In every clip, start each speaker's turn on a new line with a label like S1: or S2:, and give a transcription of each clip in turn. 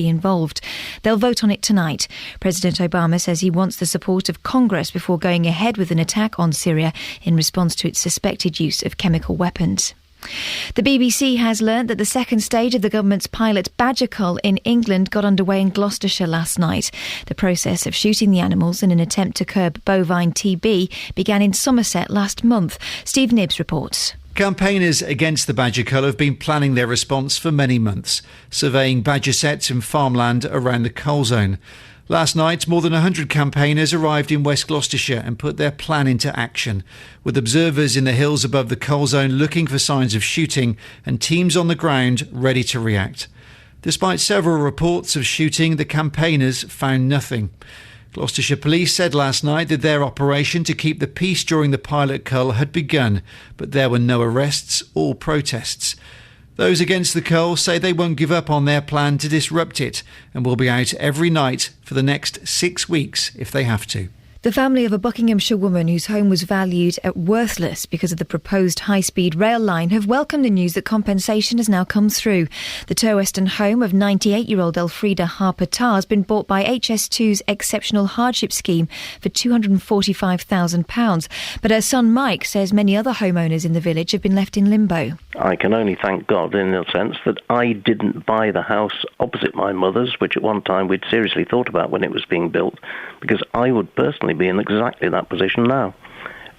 S1: involved. They'll vote on it tonight. President Obama says he wants the support of Congress before going ahead with an attack on Syria in response to its suspected use of chemical weapons. The BBC has learnt that the second stage of the government's pilot badger cull in England got underway in Gloucestershire last night. The process of shooting the animals in an attempt to curb bovine TB began in Somerset last month. Steve Nibbs reports.
S2: Campaigners against the badger cull have been planning their response for many months, surveying badger sets in farmland around the cull zone. Last night, more than 100 campaigners arrived in West Gloucestershire and put their plan into action, with observers in the hills above the cull zone looking for signs of shooting and teams on the ground ready to react. Despite several reports of shooting, the campaigners found nothing. Gloucestershire Police said last night that their operation to keep the peace during the pilot cull had begun, but there were no arrests or protests. Those against the cull say they won't give up on their plan to disrupt it and will be out every night for the next 6 weeks if they have to.
S1: The family of a Buckinghamshire woman whose home was valued at worthless because of the proposed high-speed rail line have welcomed the news that compensation has now come through. The Toweston home of 98-year-old Elfrida Harper-Tarr has been bought by HS2's Exceptional Hardship Scheme for £245,000. But her son Mike says many other homeowners in the village have been left in limbo.
S3: I can only thank God in the sense that I didn't buy the house opposite my mother's, which at one time we'd seriously thought about when it was being built, because I would personally be in exactly that position now,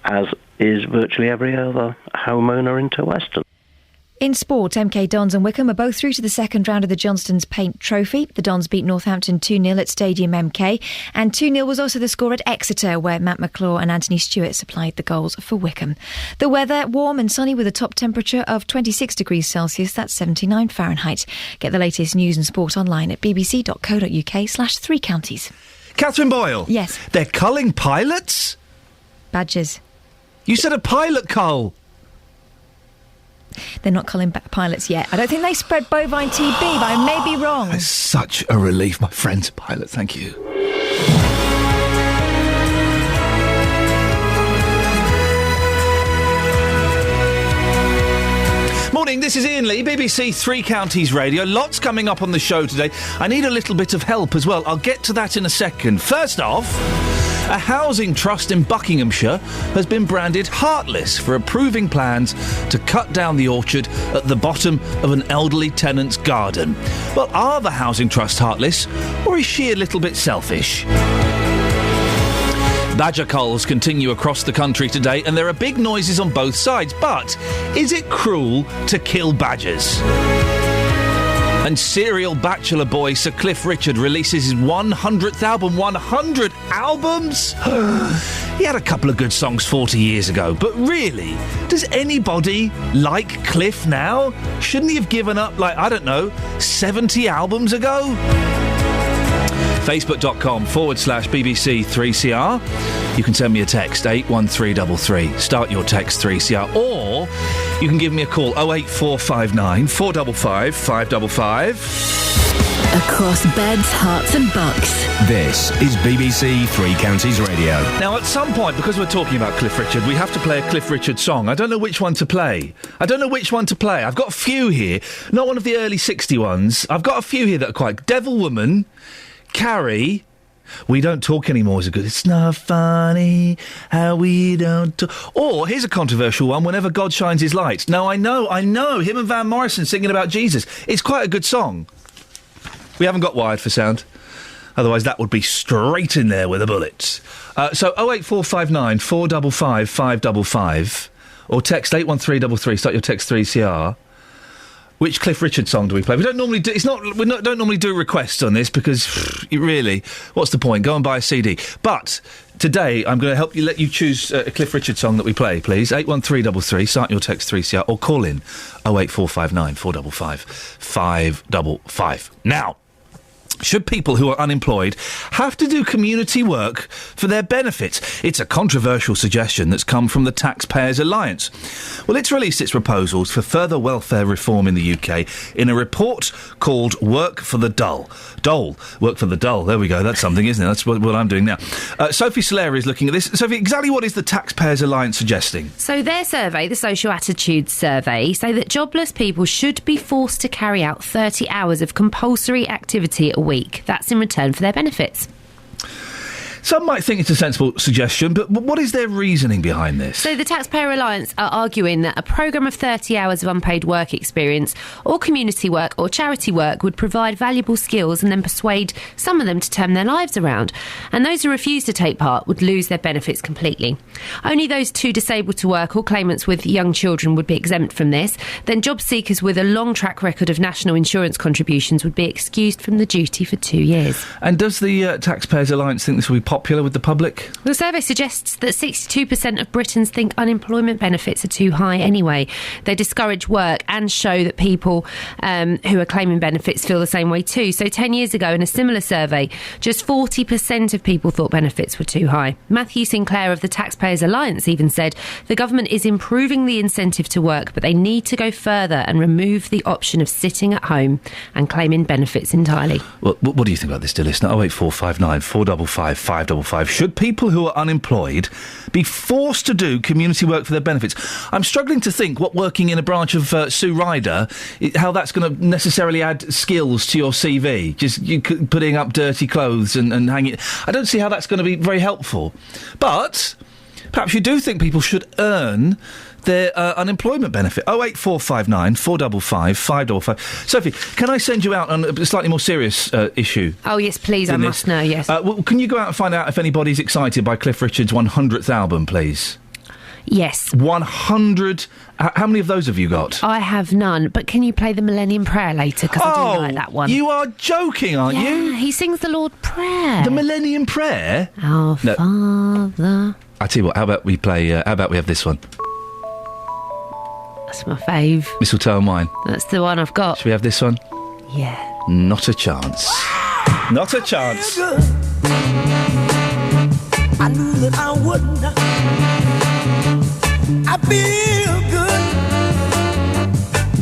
S3: as is virtually every other homeowner in Toweston.
S1: In sport, MK Dons and Wickham are both through to the second round of the Johnstone's Paint Trophy. The Dons beat Northampton 2-0 at Stadium MK, and 2-0 was also the score at Exeter, where Matt McClure and Anthony Stewart supplied the goals for Wickham. The weather, warm and sunny with a top temperature of 26 degrees Celsius, that's 79 Fahrenheit. Get the latest news and sport online at bbc.co.uk/3counties.
S4: Catherine Boyle?
S1: Yes.
S4: They're culling pilots?
S1: Badgers.
S4: You said a pilot cull.
S1: They're not culling pilots yet. I don't think they spread bovine TB, but I may be wrong.
S4: It's such a relief. My friend's a pilot. Thank you. Morning, this is Iain Lee, BBC Three Counties Radio. Lots coming up on the show today. I need a little bit of help as well. I'll get to that in a second. First off, a housing trust in Buckinghamshire has been branded heartless for approving plans to cut down the orchard at the bottom of an elderly tenant's garden. Well, are the housing trust heartless, or is she a little bit selfish? Badger culls continue across the country today, and there are big noises on both sides. But is it cruel to kill badgers? And serial bachelor boy Sir Cliff Richard releases his 100th album. 100 albums? He had a couple of good songs 40 years ago, but really, does anybody like Cliff now? Shouldn't he have given up, 70 albums ago? Facebook.com/BBC3CR. You can send me a text, 81333. Start your text 3CR. Or you can give me a call, 08459 455 555.
S5: Across beds, hearts and bucks.
S6: This is BBC Three Counties Radio.
S4: Now, at some point, because we're talking about Cliff Richard, we have to play a Cliff Richard song. I don't know which one to play. I've got a few here. Not one of the early 60 ones. I've got a few here that are quite... Devil Woman... Carrie, We Don't Talk Anymore is a good... It's not funny how we don't talk... Or, here's a controversial one, Whenever God Shines His Light. No, I know, him and Van Morrison singing about Jesus. It's quite a good song. We haven't got Wired for Sound. Otherwise, that would be straight in there with a bullet. So, 08459 455 555. Or text 81333, start your text 3CR. Which Cliff Richard song do we play? We don't normally do... don't normally do requests on this because, really, what's the point? Go and buy a CD. But today, I'm going to let you choose a Cliff Richard song that we play, please. 81333, start your text 3CR, or call in 08459 455 555. Now, Should people who are unemployed have to do community work for their benefits? It's a controversial suggestion that's come from the Taxpayers Alliance. Well, it's released its proposals for further welfare reform in the UK in a report called Work for the Dull. Work for the Dull. There we go. That's something, isn't it? That's what I'm doing now. Sophie Solera is looking at this. Sophie, exactly what is the Taxpayers Alliance suggesting?
S7: So their survey, the Social Attitudes Survey, say that jobless people should be forced to carry out 30 hours of compulsory activity a week. That's in return for their benefits.
S4: Some might think it's a sensible suggestion, but what is their reasoning behind this?
S7: So the Taxpayer Alliance are arguing that a programme of 30 hours of unpaid work experience or community work or charity work would provide valuable skills and then persuade some of them to turn their lives around. And those who refuse to take part would lose their benefits completely. Only those too disabled to work or claimants with young children would be exempt from this. Then job seekers with a long track record of national insurance contributions would be excused from the duty for 2 years.
S4: And does the Taxpayers Alliance think this will be popular with the public?
S7: The survey suggests that 62% of Britons think unemployment benefits are too high anyway. They discourage work and show that people who are claiming benefits feel the same way too. So 10 years ago, in a similar survey, just 40% of people thought benefits were too high. Matthew Sinclair of the Taxpayers Alliance even said the government is improving the incentive to work, but they need to go further and remove the option of sitting at home and claiming benefits entirely.
S4: Well, what do you think about this, dear listener? 08459 455 555. Should people who are unemployed be forced to do community work for their benefits? I'm struggling to think what working in a branch of Sue Ryder, how that's going to necessarily add skills to your CV. Just you putting up dirty clothes and hanging. I don't see how that's going to be very helpful. But perhaps you do think people should earn their unemployment benefit. 08459 455 555. Sophie, can I send you out on a slightly more serious issue?
S7: Oh, yes, please. I must know, yes.
S4: Well, can you go out and find out if anybody's excited by Cliff Richard's 100th album, please?
S7: Yes.
S4: 100... How many of those have you got?
S7: I have none, but can you play the Millennium Prayer later? Because I do like that one.
S4: You are joking, aren't you?
S7: Yeah, he sings the Lord Prayer.
S4: The Millennium Prayer?
S7: Our Father...
S4: I tell you what, how about we have this one?
S7: That's my fave.
S4: Mistletoe and Wine.
S7: That's the one I've got.
S4: Should we have this one?
S7: Yeah.
S4: Not a chance. Not a chance.
S8: I knew that I would not. I feel good.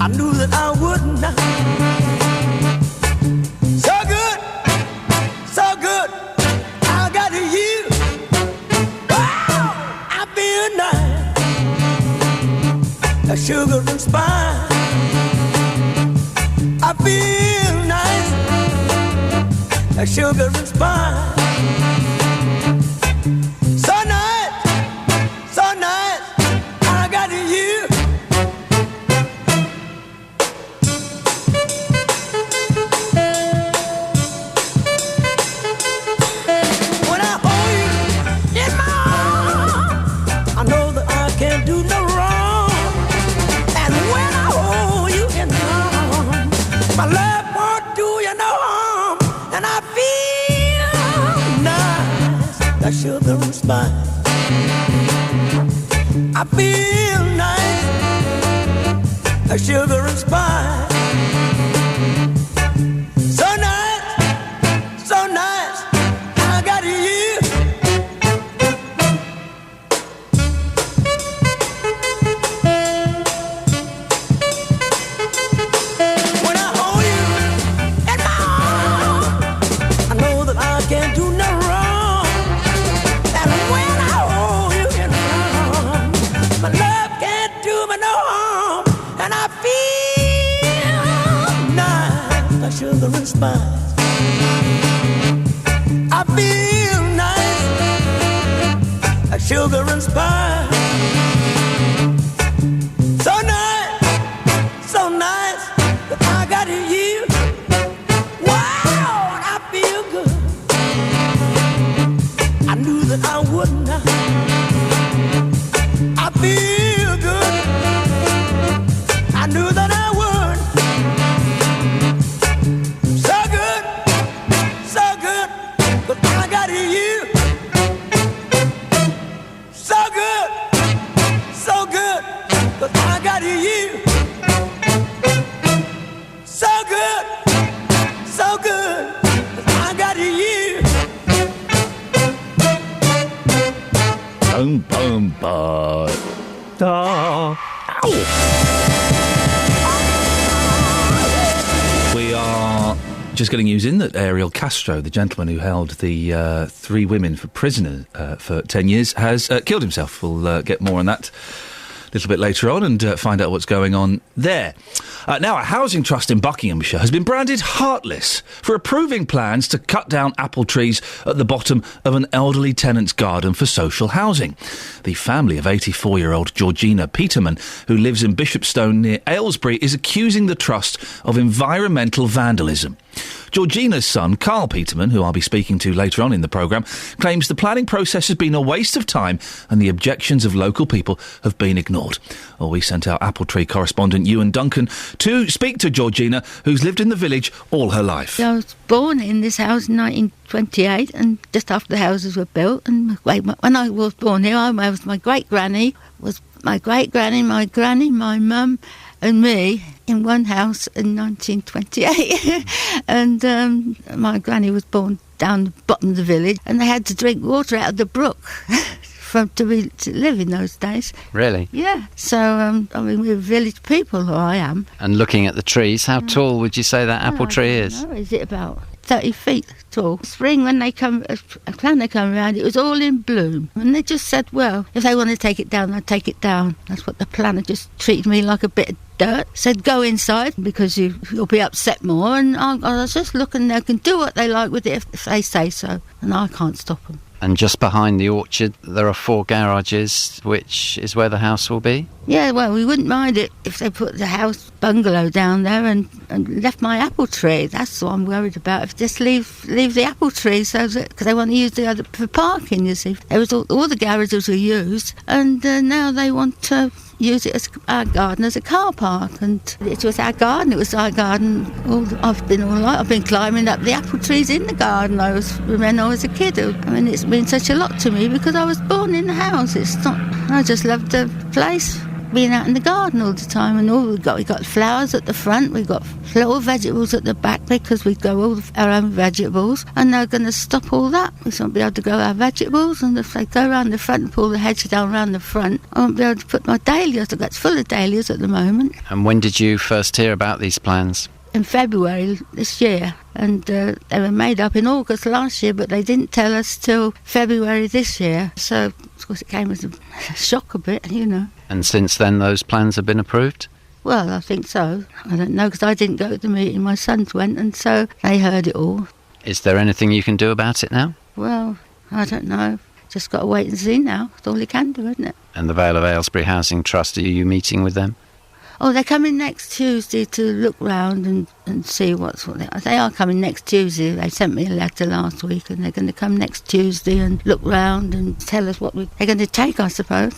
S8: I knew that I would not. So good, so good. I got you. Wow, I feel nice. A sugar and spice. I feel nice. A sugar and spice. Sugar and spice. I feel nice. A sugar and spice. So nice, so nice. I got you. When I hold you in my arms, I know that I can't do no wrong. My love can't do me no harm, and I feel nice, like sugar and spice. I feel nice, like sugar and spice. So nice, that I got you. Wow, and I feel good. I knew that I would not. I feel good. I knew that I would. So good, but I got you. So good.
S4: boom, boom, ba. Da. Ow. We are just getting news in that Ariel Castro, the gentleman who held the 3 women for prisoner for 10 years, has killed himself. We'll get more on that a little bit later on and find out what's going on there. Now, a housing trust in Buckinghamshire has been branded heartless for approving plans to cut down apple trees at the bottom of an elderly tenant's garden for social housing. The family of 84-year-old Georgina Peterman, who lives in Bishopstone near Aylesbury, is accusing the trust of environmental vandalism. Georgina's son, Carl Peterman, who I'll be speaking to later on in the programme, claims the planning process has been a waste of time and the objections of local people have been ignored. Well, we sent our apple tree correspondent Ewan Duncan to speak to Georgina, who's lived in the village all her life.
S9: I was born in this house in 1928, and just after the houses were built. And when I was born here, I was my great-granny, my granny, my mum and me in one house in 1928. And my granny was born down the bottom of the village, and they had to drink water out of the brook to live in those days.
S10: Really?
S9: Yeah. So, we're village people, or I am.
S10: And looking at the trees, how tall would you say that apple tree is?
S9: Is it about 30 feet tall? Spring, when they come around, it was all in bloom. And they just said, well, if they want to take it down, they'll take it down. That's what the planner just treated me like a bit of dirt. Said, go inside because you'll be upset more. And I was just looking, they can do what they like with it if they say so. And I can't stop them.
S10: And just behind the orchard, there are 4 garages, which is where the house will be?
S9: Yeah, well, we wouldn't mind it if they put the house bungalow down there and left my apple tree. That's what I'm worried about. If just leave the apple tree, because they want to use the other for parking, you see. There was all the garages were used, and now they want to use it as our garden as a car park. And it was our garden. I've been climbing up the apple trees in the garden when I was a kid. I mean, it's been such a lot to me because I was born in the house. I just loved the place, being out in the garden all the time. And we got flowers at the front, we got little vegetables at the back because we grow all our own vegetables, and they're going to stop all that. We won't be able to grow our vegetables, and if they go around the front and pull the hedge down around the front, I won't be able to put my dahlias. It's full of dahlias at the moment.
S10: And when did you first hear about these plans?
S9: In February this year, and they were made up in August last year, but they didn't tell us till February this year, so of course it came as a shock a bit, you know. And
S10: since then those plans have been approved?
S9: Well, I think so. I don't know, because I didn't go to the meeting, my sons went, and so they heard it all.
S10: Is there anything you can do about it now?
S9: Well, I don't know. Just got to wait and see now. That's all you can do, isn't it?
S10: And the Vale of Aylesbury Housing Trust, are you meeting with them?
S9: Oh, they're coming next Tuesday to look round and see they are coming next Tuesday. They sent me a letter last week, and they're going to come next Tuesday and look round and tell us what they're going to take, I suppose.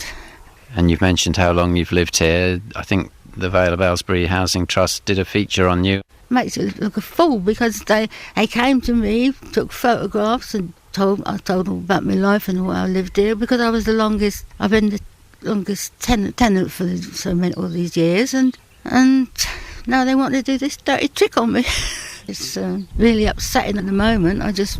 S10: And you've mentioned how long you've lived here. I think the Vale of Aylesbury Housing Trust did a feature on you.
S9: Makes you look a fool because they came to me, took photographs, and I told them about my life and why I lived here, because I was the longest. I've been the longest tenant for all these years, and now they want to do this dirty trick on me. It's really upsetting at the moment. I just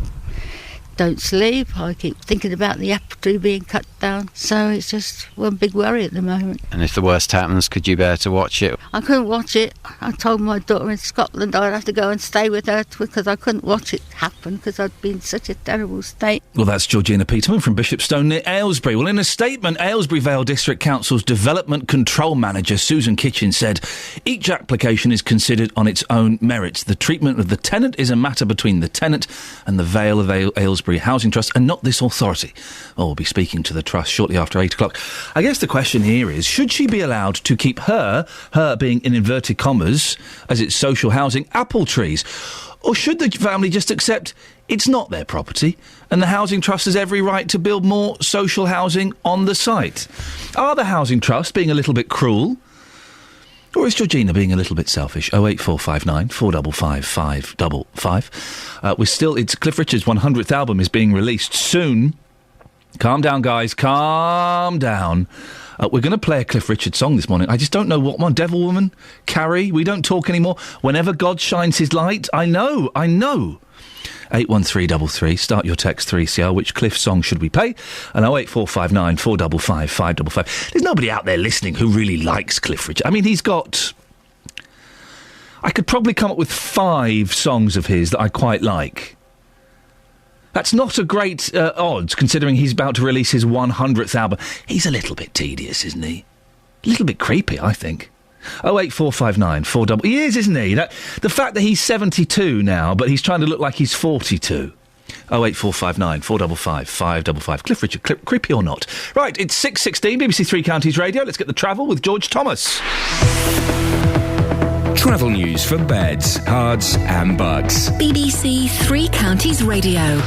S9: don't sleep. I keep thinking about the apple tree being cut down, so it's just one big worry at the moment.
S10: And if the worst happens, could you bear to watch it?
S9: I couldn't watch it. I told my daughter in Scotland I'd have to go and stay with her because I couldn't watch it happen because I'd been in such a terrible state.
S4: Well, that's Georgina Peterman from Bishopstone near Aylesbury. Well, in a statement, Aylesbury Vale District Council's Development Control Manager, Susan Kitchen, said each application is considered on its own merits. The treatment of the tenant is a matter between the tenant and the Vale of Aylesbury Housing Trust and not this authority. Oh, we'll be speaking to the Trust shortly after 8 o'clock. I guess the question here is, should she be allowed to keep her being in inverted commas, as it's social housing, apple trees? Or should the family just accept it's not their property and the Housing Trust has every right to build more social housing on the site? Are the Housing Trust being a little bit cruel? Or is Georgina being a little bit selfish? 08459 455 555. It's Cliff Richard's 100th album is being released soon. Calm down, guys. Calm down. We're going to play a Cliff Richard song this morning. I just don't know what one. Devil Woman? Carrie? We don't talk anymore. Whenever God shines his light? I know. 81333. Start your text 3CR. Which Cliff song should we play? And 08459 455 555. There's nobody out there listening who really likes Cliff Richard. I mean, he's got... I could probably come up with 5 songs of his that I quite like. That's not a great odds, considering he's about to release his 100th album. He's a little bit tedious, isn't he? A little bit creepy, I think. 08459 4... He is, isn't he? The fact that he's 72 now, but he's trying to look like he's 42. 08459 455 555. Cliff Richard, creepy or not? Right, it's 6:16, BBC Three Counties Radio. Let's get the travel with George Thomas.
S6: Travel news for beds, cards and bugs.
S5: BBC Three Counties Radio.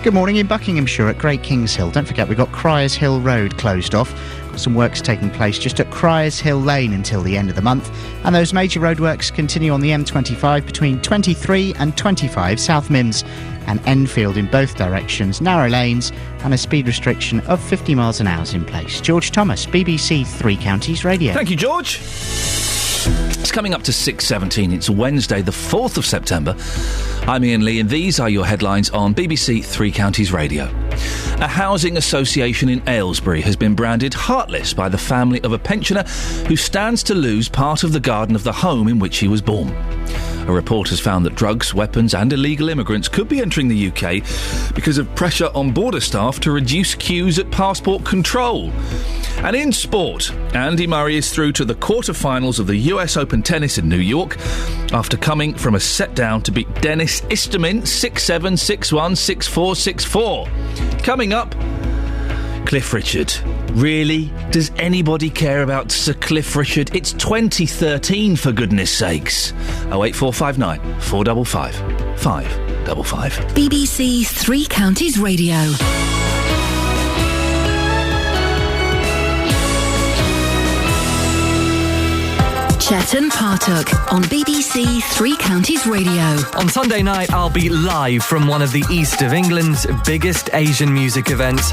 S11: Good morning. In Buckinghamshire at Great Kings Hill. Don't forget, we've got Criers Hill Road closed off. Got some works taking place just at Criers Hill Lane until the end of the month. And those major roadworks continue on the M25 between 23 and 25 South Mims and Enfield in both directions. Narrow lanes and a speed restriction of 50 miles an hour is in place. George Thomas, BBC Three Counties Radio.
S4: Thank you, George. It's coming up to 6:17. It's Wednesday, the 4th of September. I'm Iain Lee, and these are your headlines on BBC Three Counties Radio. A housing association in Aylesbury has been branded heartless by the family of a pensioner who stands to lose part of the garden of the home in which he was born. A report has found that drugs, weapons and illegal immigrants could be entering the UK because of pressure on border staff to reduce queues at passport control. And in sport, Andy Murray is through to the quarter-finals of the US Open Tennis in New York after coming from a set-down to beat Dennis Istomin 6-7, 6-1, 6-4, 6-4. Coming up, Cliff Richard. Really? Does anybody care about Sir Cliff Richard? It's 2013, for goodness sakes. 08459 455 555.
S5: BBC Three Counties Radio. Chet and Partuck on BBC Three Counties Radio.
S12: On Sunday night, I'll be live from one of the east of England's biggest Asian music events.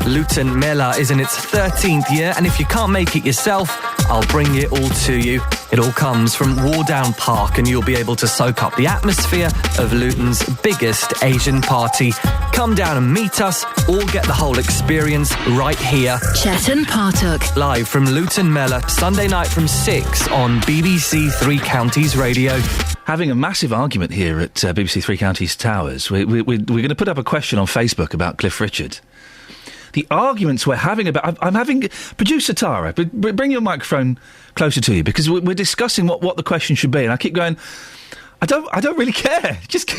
S12: Luton Mela is in its 13th year, and if you can't make it yourself, I'll bring it all to you. It all comes from Wardown Park, and you'll be able to soak up the atmosphere of Luton's biggest Asian party. Come down and meet us, or get the whole experience right here.
S5: Chet and Partuck.
S12: Live from Luton Mela, Sunday night from 6 on BBC Three Counties Radio.
S4: Having a massive argument here at BBC Three Counties Towers. We're going to put up a question on Facebook about Cliff Richard. The arguments we're having about... I'm having... Producer Tara, bring your microphone closer to you, because we're discussing what the question should be, and I keep going, I don't really care. Just...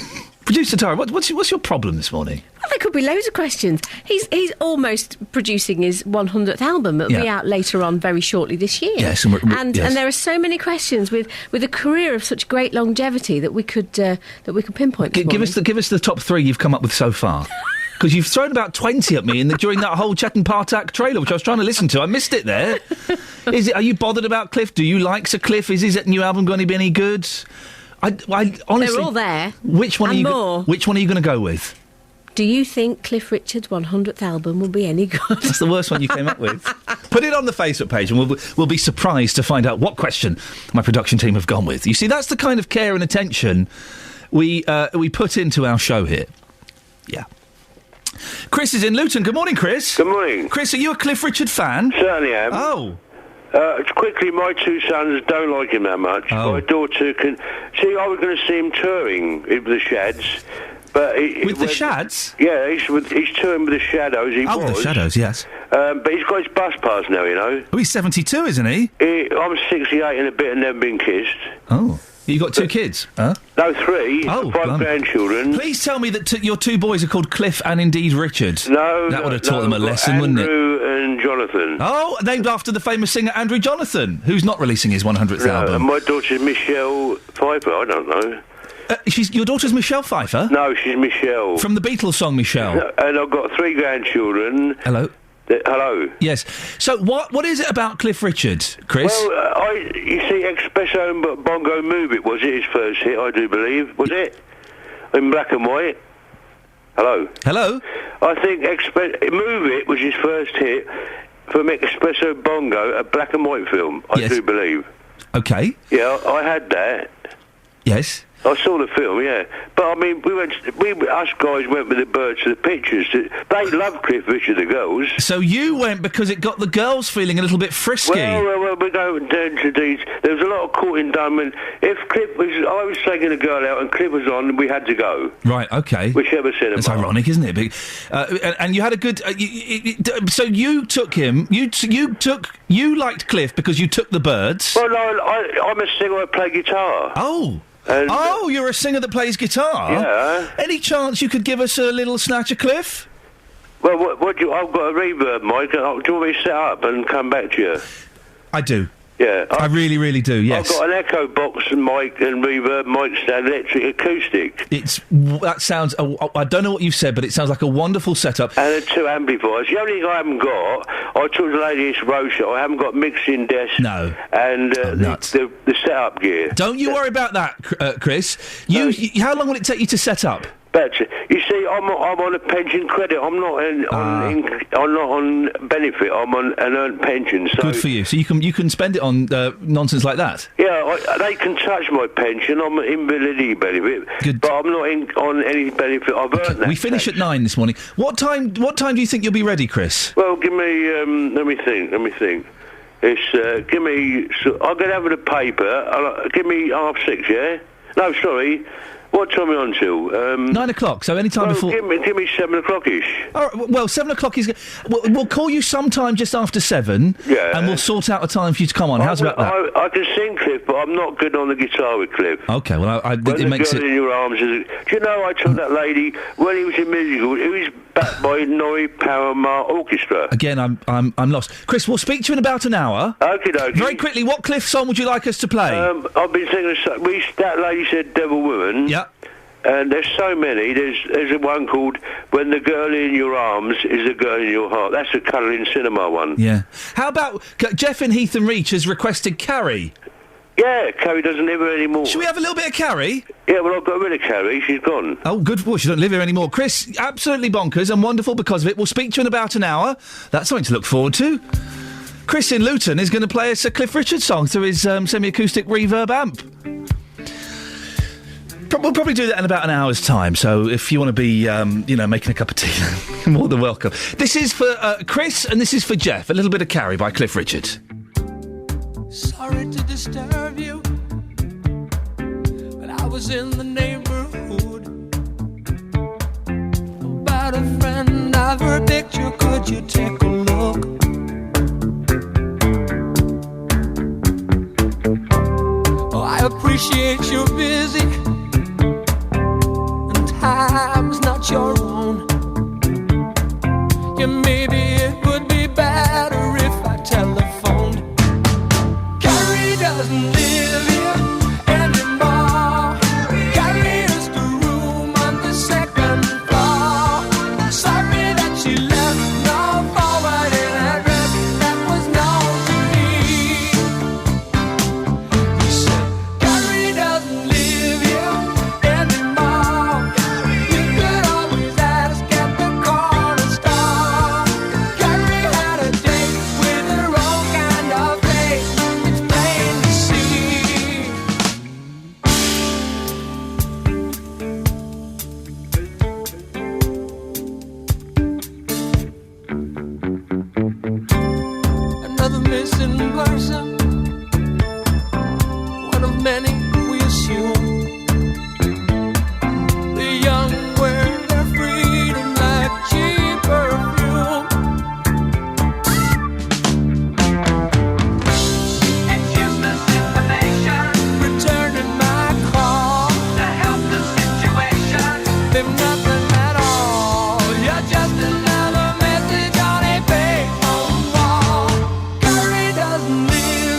S4: Producer Tara, what's your problem this morning?
S13: Well, there could be loads of questions. He's almost producing his 100th album. It'll be out later on, very shortly this year.
S4: Yes,
S13: and there are so many questions with a career of such great longevity that we could pinpoint.
S4: Give us the top 3 you've come up with so far. Because you've thrown about 20 at me during that whole Chet and Partuck trailer, which I was trying to listen to. I missed it there. Are you bothered about Cliff? Do you like Sir Cliff? Is his new album going to be any good? I honestly,
S13: they're all there.
S4: Which one are you going to go with?
S13: Do you think Cliff Richard's 100th album will be any good?
S4: That's the worst one you came up with. Put it on the Facebook page, and we'll be surprised to find out what question my production team have gone with. You see, that's the kind of care and attention we put into our show here. Yeah. Chris is in Luton. Good morning, Chris.
S14: Good morning.
S4: Chris, are you a Cliff Richard fan?
S14: Certainly am.
S4: Oh.
S14: Quickly, my 2 sons don't like him that much.
S4: Oh.
S14: My daughter can... See, I was going to see him touring with the Shads, but...
S4: the Shads?
S14: Yeah, he's touring with the Shadows,
S4: the Shadows, yes.
S14: But he's got his bus pass now, you know.
S4: Oh, he's 72, isn't he?
S14: I'm 68 and a bit and never been kissed.
S4: Oh. You got 2 kids, huh?
S14: No, 3.
S4: Oh,
S14: 5 grandchildren.
S4: Please tell me that your 2 boys are called Cliff and indeed Richard.
S14: No,
S4: that would have taught them a lesson, wouldn't it?
S14: Andrew and Jonathan.
S4: Oh, named after the famous singer Andrew Jonathan, who's not releasing his 100th album.
S14: And my daughter's Michelle Pfeiffer. I don't know.
S4: Your daughter's Michelle Pfeiffer?
S14: No, she's Michelle.
S4: From the Beatles song Michelle.
S14: And I've got 3 grandchildren.
S4: Hello.
S14: Hello.
S4: Yes. So what is it about Cliff Richard, Chris?
S14: Well, you see, Espresso Bongo Move It was his first hit, I do believe. Was it? In black and white. Hello.
S4: Hello.
S14: I think Move It was his first hit from Espresso Bongo, a black and white film, I do believe.
S4: Okay.
S14: Yeah, I had that.
S4: Yes.
S14: I saw the film, yeah. But I mean, us guys went with the birds to the pictures. They love Cliff Richard, the girls.
S4: So you went because it got the girls feeling a little bit frisky.
S14: Well, we go down to these. There was a lot of courting done. And if Cliff was, I was taking a girl out and Cliff was on, we had to go.
S4: Right. Okay.
S14: Whichever cinema.
S4: It's ironic, isn't it? And you had a good. So you took him. You liked Cliff because you took the birds.
S14: Well, no, I'm a singer. I play guitar.
S4: Oh.
S14: And,
S4: you're a singer that plays guitar?
S14: Yeah.
S4: Any chance you could give us a little snatch of Cliff?
S14: Well, I've got a reverb mic. Do you want me to set up and come back to you?
S4: I do.
S14: Yeah.
S4: I really, really do, yes.
S14: I've got an echo box and mic and reverb mic stand, electric acoustic.
S4: That sounds... I don't know what you've said, but it sounds like a wonderful setup.
S14: And 2 amplifiers. The only thing I haven't got, I took the lady this roadshow, I haven't got mixing desk.
S4: No.
S14: And the setup gear.
S4: Don't you worry about that, Chris. How long will it take you to set up?
S14: Better. You see, I'm on a pension credit. I'm not I'm not on benefit. I'm on an earned pension. So
S4: good for you. So you can spend it on nonsense like that.
S14: Yeah, they can touch my pension. I'm an invalidity benefit,
S4: good.
S14: But I'm not on any benefit. I've earned that.
S4: We finish at 9 this morning. What time do you think you'll be ready, Chris?
S14: Well, give me. Let me think. It's give me. I'll get over the paper. Give me 6:30. Yeah. No, sorry. What time are we on till?
S4: 9 o'clock, so any time before...
S14: Give me 7 o'clock-ish.
S4: All right, well, 7 o'clock is... We'll call you sometime just after 7, and we'll sort out a time for you to come on. How's about that?
S14: I can sing Cliff, but I'm not good on the guitar with Cliff.
S4: OK, well, it makes it...
S14: in your arms do you know, I told that lady, when he was in musical, he was backed by Norrie Paramar Orchestra.
S4: Again, I'm lost. Chris, we'll speak to you in about an hour.
S14: Okie dokie.
S4: Very quickly, what Cliff song would you like us to play?
S14: I've been singing that lady said Devil Woman.
S4: Yeah.
S14: And there's so many. There's one called When the Girl in Your Arms is the Girl in Your Heart. That's a colouring cinema one.
S4: Yeah. How about Jeff in Heath and Reach has requested Carrie?
S14: Yeah, Carrie doesn't live here anymore.
S4: Should we have a little bit of Carrie?
S14: Yeah, well, I've got rid of Carrie. She's gone.
S4: Oh, good. Well, she doesn't live here anymore. Chris, absolutely bonkers and wonderful because of it. We'll speak to you in about an hour. That's something to look forward to. Chris in Luton is going to play us a Cliff Richard song through his semi-acoustic reverb amp. We'll probably do that in about an hour's time, so if you want to be, making a cup of tea, you're more than welcome. This is for Chris, and this is for Jeff. A little bit of Carrie by Cliff Richard.
S8: Sorry to disturb you, but I was in the neighborhood about a friend of her picture. Could you take a look? Oh, I appreciate you're busy. Time's not your own. Yeah, maybe it would be better if I telephoned. Carrie doesn't live here anymore. Carrie is the room on the second floor. Sorry that she left no forward in her dress that was known to me. He said, Carrie doesn't live here anymore. Missing person, one of many we assume. The young wear their freedom like cheap perfume. It's useless information. Returning my call to help the situation. They've nothing at all. You're just another message on a page. Live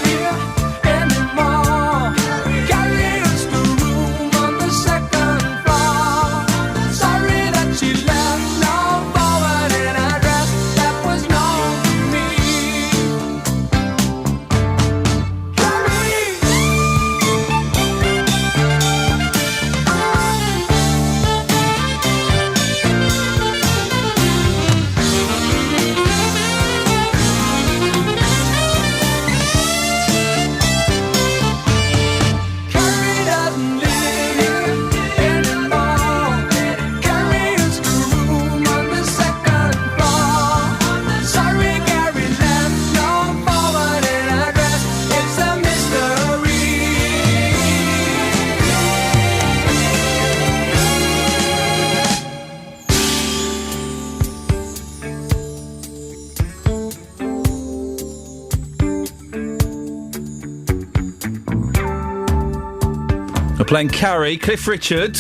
S4: Playing Carrie, Cliff Richard.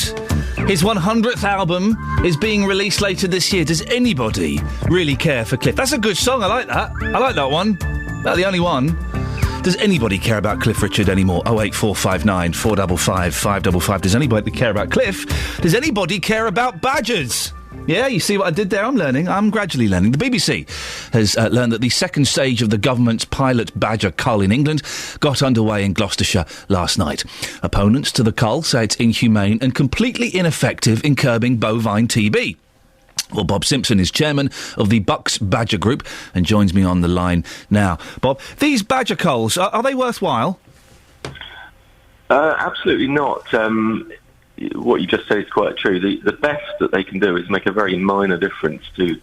S4: His 100th album is being released later this year. Does anybody really care for Cliff? That's a good song. I like that. I like that one. That's the only one. Does anybody care about Cliff Richard anymore? 08459 455 555. Does anybody care about Cliff? Does anybody care about badgers? Yeah, you see what I did there? I'm learning. I'm gradually learning. The BBC has learned that the second stage of the government's pilot badger cull in England got underway in Gloucestershire last night. Opponents to the cull say it's inhumane and completely ineffective in curbing bovine TB. Well, Bob Simpson is chairman of the Bucks Badger Group and joins me on the line now. Bob, these badger culls, are they worthwhile?
S15: Absolutely not. What you just said is quite true. The best that they can do is make a very minor difference to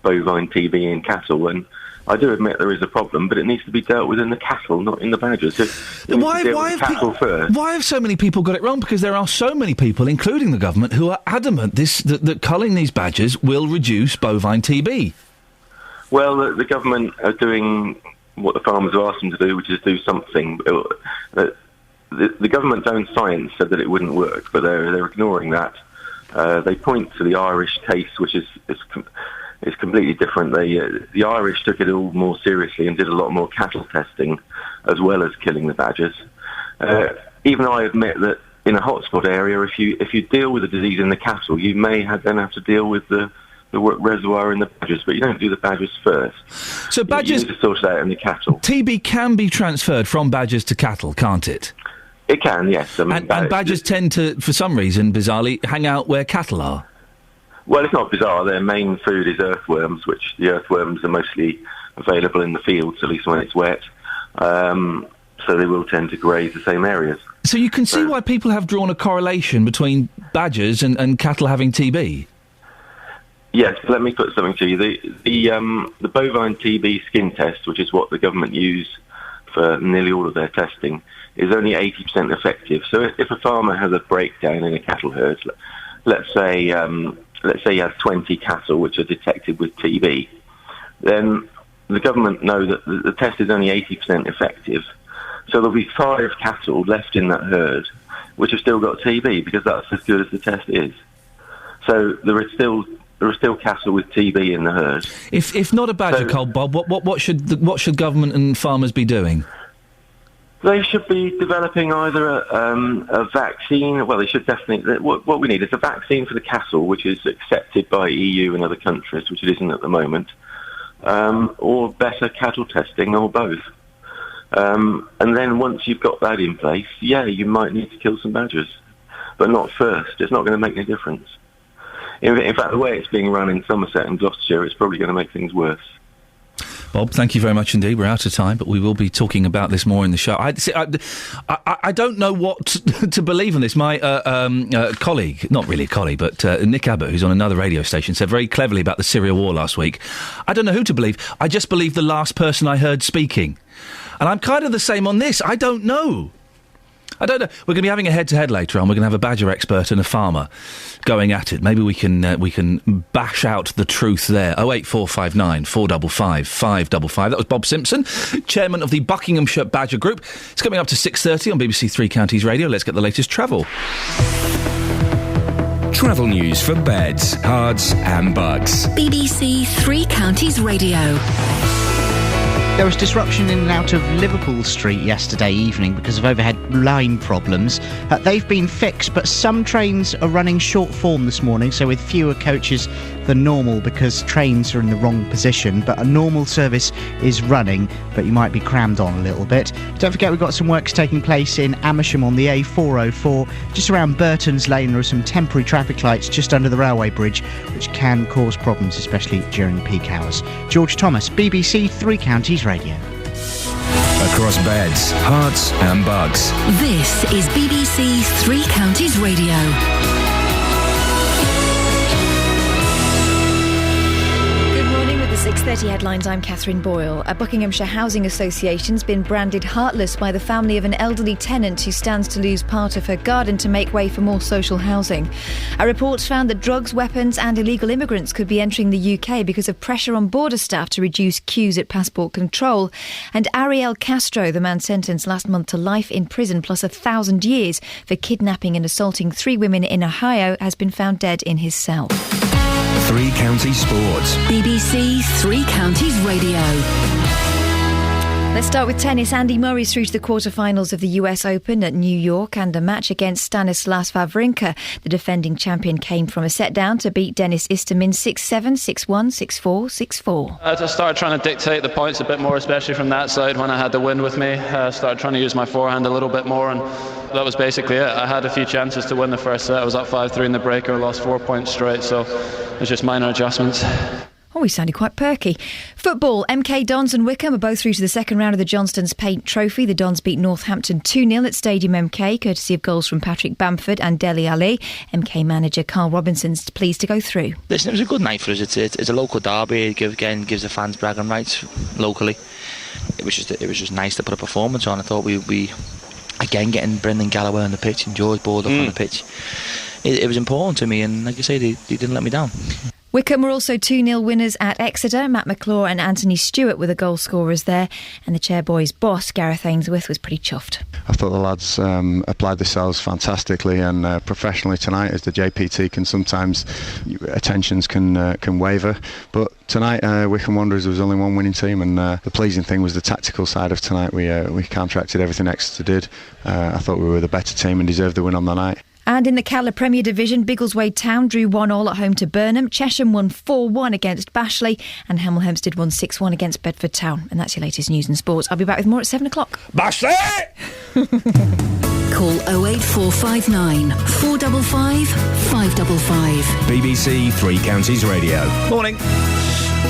S15: bovine TB in cattle, and I do admit there is a problem, but it needs to be dealt with in the cattle, not in the badgers. Why
S4: have so many people got it wrong? Because there are so many people, including the government, who are adamant that culling these badgers will reduce bovine TB.
S15: Well, the government are doing what the farmers have asked them to do, which is do something. The government's own science said that it wouldn't work, but they're ignoring that. They point to the Irish case, which is completely different. The Irish took it all more seriously and did a lot more cattle testing, as well as killing the badgers. Even I admit that in a hotspot area, if you deal with the disease in the cattle, you may then have to deal with the reservoir in the badgers, but you don't do the badgers first.
S4: So badgers,
S15: you need to sort it out in the cattle.
S4: TB can be transferred from badgers to cattle, can't it?
S15: It can, yes. I mean,
S4: and badgers tend to, for some reason, bizarrely, hang out where cattle are.
S15: Well, it's not bizarre. Their main food is earthworms, which the earthworms are mostly available in the fields, at least when it's wet. So they will tend to graze the same areas.
S4: So you can see why people have drawn a correlation between badgers and cattle having TB?
S15: Yes, let me put something to you. The bovine TB skin test, which is what the government use for nearly all of their testing, is only 80% effective. So if a farmer has a breakdown in a cattle herd, let's say he has 20 cattle which are detected with TB, then the government know that the test is only 80% effective. So there'll be 5 cattle left in that herd which have still got TB, because that's as good as the test is. So there are still cattle with TB in the herd.
S4: If not a badger cull, Bob, what should government and farmers be doing?
S15: They should be developing either a vaccine. Well, they should definitely. What we need is a vaccine for the cattle, which is accepted by EU and other countries, which it isn't at the moment, or better cattle testing, or both. And then once you've got that in place, you might need to kill some badgers, but not first. It's not going to make any difference. In fact, the way it's being run in Somerset and Gloucestershire, it's probably going to make things worse.
S4: Bob, thank you very much indeed. We're out of time, but we will be talking about this more in the show. I don't know what to believe on this. My colleague, not really a colleague, but Nick Abbott, who's on another radio station, said very cleverly about the Syria war last week. I don't know who to believe. I just believe the last person I heard speaking. And I'm kind of the same on this. I don't know. We're going to be having a head-to-head later on. We're going to have a badger expert and a farmer going at it. Maybe we can bash out the truth there. 08459 455 555. That was Bob Simpson, chairman of the Buckinghamshire Badger Group. It's coming up to 6:30 on BBC Three Counties Radio. Let's get the latest travel.
S6: Travel news for beds, cards and bugs.
S5: BBC Three Counties Radio.
S11: There was disruption in and out of Liverpool Street yesterday evening because of overhead line problems. They've been fixed, but some trains are running short form this morning, so with fewer coaches than normal because trains are in the wrong position. But a normal service is running, but you might be crammed on a little bit. Don't forget we've got some works taking place in Amersham on the A404. Just around Burton's Lane there are some temporary traffic lights just under the railway bridge, which can cause problems, especially during peak hours. George Thomas, BBC Three Counties Radio.
S6: Across beds, hearts and bugs.
S5: This is BBC Three Counties Radio.
S1: Good morning with the 6 6:30 headlines, I'm Catherine Boyle. A Buckinghamshire Housing Association's been branded heartless by the family of an elderly tenant who stands to lose part of her garden to make way for more social housing. A report found that drugs, weapons and illegal immigrants could be entering the UK because of pressure on border staff to reduce queues at passport control. And Ariel Castro, the man sentenced last month to life in prison plus 1,000 years for kidnapping and assaulting 3 women in Ohio, has been found dead in his cell.
S6: Three Counties Sports.
S5: BBC Three Counties Radio.
S1: Let's start with tennis. Andy Murray's through to the quarter-finals of the US Open at New York, and a match against Stanislas Wawrinka. The defending champion came from a set down to beat Denis Istomin 6-7, 6-1, 6-4, 6-4.
S16: I just started trying to dictate the points a bit more, especially from that side when I had the wind with me. I started trying to use my forehand a little bit more, and that was basically it. I had a few chances to win the first set. I was up 5-3 in the breaker, lost 4 points straight, so it was just minor adjustments.
S1: Oh, he sounded quite perky. Football. MK Dons and Wickham are both through to the second round of the Johnstone's Paint Trophy. The Dons beat Northampton 2-0 at Stadium MK, courtesy of goals from Patrick Bamford and Dele Alli. MK manager Carl Robinson's pleased to go through.
S17: Listen, it was a good night for us. It's a local derby. It gives the fans bragging rights locally. It was just nice to put a performance on. I thought we again, getting Brendan Galloway on the pitch and George Baldock on the pitch. It was important to me, and like I say, they didn't let me down.
S1: Wickham were also 2-0 winners at Exeter. Matt McClure and Anthony Stewart were the goal scorers there, and the Chairboys' boss, Gareth Ainsworth, was pretty chuffed.
S18: I thought the lads applied themselves fantastically and professionally tonight. As the JPT can sometimes, attentions can waver, but tonight Wickham Wanderers was only one winning team, and the pleasing thing was the tactical side of tonight. We counteracted everything Exeter did. I thought we were the better team and deserved the win on the night.
S1: And in the Calder Premier Division, Biggleswade Town drew 1-1 at home to Burnham. Chesham won 4-1 against Bashley, and Hemel Hempstead won 6-1 against Bedford Town. And that's your latest news and sports. I'll be back with more at 7 o'clock.
S4: Bashley!
S5: Call 08459 455 555.
S6: BBC Three Counties Radio.
S4: Morning.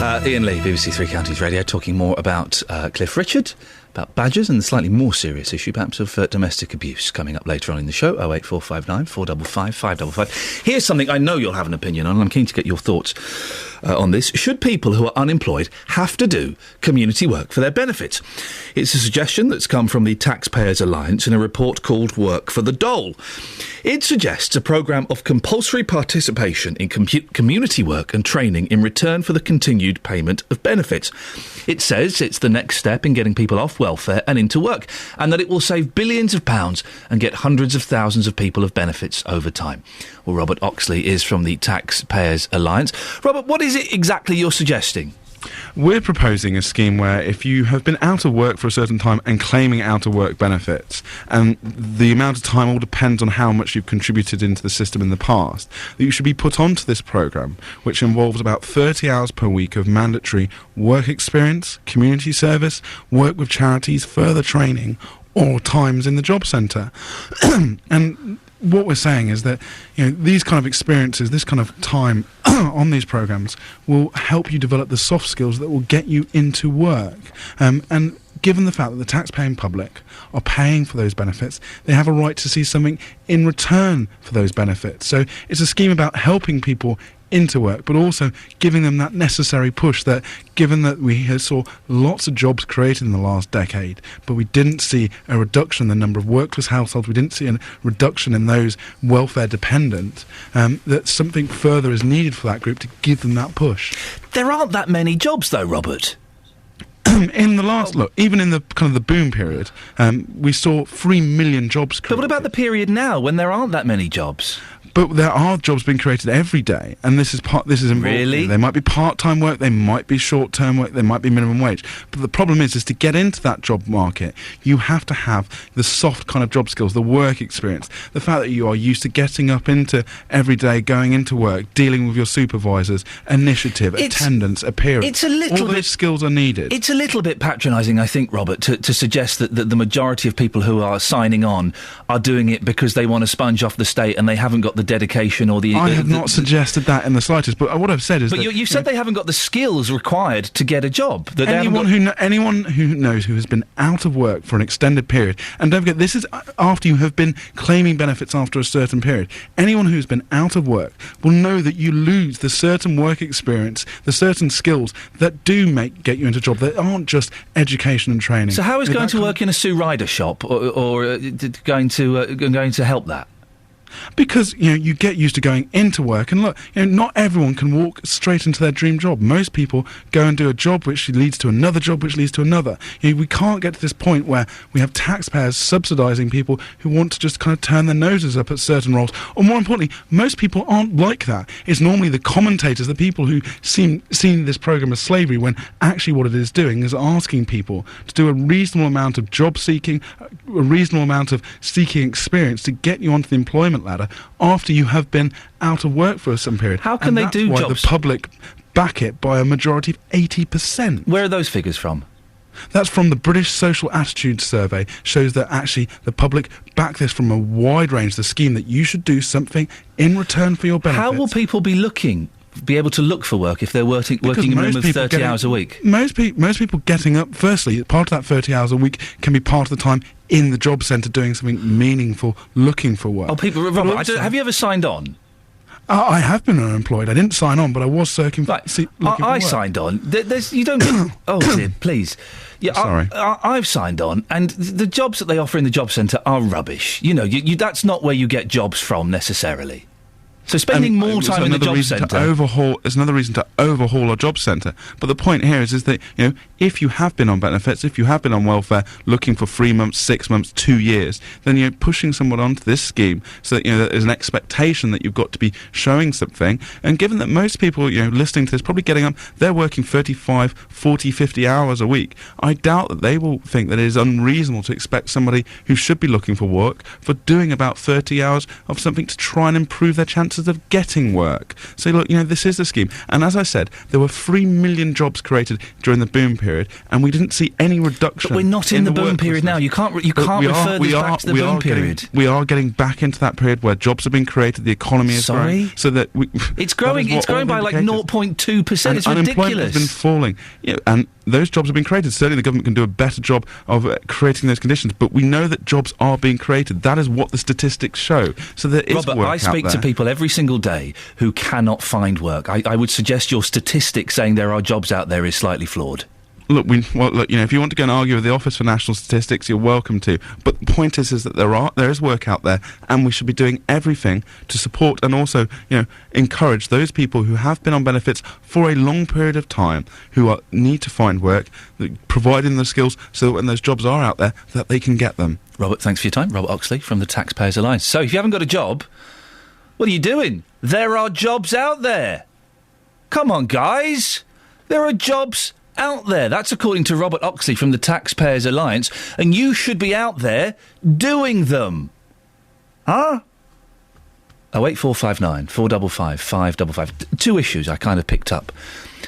S4: Iain Lee, BBC Three Counties Radio, talking more about Cliff Richard, about badgers, and the slightly more serious issue, perhaps, of domestic abuse, coming up later on in the show. 08459 455 555. Here's something I know you'll have an opinion on, and I'm keen to get your thoughts on this. Should people who are unemployed have to do community work for their benefit? It's a suggestion that's come from the Taxpayers Alliance in a report called Work for the Dole. It suggests a programme of compulsory participation in community work and training in return for the continued payment of benefits. It says it's the next step in getting people off welfare and into work, and that it will save billions of pounds and get hundreds of thousands of people of benefits over time. Well, Robert Oxley is from the Taxpayers Alliance. Robert, what is it exactly you're suggesting?
S19: We're proposing a scheme where if you have been out of work for a certain time and claiming out of work benefits, and the amount of time all depends on how much you've contributed into the system in the past, that you should be put onto this programme, which involves about 30 hours per week of mandatory work experience, community service, work with charities, further training, or times in the job centre. And what we're saying is that, you know, these kind of experiences, this kind of time on these programmes will help you develop the soft skills that will get you into work. And given the fact that the taxpaying public are paying for those benefits, they have a right to see something in return for those benefits. So it's a scheme about helping people into work, but also giving them that necessary push that, given that we saw lots of jobs created in the last decade, but we didn't see a reduction in the number of workless households, we didn't see a reduction in those welfare dependent, that something further is needed for that group to give them that push.
S4: There aren't that many jobs though, Robert.
S19: In the last, look, even in the kind of the boom period, we saw 3 million jobs created.
S4: But what about the period now when there aren't that many jobs?
S19: But there are jobs being created every day, and this is involved.
S4: Really?
S19: They might be part-time work, they might be short-term work, they might be minimum wage. But the problem is to get into that job market, you have to have the soft kind of job skills, the work experience, the fact that you are used to getting up into every day, going into work, dealing with your supervisors, initiative, attendance, appearance.
S4: It's a little
S19: all those skills are needed.
S4: It's a little bit patronising, I think, Robert, to suggest that the majority of people who are signing on are doing it because they want to sponge off the state and they haven't got the dedication or the...
S19: I have not suggested that in the slightest, but what I've said is
S4: But
S19: that...
S4: you said they haven't got the skills required to get a job. That
S19: Anyone who knows who has been out of work for an extended period, and don't forget, this is after you have been claiming benefits after a certain period, anyone who's been out of work will know that you lose the certain work experience, the certain skills that do get you into a job, that aren't just education and training.
S4: So how is going to work in a Sue Ryder shop or going to help that?
S19: Because, you get used to going into work, and look, not everyone can walk straight into their dream job. Most people go and do a job which leads to another job which leads to another. We can't get to this point where we have taxpayers subsidising people who want to just kind of turn their noses up at certain roles. Or more importantly, most people aren't like that. It's normally the commentators, the people who see this programme as slavery, when actually what it is doing is asking people to do a reasonable amount of job seeking, a reasonable amount of seeking experience to get you onto the employment ladder after you have been out of work for some period.
S4: How can they do
S19: jobs?
S4: jobs?
S19: The public back it by a majority of 80%.
S4: Where are those figures from?
S19: That's from the British Social Attitude Survey. Shows that actually the public back this from a wide range. The scheme that you should do something in return for your benefits.
S4: How will people be able to look for work if they're working a minimum of 30 hours a week?
S19: Most people getting up, firstly, part of that 30 hours a week can be part of the time in the job centre doing something meaningful, looking for work.
S4: Robert, have you ever signed on?
S19: I have been unemployed. I didn't sign on, but I was looking for work.
S4: I signed on. You don't get... Oh, dear, please. Yeah,
S19: sorry.
S4: I've signed on, and the jobs that they offer in the job centre are rubbish. That's not where you get jobs from, necessarily. So spending more time in the job centre...
S19: It's another reason to overhaul a job centre. But the point here is that, if you have been on benefits, if you have been on welfare, looking for 3 months, 6 months, 2 years, then you're pushing someone onto this scheme so that, there's an expectation that you've got to be showing something. And given that most people, listening to this, probably getting up, they're working 35, 40, 50 hours a week, I doubt that they will think that it is unreasonable to expect somebody who should be looking for work for doing about 30 hours of something to try and improve their chances of getting work. So look, this is the scheme. And as I said, there were 3 million jobs created during the boom period, and we didn't see any reduction.
S4: But we're not in the boom period now. You can't refer this back to the boom period.
S19: We are getting back into that period where jobs have been created, the economy is growing, so that
S4: it's growing. It's growing by like 0.2%. It's ridiculous.
S19: Unemployment has been falling, and those jobs have been created. Certainly, the government can do a better job of creating those conditions. But we know that jobs are being created. That is what the statistics show. So there is
S4: Robert,
S19: work
S4: I speak to people every single day who cannot find work. I would suggest your statistic saying there are jobs out there is slightly flawed.
S19: Look, if you want to go and argue with the Office for National Statistics, you're welcome to. But the point is that there is work out there, and we should be doing everything to support and also, encourage those people who have been on benefits for a long period of time, who need to find work, providing the skills so that when those jobs are out there, that they can get them.
S4: Robert, thanks for your time. Robert Oxley from the Taxpayers Alliance. So, if you haven't got a job, what are you doing? There are jobs out there. Come on, guys. There are jobs out there. That's according to Robert Oxley from the Taxpayers Alliance, and you should be out there doing them. Huh? 08459 455 555. 2 issues I kind of picked up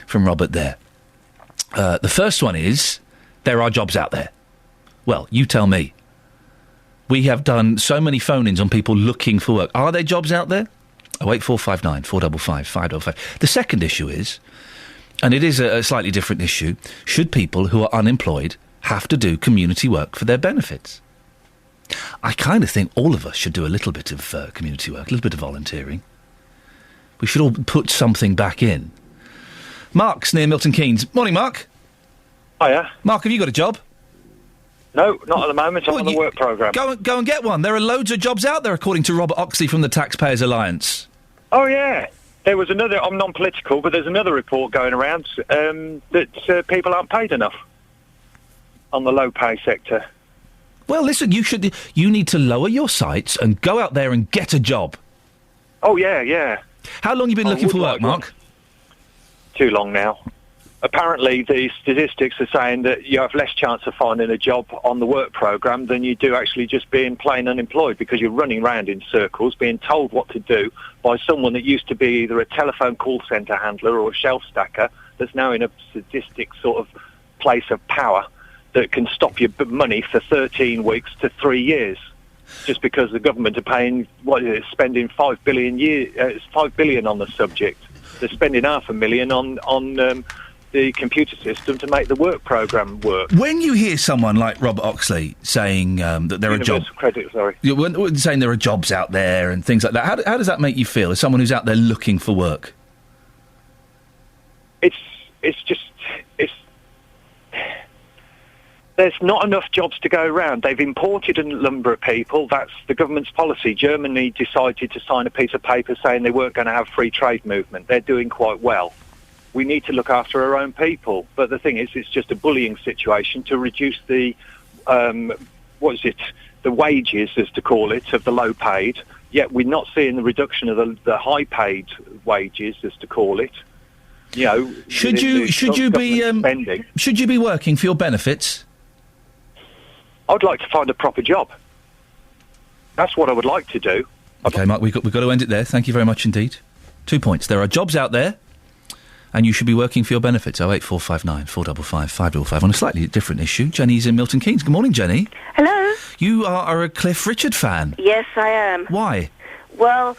S4: from Robert there. The first one is, there are jobs out there. Well, you tell me. We have done so many phone-ins on people looking for work. Are there jobs out there? 08459 455 555. The second issue is, and it is a slightly different issue, should people who are unemployed have to do community work for their benefits? I kind of think all of us should do a little bit of community work, a little bit of volunteering. We should all put something back in. Mark's near Milton Keynes. Morning, Mark.
S20: Hiya.
S4: Mark, have you got a job?
S20: No, not at the moment. I'm on the work programme.
S4: Go and get one. There are loads of jobs out there, according to Robert Oxley from the Taxpayers Alliance.
S20: Oh, yeah. There was another, I'm non-political, but there's another report going around that people aren't paid enough on the low-pay sector.
S4: Well, listen, you need to lower your sights and go out there and get a job.
S20: Oh, yeah.
S4: How long have you been looking for work, Mark?
S20: Too long now. Apparently, the statistics are saying that you have less chance of finding a job on the work programme than you do actually just being plain unemployed, because you're running around in circles, being told what to do by someone that used to be either a telephone call centre handler or a shelf stacker that's now in a sadistic sort of place of power that can stop your money for 13 weeks to 3 years, just because the government are paying, spending $5 billion on the subject. They're spending $500,000 on the computer system to make the work programme work.
S4: When you hear someone like Rob Oxley saying that there are jobs...
S20: Credit, sorry.
S4: Saying there are jobs out there and things like that, how does that make you feel as someone who's out there looking for work?
S20: There's not enough jobs to go around. They've imported a number of people. That's the government's policy. Germany decided to sign a piece of paper saying they weren't going to have free trade movement. They're doing quite well. We need to look after our own people. But the thing is, it's just a bullying situation to reduce the, the wages, as to call it, of the low-paid. Yet we're not seeing the reduction of the high-paid wages, as to call it. You know,
S4: should you be working for your benefits?
S20: I'd like to find a proper job. That's what I would like to do.
S4: OK, Mark, we've got to end it there. Thank you very much indeed. 2 points. There are jobs out there, and you should be working for your benefits. 08459 455 555. On a slightly different issue, Jenny's in Milton Keynes. Good morning, Jenny.
S21: Hello.
S4: You are a Cliff Richard fan.
S21: Yes, I am.
S4: Why?
S21: Well,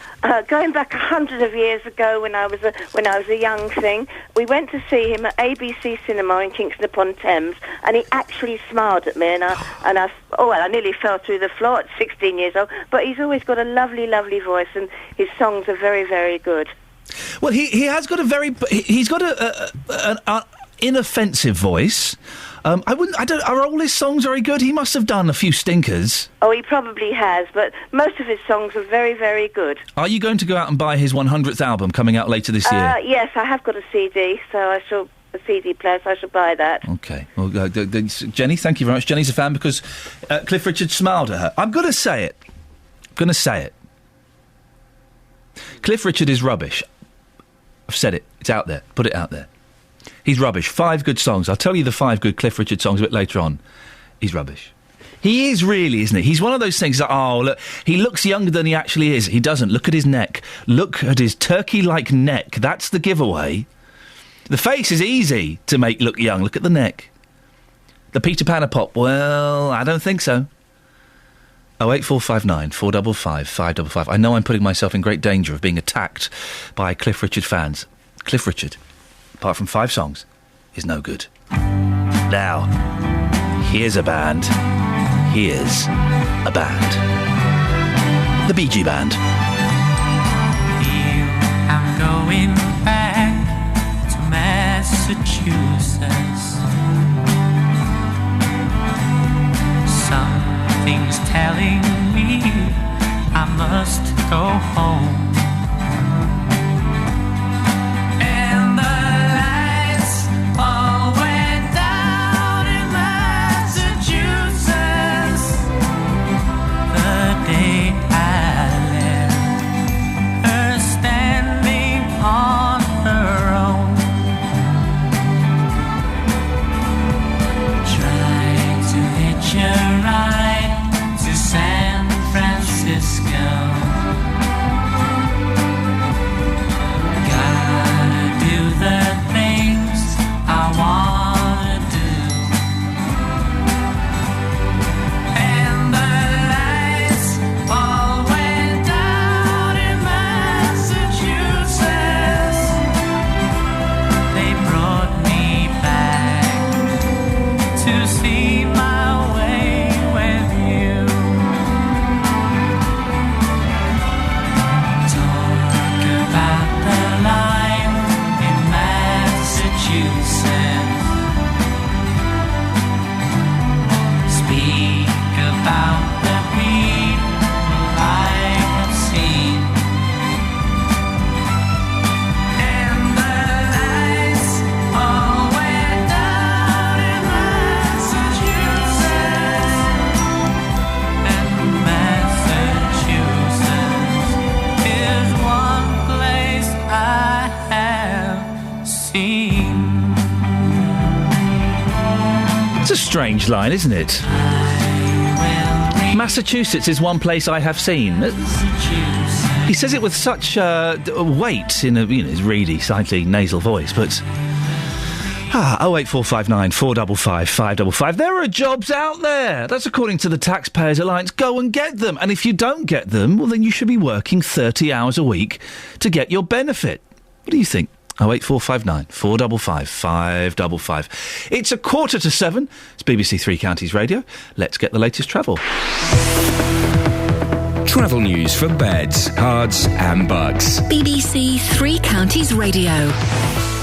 S21: going back 100 of years ago, when I was a young thing, we went to see him at ABC Cinema in Kingston upon Thames, and he actually smiled at me, and I nearly fell through the floor at 16 years old. But he's always got a lovely, lovely voice, and his songs are very, very good.
S4: Well, he has got an inoffensive voice. Are all his songs very good? He must have done a few stinkers.
S21: Oh, he probably has, but most of his songs are very, very good.
S4: Are you going to go out and buy his 100th album coming out later this year?
S21: Yes, I have got a CD, a CD player, so I shall buy that.
S4: OK. Well, Jenny, thank you very much. Jenny's a fan because Cliff Richard smiled at her. I'm going to say it. Cliff Richard is rubbish. I've said it. It's out there. Put it out there. He's rubbish. 5 good songs. I'll tell you the 5 good Cliff Richard songs a bit later on. He's rubbish. He is really, isn't he? He's one of those things that, look, he looks younger than he actually is. He doesn't. Look at his neck. Look at his turkey-like neck. That's the giveaway. The face is easy to make look young. Look at the neck. The Peter Pan pop, well, I don't think so. 08459 455 555. I know I'm putting myself in great danger of being attacked by Cliff Richard fans. Cliff Richard, apart from 5 songs, is no good. Now, here's a band. The Bee Gee Band.
S8: I'm going back to Massachusetts. Something's telling me I must go home. And the lights all went down in Massachusetts the day I left her standing on her own, trying to hitch a ride to San Francisco. Gotta do the things I wanna do. And the lights all went down in Massachusetts. They brought me back to see my way with you. Talk about the life in Massachusetts. Speak about the people I have seen. And the lights all went down in Massachusetts. And Massachusetts is one place I have seen.
S4: It's a strange line, isn't it? Massachusetts is one place I have seen. He says it with such weight in his reedy, slightly nasal voice, but 08459 455 555. There are jobs out there. That's according to the Taxpayers Alliance. Go and get them. And if you don't get them, well, then you should be working 30 hours a week to get your benefit. What do you think? 08459 455 555. It's 6:45. It's BBC Three Counties Radio. Let's get the latest travel.
S6: Travel news for beds, cards and bugs.
S5: BBC Three Counties Radio.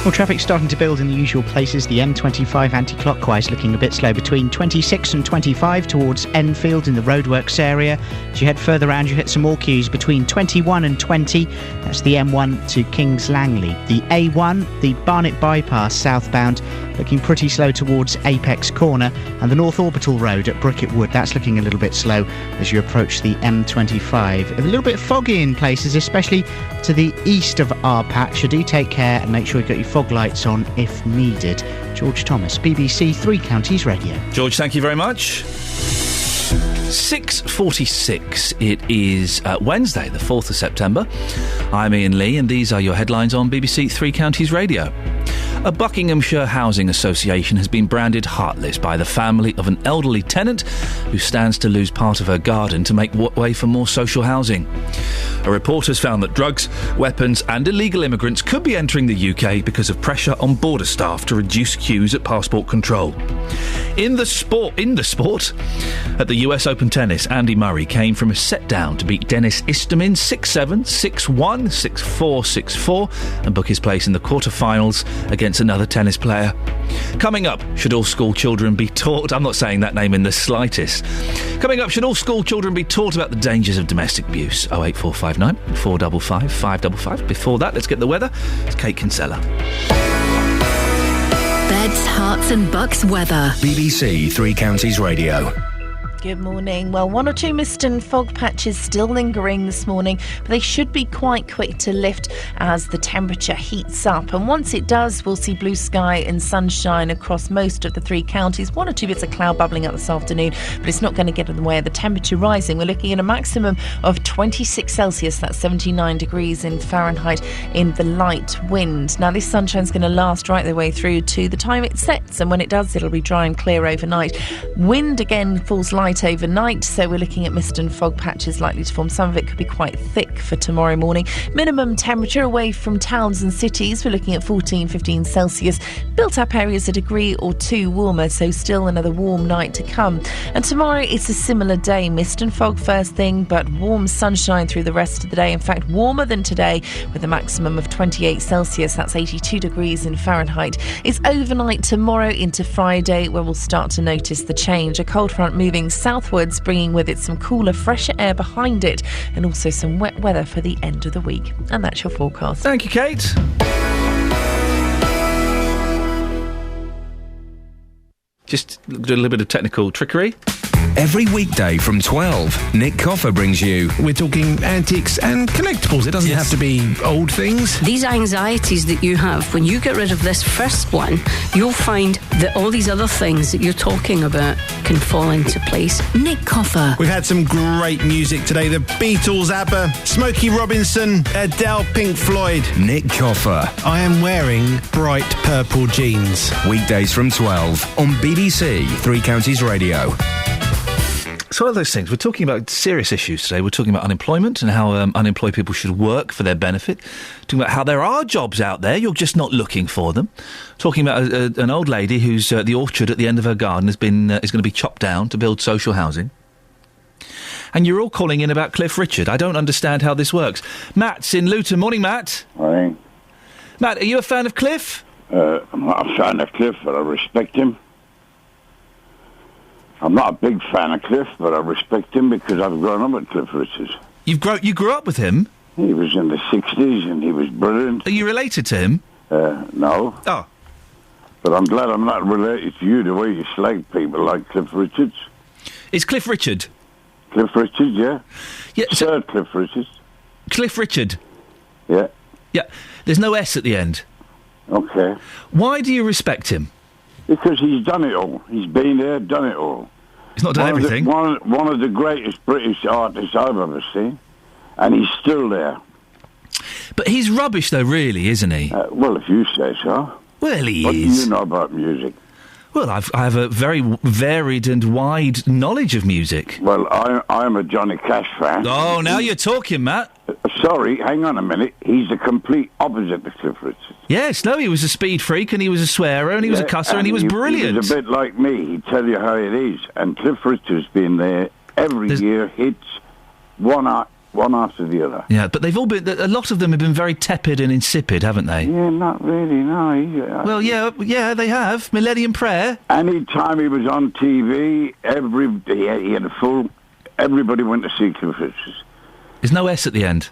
S11: Well, traffic's starting to build in the usual places. The M25 anti-clockwise looking a bit slow between 26 and 25 towards Enfield in the roadworks area. As you head further around, you hit some more queues between 21 and 20. That's the M1 to Kings Langley. The A1, the Barnet Bypass southbound, looking pretty slow towards Apex Corner. And the North Orbital Road at Bricket Wood, that's looking a little bit slow as you approach the M25. A little bit foggy in places, especially to the east of our patch. So do take care and make sure you've got your fog lights on if needed. George Thomas, BBC Three Counties Radio.
S4: George, thank you very much. 6:46. It is Wednesday, the 4th of September. I'm Iain Lee, and these are your headlines on BBC Three Counties Radio. A Buckinghamshire housing association has been branded heartless by the family of an elderly tenant who stands to lose part of her garden to make way for more social housing. A report has found that drugs, weapons and illegal immigrants could be entering the UK because of pressure on border staff to reduce queues at passport control. In the sport, at the US Open Tennis, Andy Murray came from a set down to beat Dennis Istomin 6-7, 6-1, 6-4, 6-4 and book his place in the quarter-finals against another tennis player. Coming up, should all school children be taught... I'm not saying that name in the slightest. Coming up, should all school children be taught about the dangers of domestic abuse? 08459 455 555. Before that, let's get the weather. It's Kate Kinsella.
S5: Beds, hearts and bucks weather.
S6: BBC Three Counties Radio.
S2: Good morning. Well, one or two mist and fog patches still lingering this morning, but they should be quite quick to lift as the temperature heats up. And once it does, we'll see blue sky and sunshine across most of the three counties. One or two bits of cloud bubbling up this afternoon, but it's not going to get in the way of the temperature rising. We're looking at a maximum of 26 Celsius, that's 79 degrees in Fahrenheit, in the light wind. Now, this sunshine's going to last right the way through to the time it sets, and when it does, it'll be dry and clear overnight. Wind again falls light overnight, so we're looking at mist and fog patches likely to form. Some of it could be quite thick for tomorrow morning. Minimum temperature away from towns and cities, we're looking at 14-15 Celsius. Built up areas a degree or two warmer, so still another warm night to come. And tomorrow it's a similar day, mist and fog first thing, but warm sunshine through the rest of the day. In fact, warmer than today with a maximum of 28 Celsius, that's 82 degrees in Fahrenheit. It's overnight tomorrow into Friday where we'll start to notice the change. A cold front moving southwards, bringing with it some cooler, fresher air behind it, and also some wet weather for the end of the week. And that's your forecast.
S4: Thank you, Kate. Just do a little bit of technical trickery.
S6: Every weekday from 12, Nick Coffer brings you...
S22: We're talking antiques and collectibles. It doesn't have to be old things.
S23: These anxieties that you have, when you get rid of this first one, you'll find that all these other things that you're talking about can fall into place.
S5: Nick Coffer.
S22: We've had some great music today. The Beatles, ABBA, Smokey Robinson, Adele, Pink Floyd.
S6: Nick Coffer.
S22: I am wearing bright purple jeans.
S6: Weekdays from 12 on BBC Three Counties Radio.
S4: It's one of those things. We're talking about serious issues today. We're talking about unemployment and how unemployed people should work for their benefit. Talking about how there are jobs out there, you're just not looking for them. Talking about an old lady whose the orchard at the end of her garden is going to be chopped down to build social housing. And you're all calling in about Cliff Richard. I don't understand how this works. Matt's in Luton. Morning, Matt.
S24: Morning.
S4: Matt, are you a fan of Cliff?
S24: I'm not a fan of Cliff, but I respect him. I'm not a big fan of Cliff, but I respect him because I've grown up with Cliff Richard.
S4: You grew up with him?
S24: He was in the 60s and he was brilliant.
S4: Are you related to him?
S24: No.
S4: Oh.
S24: But I'm glad I'm not related to you the way you slag people like Cliff Richards.
S4: It's Cliff Richard?
S24: Cliff Richard, yeah.
S4: Sir
S24: Cliff Richard.
S4: Cliff Richard?
S24: Yeah.
S4: Yeah. There's no S at the end.
S24: Okay.
S4: Why do you respect him?
S24: Because he's done it all. He's been there, done it all.
S4: He's not done everything.
S24: One of the greatest British artists I've ever seen, and he's still there.
S4: But he's rubbish, though, really, isn't he?
S24: Well, if you say so.
S4: Well, he
S24: what
S4: is.
S24: What do you know about music?
S4: Well, I have a very varied and wide knowledge of music.
S24: Well, I'm a Johnny Cash fan.
S4: Oh, now you're talking, Matt.
S24: Sorry, hang on a minute. He's the complete opposite of Cliff Richard.
S4: Yes, no, he was a speed freak, and he was a swearer, and he was a cusser, and he was brilliant.
S24: He was a bit like me. He'd tell you how it is. And Cliff Richard's been there every year, hits one after the other.
S4: Yeah, but they've all been... A lot of them have been very tepid and insipid, haven't they?
S24: Yeah, not really, no.
S4: Well, yeah, they have. Millennium Prayer.
S24: Any time he was on TV, he had a full... Everybody went to see Cliff Richard.
S4: There's no S at the end.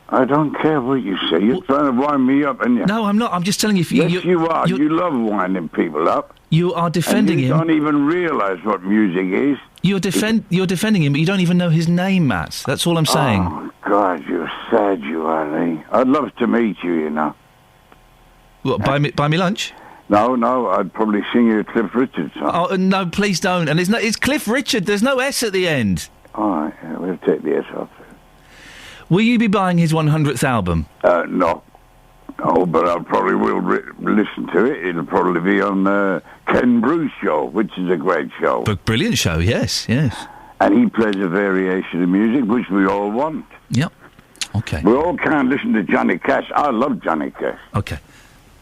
S24: I don't care what you say. You're trying to wind me up, aren't you?
S4: No, I'm not. I'm just telling you...
S24: Yes, you are. You love winding people up.
S4: You are defending him.
S24: You don't even realise what music is.
S4: You're defending him, but you don't even know his name, Matt. That's all I'm saying.
S24: Oh, God, you're sad, you are, Lee. I'd love to meet you, you know.
S4: What, buy me lunch?
S24: No, I'd probably sing you a Cliff Richard song.
S4: Oh, no, please don't. And it's Cliff Richard. There's no S at the end.
S24: All right, we'll take the S off.
S4: Will you be buying his 100th album?
S24: No. Oh, but I probably will listen to it. It'll probably be on Ken Bruce show, which is a great show.
S4: But brilliant show, yes.
S24: And he plays a variation of music, which we all want.
S4: Yep. Okay.
S24: We all can't listen to Johnny Cash. I love Johnny Cash.
S4: Okay.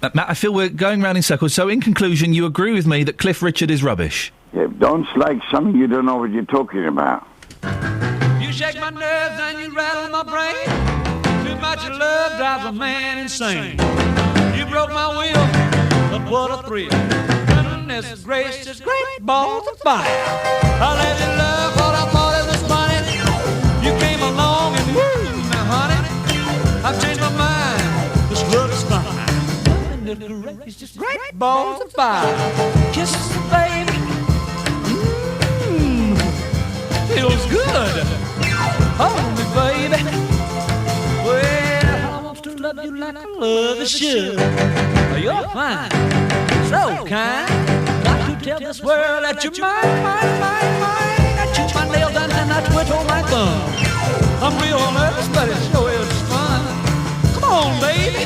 S4: Matt, I feel we're going round in circles. So, in conclusion, you agree with me that Cliff Richard is rubbish?
S24: Yeah, don't slag something you don't know what you're talking about.
S8: You shake my nerves and you rattle my brain. Too much of love drives a man insane. You broke my will, but what a thrill. Goodness gracious, great balls of fire. I let you love what I thought it was funny. You came along and woo, now honey, I've changed my mind. This love is fine. Goodness gracious, great balls of fire. Kisses, baby. Feels good. Hold me, baby. Well, I want to love you like I love you should. You're fine, so kind. Got to tell this world that you're mine. I chew my nails down and I twiddle my thumb. I'm real nervous, but it sure is fun. Come on, baby.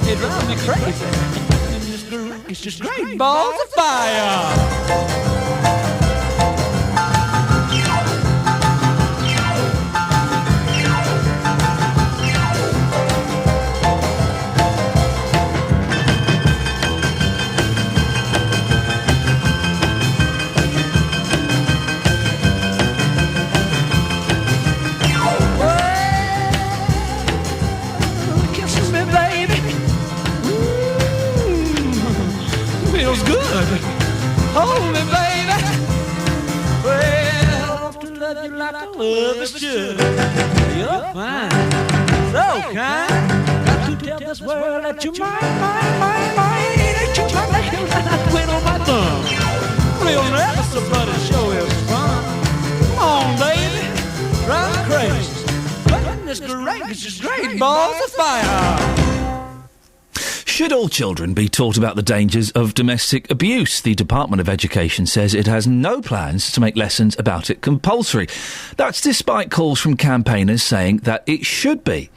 S8: It drives me crazy. It's just great balls of fire. Hold me, baby. Well, I want to love you like I love you should. You're fine, so kind. Got to tell this world that you're mine. That you're my nails and I twin on my thumb. Real nervous, but it sure is fun. Come on, baby, drive me crazy. Goodness gracious, great balls of fire.
S4: Should all children be taught about the dangers of domestic abuse? The Department of Education says it has no plans to make lessons about it compulsory. That's despite calls from campaigners saying that it should be.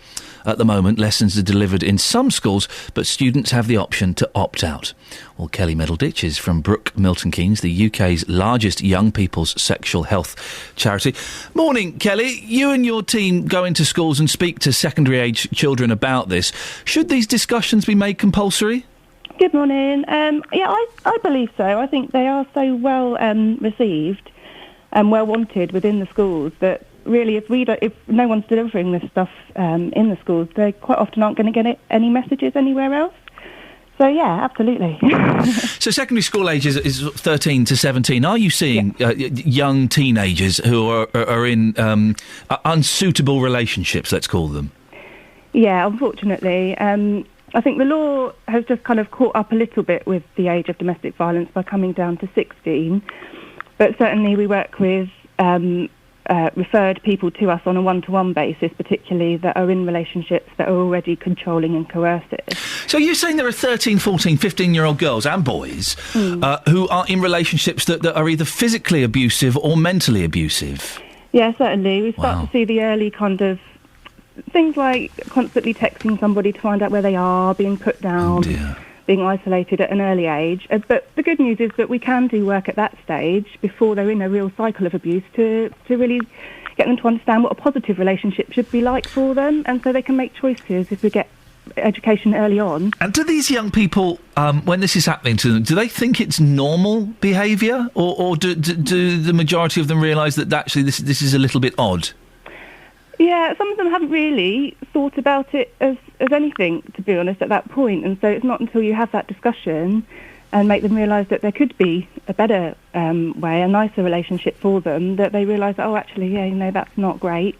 S4: At the moment, lessons are delivered in some schools, but students have the option to opt out. Well, Kelly Meddleditch is from Brook Milton Keynes, the UK's largest young people's sexual health charity. Morning, Kelly. You and your team go into schools and speak to secondary-age children about this. Should these discussions be made compulsory?
S3: Good morning. I believe so. I think they are so well received and well wanted within the schools that really, if no one's delivering this stuff in the schools, they quite often aren't going to get any messages anywhere else. So, yeah, absolutely.
S4: So secondary school age is 13 to 17. Are you seeing young teenagers who are in unsuitable relationships, let's call them?
S3: Yeah, unfortunately. I think the law has just kind of caught up a little bit with the age of domestic violence by coming down to 16. But certainly we work with referred people to us on a one-to-one basis, particularly that are in relationships that are already controlling and coercive.
S4: So you're saying there are 13, 14, 15-year-old girls and boys who are in relationships that are either physically abusive or mentally abusive?
S3: Yeah, certainly. We start to see the early kind of things like constantly texting somebody to find out where they are, being put down, being isolated at an early age. But the good news is that we can do work at that stage before they're in a real cycle of abuse to really get them to understand what a positive relationship should be like for them, and so they can make choices if we get education early on.
S4: And do these young people, when this is happening to them, do they think it's normal behaviour, or do the majority of them realise that actually this is a little bit odd?
S3: Yeah, some of them haven't really thought about it as anything, to be honest, at that point. And so it's not until you have that discussion and make them realise that there could be a better way, a nicer relationship for them, that they realise, oh, actually, that's not great.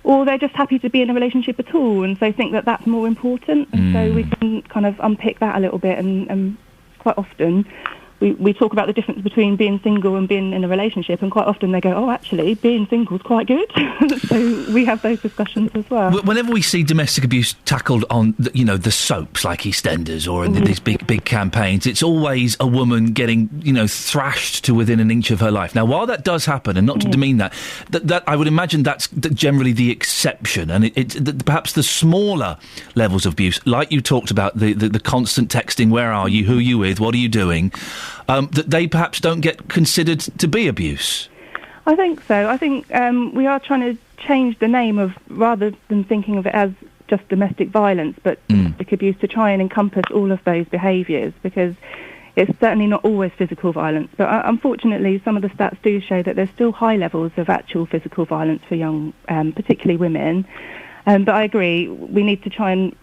S3: Or they're just happy to be in a relationship at all, and so think that that's more important. And so we can kind of unpick that a little bit, and quite often we talk about the difference between being single and being in a relationship, and quite often they go, oh, actually, being single is quite good. So we have those discussions as well.
S4: Whenever we see domestic abuse tackled on, the soaps like EastEnders or in these big campaigns, it's always a woman getting, thrashed to within an inch of her life. Now, while that does happen, and not to demean that I would imagine that's generally the exception, and it's perhaps the smaller levels of abuse, like you talked about, the constant texting, where are you, who are you with, what are you doing, that they perhaps don't get considered to be abuse.
S3: I think so. I think we are trying to change the name of, rather than thinking of it as just domestic violence, but domestic abuse, to try and encompass all of those behaviours, because it's certainly not always physical violence. But unfortunately, some of the stats do show that there's still high levels of actual physical violence for young, particularly women. But I agree, we need to try and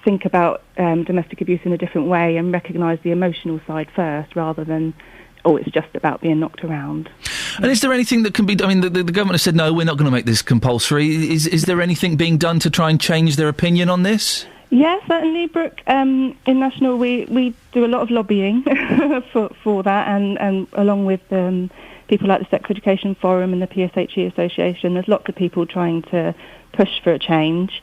S3: think about domestic abuse in a different way and recognise the emotional side first, rather than, it's just about being knocked around.
S4: And is there anything that can be... I mean, the government has said, no, we're not going to make this compulsory. Is there anything being done to try and change their opinion on this?
S3: Yeah, certainly, Brooke. In National, we do a lot of lobbying for that, and along with people like the Sex Education Forum and the PSHE Association, there's lots of people trying to push for a change.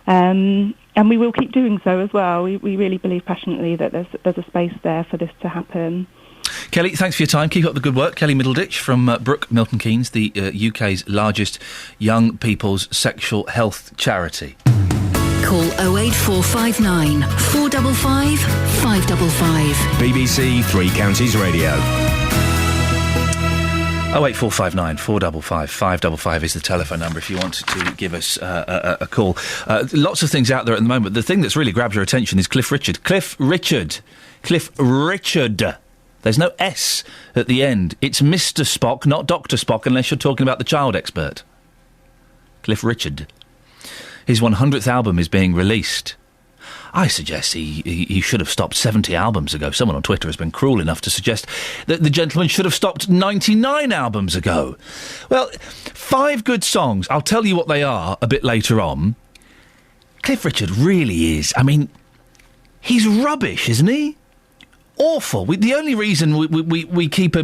S3: And we will keep doing so as well. We really believe passionately that there's a space there for this to happen.
S4: Kelly, thanks for your time. Keep up the good work. Kelly Middleditch from Brooke Milton Keynes, the UK's largest young people's sexual health charity.
S5: Call 08459 455 555.
S6: BBC Three Counties Radio.
S4: 08459 455 555 is the telephone number if you want to give us a call. Lots of things out there at the moment. The thing that's really grabbed your attention is Cliff Richard. Cliff Richard. There's no S at the end. It's Mr. Spock, not Dr. Spock, unless you're talking about the child expert. Cliff Richard. His 100th album is being released. I suggest he should have stopped 70 albums ago. Someone on Twitter has been cruel enough to suggest that the gentleman should have stopped 99 albums ago. Well, 5 good songs. I'll tell you what they are a bit later on. Cliff Richard really is. I mean, he's rubbish, isn't he? Awful. The only reason we keep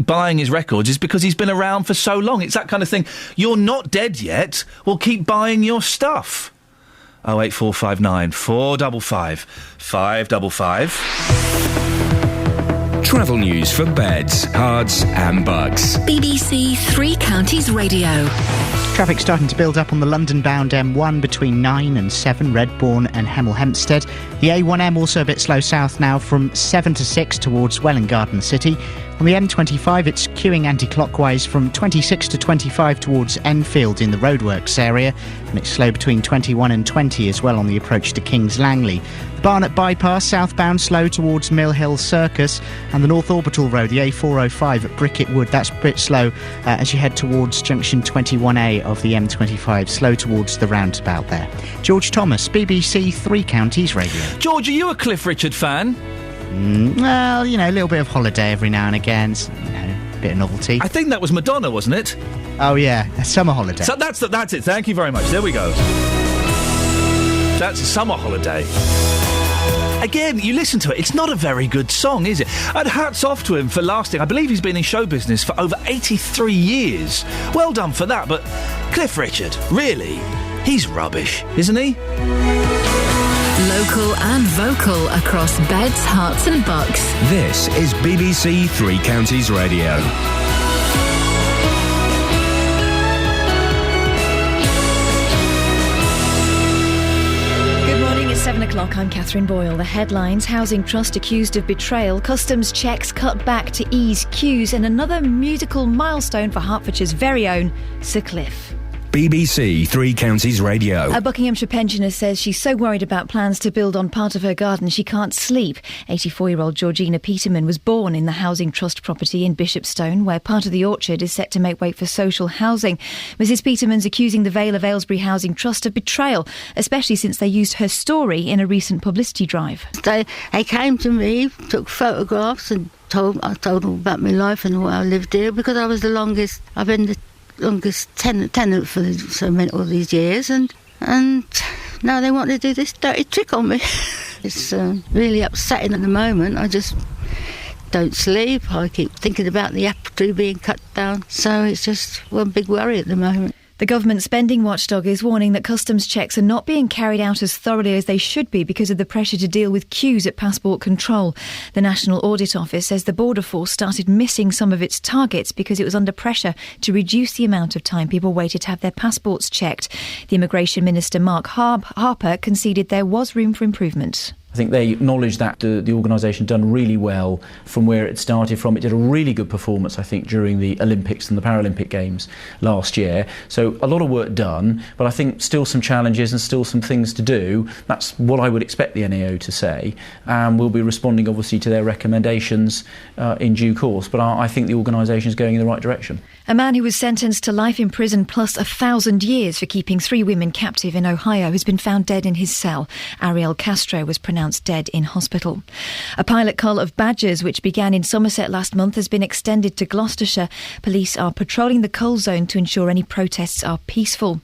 S4: buying his records is because he's been around for so long. It's that kind of thing. You're not dead yet. We'll keep buying your stuff. 08459 455 555.
S6: Travel news for beds, cards and bugs.
S5: BBC Three Counties Radio.
S11: Traffic starting to build up on the London-bound M1 between 9 and 7, Redbourne and Hemel Hempstead. The A1M also a bit slow south now from 7 to 6 towards Welwyn Garden City. On the M25, it's queuing anti-clockwise from 26 to 25 towards Enfield in the roadworks area, and it's slow between 21 and 20 as well on the approach to Kings Langley. The Barnet Bypass southbound slow towards Mill Hill Circus, and the North Orbital Road, the A405 at Bricket Wood, that's a bit slow as you head towards junction 21A of the M25, slow towards the roundabout there. George Thomas, BBC Three Counties Radio.
S4: George, are you a Cliff Richard fan?
S11: Well, a little bit of holiday every now and again, a bit of novelty.
S4: I think that was Madonna, wasn't it?
S11: Oh, yeah, a summer holiday.
S4: So that's it. Thank you very much. There we go. That's a summer holiday. Again, you listen to it, it's not a very good song, is it? And hats off to him for lasting. I believe he's been in show business for over 83 years. Well done for that, but Cliff Richard, really? He's rubbish, isn't he?
S5: Local and vocal across beds, hearts and bucks.
S6: This is BBC Three Counties Radio.
S1: Good morning, it's 7 o'clock. o'clock, I'm Catherine Boyle. The headlines: Housing Trust accused of betrayal, customs checks cut back to ease queues, and another musical milestone for Hertfordshire's very own Sir Cliff.
S6: BBC Three Counties Radio.
S1: A Buckinghamshire pensioner says she's so worried about plans to build on part of her garden she can't sleep. 84-year-old Georgina Peterman was born in the Housing Trust property in Bishopstone, where part of the orchard is set to make way for social housing. Mrs Peterman's accusing the Vale of Aylesbury Housing Trust of betrayal, especially since they used her story in a recent publicity drive.
S7: They came to me, took photographs and I told them about my life and why I lived here, because I was the longest. I've been the longest tenant for all these years, and now they want to do this dirty trick on me. It's really upsetting at the moment. I just don't sleep. I keep thinking about the apple tree being cut down, so it's just one big worry at the moment.
S1: The government spending watchdog is warning that customs checks are not being carried out as thoroughly as they should be because of the pressure to deal with queues at passport control. The National Audit Office says the Border Force started missing some of its targets because it was under pressure to reduce the amount of time people waited to have their passports checked. The Immigration Minister Mark Harper conceded there was room for improvement.
S9: I think they acknowledge that the organisation done really well from where it started from. It did a really good performance, I think, during the Olympics and the Paralympic Games last year. So a lot of work done, but I think still some challenges and still some things to do. That's what I would expect the NAO to say. We'll be responding, obviously, to their recommendations in due course. But I think the organisation is going in the right direction.
S1: A man who was sentenced to life in prison plus 1,000 years for keeping 3 women captive in Ohio has been found dead in his cell. Ariel Castro was pronounced dead in hospital. A pilot cull of badgers, which began in Somerset last month, has been extended to Gloucestershire. Police are patrolling the cull zone to ensure any protests are peaceful.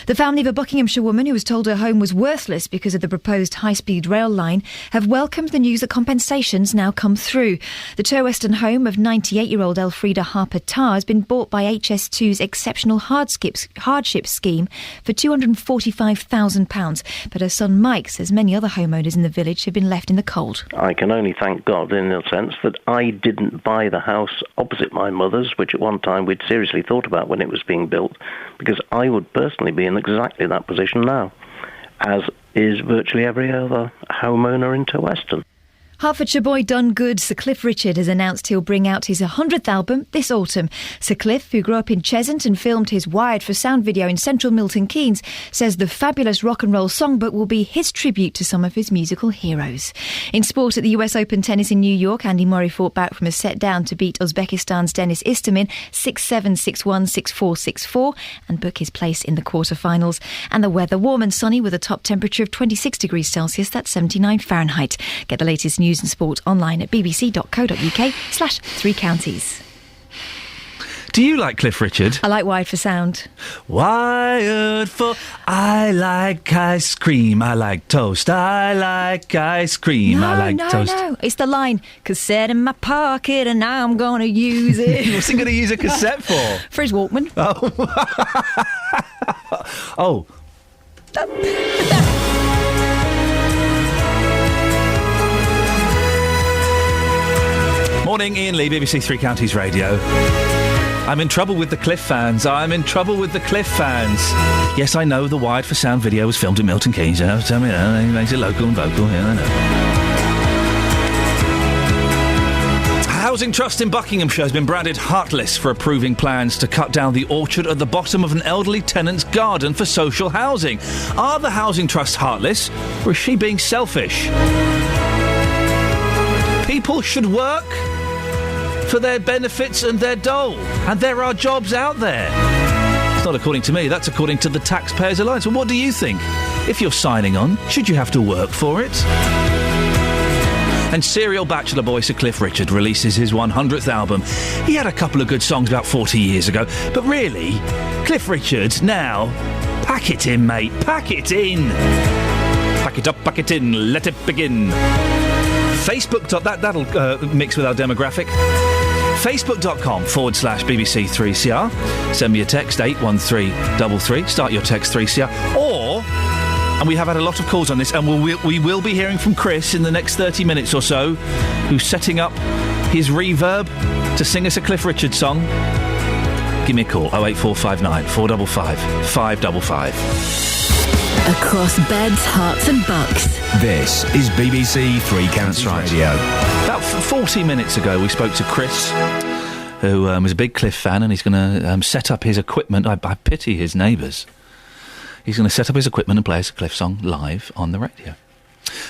S1: The family of a Buckinghamshire woman who was told her home was worthless because of the proposed high-speed rail line have welcomed the news that compensations now come through. The Turwestern home of 98-year-old Elfrida Harper Tarr has been bought by HS2's exceptional hardship scheme for £245,000. But her son Mike says many other homeowners in the village have been left in the cold.
S10: I can only thank God in the sense that I didn't buy the house opposite my mother's, which at one time we'd seriously thought about when it was being built, because I would personally be in exactly that position now, as is virtually every other homeowner in Turwestern.
S1: Hertfordshire boy done good. Sir Cliff Richard has announced he'll bring out his 100th album this autumn. Sir Cliff, who grew up in Cheshunt and filmed his Wired for Sound video in central Milton Keynes, says the fabulous rock and roll songbook will be his tribute to some of his musical heroes. In sport, at the US Open tennis in New York, Andy Murray fought back from a set down to beat Uzbekistan's Denis Istomin 6-7, 6-1, 6-4, 6-4 and book his place in the quarterfinals. And the weather, warm and sunny with a top temperature of 26 degrees Celsius, that's 79 Fahrenheit. Get the latest news and sport online at bbc.co.uk/3 counties.
S4: Do you like Cliff Richard?
S1: I like Wired for Sound.
S4: Wired for... I like ice cream. I like toast. I like ice cream. I like toast.
S1: No. It's the line, cassette in my pocket and I'm going to use it.
S4: What's he going to use a cassette for?
S1: For his Walkman.
S4: Oh. Morning, Iain Lee, BBC Three Counties Radio. I'm in trouble with the Cliff fans. Yes, I know the Wired for Sound video was filmed in Milton Keynes. Tell me, he makes it local and vocal. Yeah, I know. Housing Trust in Buckinghamshire has been branded heartless for approving plans to cut down the orchard at the bottom of an elderly tenant's garden for social housing. Are the Housing Trusts heartless, or is she being selfish? People should work for their benefits and their dole, and there are jobs out there. It's not according to me, that's according to the Taxpayers Alliance. Well, what do you think? If you're signing on, should you have to work for it? And serial bachelor boy Sir Cliff Richard releases his 100th album. He had a couple of good songs about 40 years ago, but really, Cliff Richard, now, pack it in, mate, pack it in. Pack it up, pack it in, let it begin. Facebook. That'll mix with our demographic. Facebook.com/BBC3CR. Send me a text 81333. Start your text 3CR. Or, and we have had a lot of calls on this, and we will be hearing from Chris in the next 30 minutes or so, who's setting up his reverb to sing us a Cliff Richard song. Give me a call, 08459 455 555.
S5: Across beds, hearts and bucks.
S6: This is BBC Three Counties Radio.
S4: About 40 minutes ago, we spoke to Chris, who was a big Cliff fan, and he's going to set up his equipment. I pity his neighbours. He's going to set up his equipment and play us a Cliff song live on the radio.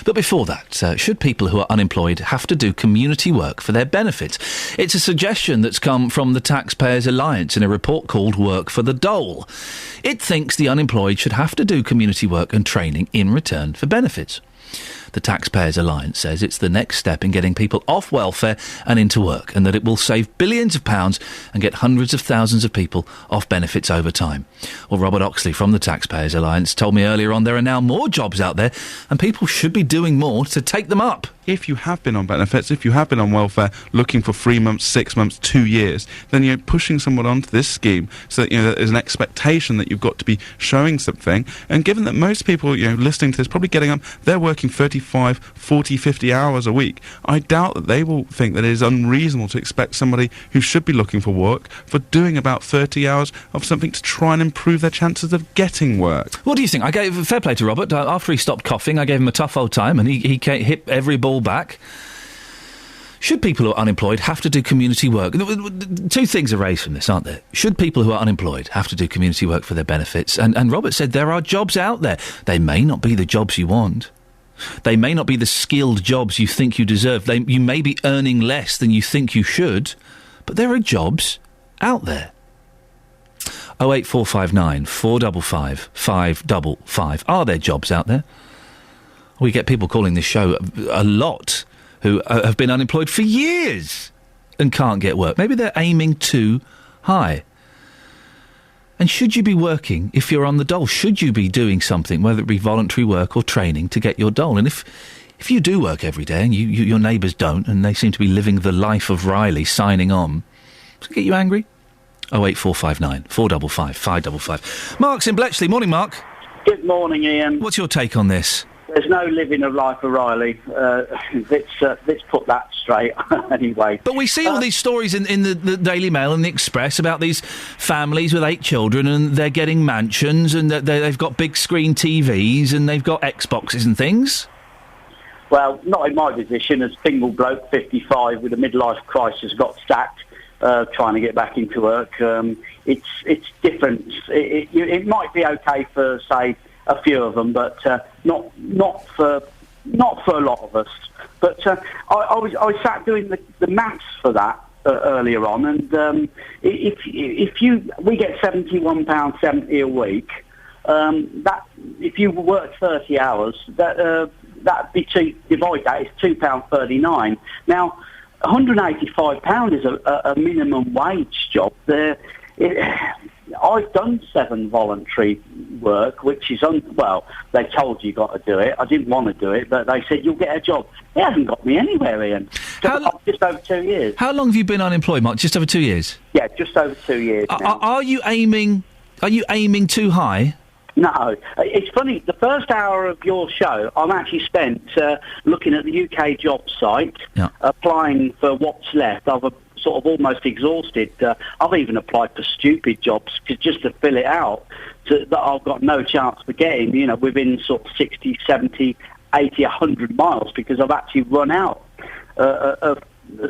S4: But before that, should people who are unemployed have to do community work for their benefit? It's a suggestion that's come from the Taxpayers Alliance in a report called Work for the Dole. It thinks the unemployed should have to do community work and training in return for benefits. The Taxpayers Alliance says it's the next step in getting people off welfare and into work, and that it will save billions of pounds and get hundreds of thousands of people off benefits over time. Well, Robert Oxley from the Taxpayers Alliance told me earlier on there are now more jobs out there and people should be doing more to take them up.
S19: If you have been on benefits, if you have been on welfare, looking for 3 months, 6 months, 2 years, then you're pushing someone onto this scheme so that, there's an expectation that you've got to be showing something. And given that most people, listening to this, probably getting up, they're working 35, 40, 50 hours a week, I doubt that they will think that it is unreasonable to expect somebody who should be looking for work for doing about 30 hours of something to try and improve their chances of getting work.
S4: What do you think? I gave fair play to Robert. After he stopped coughing, I gave him a tough old time, and he hit every ball back. Should people who are unemployed have to do community work? Two things are raised from this, aren't there? Should people who are unemployed have to do community work for their benefits? And Robert said there are jobs out there. They may not be the jobs you want. They may not be the skilled jobs you think you deserve. You may be earning less than you think you should, but there are jobs out there. 08459 455 555. Are there jobs out there? We get people calling this show a lot who have been unemployed for years and can't get work. Maybe they're aiming too high. And should you be working if you're on the dole? Should you be doing something, whether it be voluntary work or training, to get your dole? And if you do work every day and your neighbours don't, and they seem to be living the life of Riley, signing on, does it get you angry? 08459 455 555. Mark's in Bletchley. Morning, Mark.
S12: Good morning, Ian.
S4: What's your take on this?
S12: There's no living of life O'Reilly. Let's put that straight anyway.
S4: But we see all these stories in the Daily Mail and the Express about these families with 8 children, and they're getting mansions, and they've got big screen TVs, and they've got Xboxes and things.
S12: Well, not in my position. As single bloke, 55, with a midlife crisis, got sacked, trying to get back into work. It's different. It might be okay for, say, a few of them, but not for a lot of us. But I sat doing the maths for that earlier on, and we get £71.70 a week. That if you work 30 hours, divide that is £2.39. Now, £185 is a minimum wage job. I've done 7 voluntary work, which is, they told you got to do it. I didn't want to do it, but they said, you'll get a job. It hasn't got me anywhere, Ian. Just over 2 years.
S4: How long have you been unemployed, Mark? Just over 2 years?
S12: Yeah, just over 2 years now.
S4: Are you aiming too high?
S12: No. It's funny, the first hour of your show, I'm actually spent looking at the UK job site, applying for what's left. I've sort of almost exhausted. I've even applied for stupid jobs just to fill it out, that I've got no chance for getting, within sort of 60, 70, 80, 100 miles, because I've actually run out of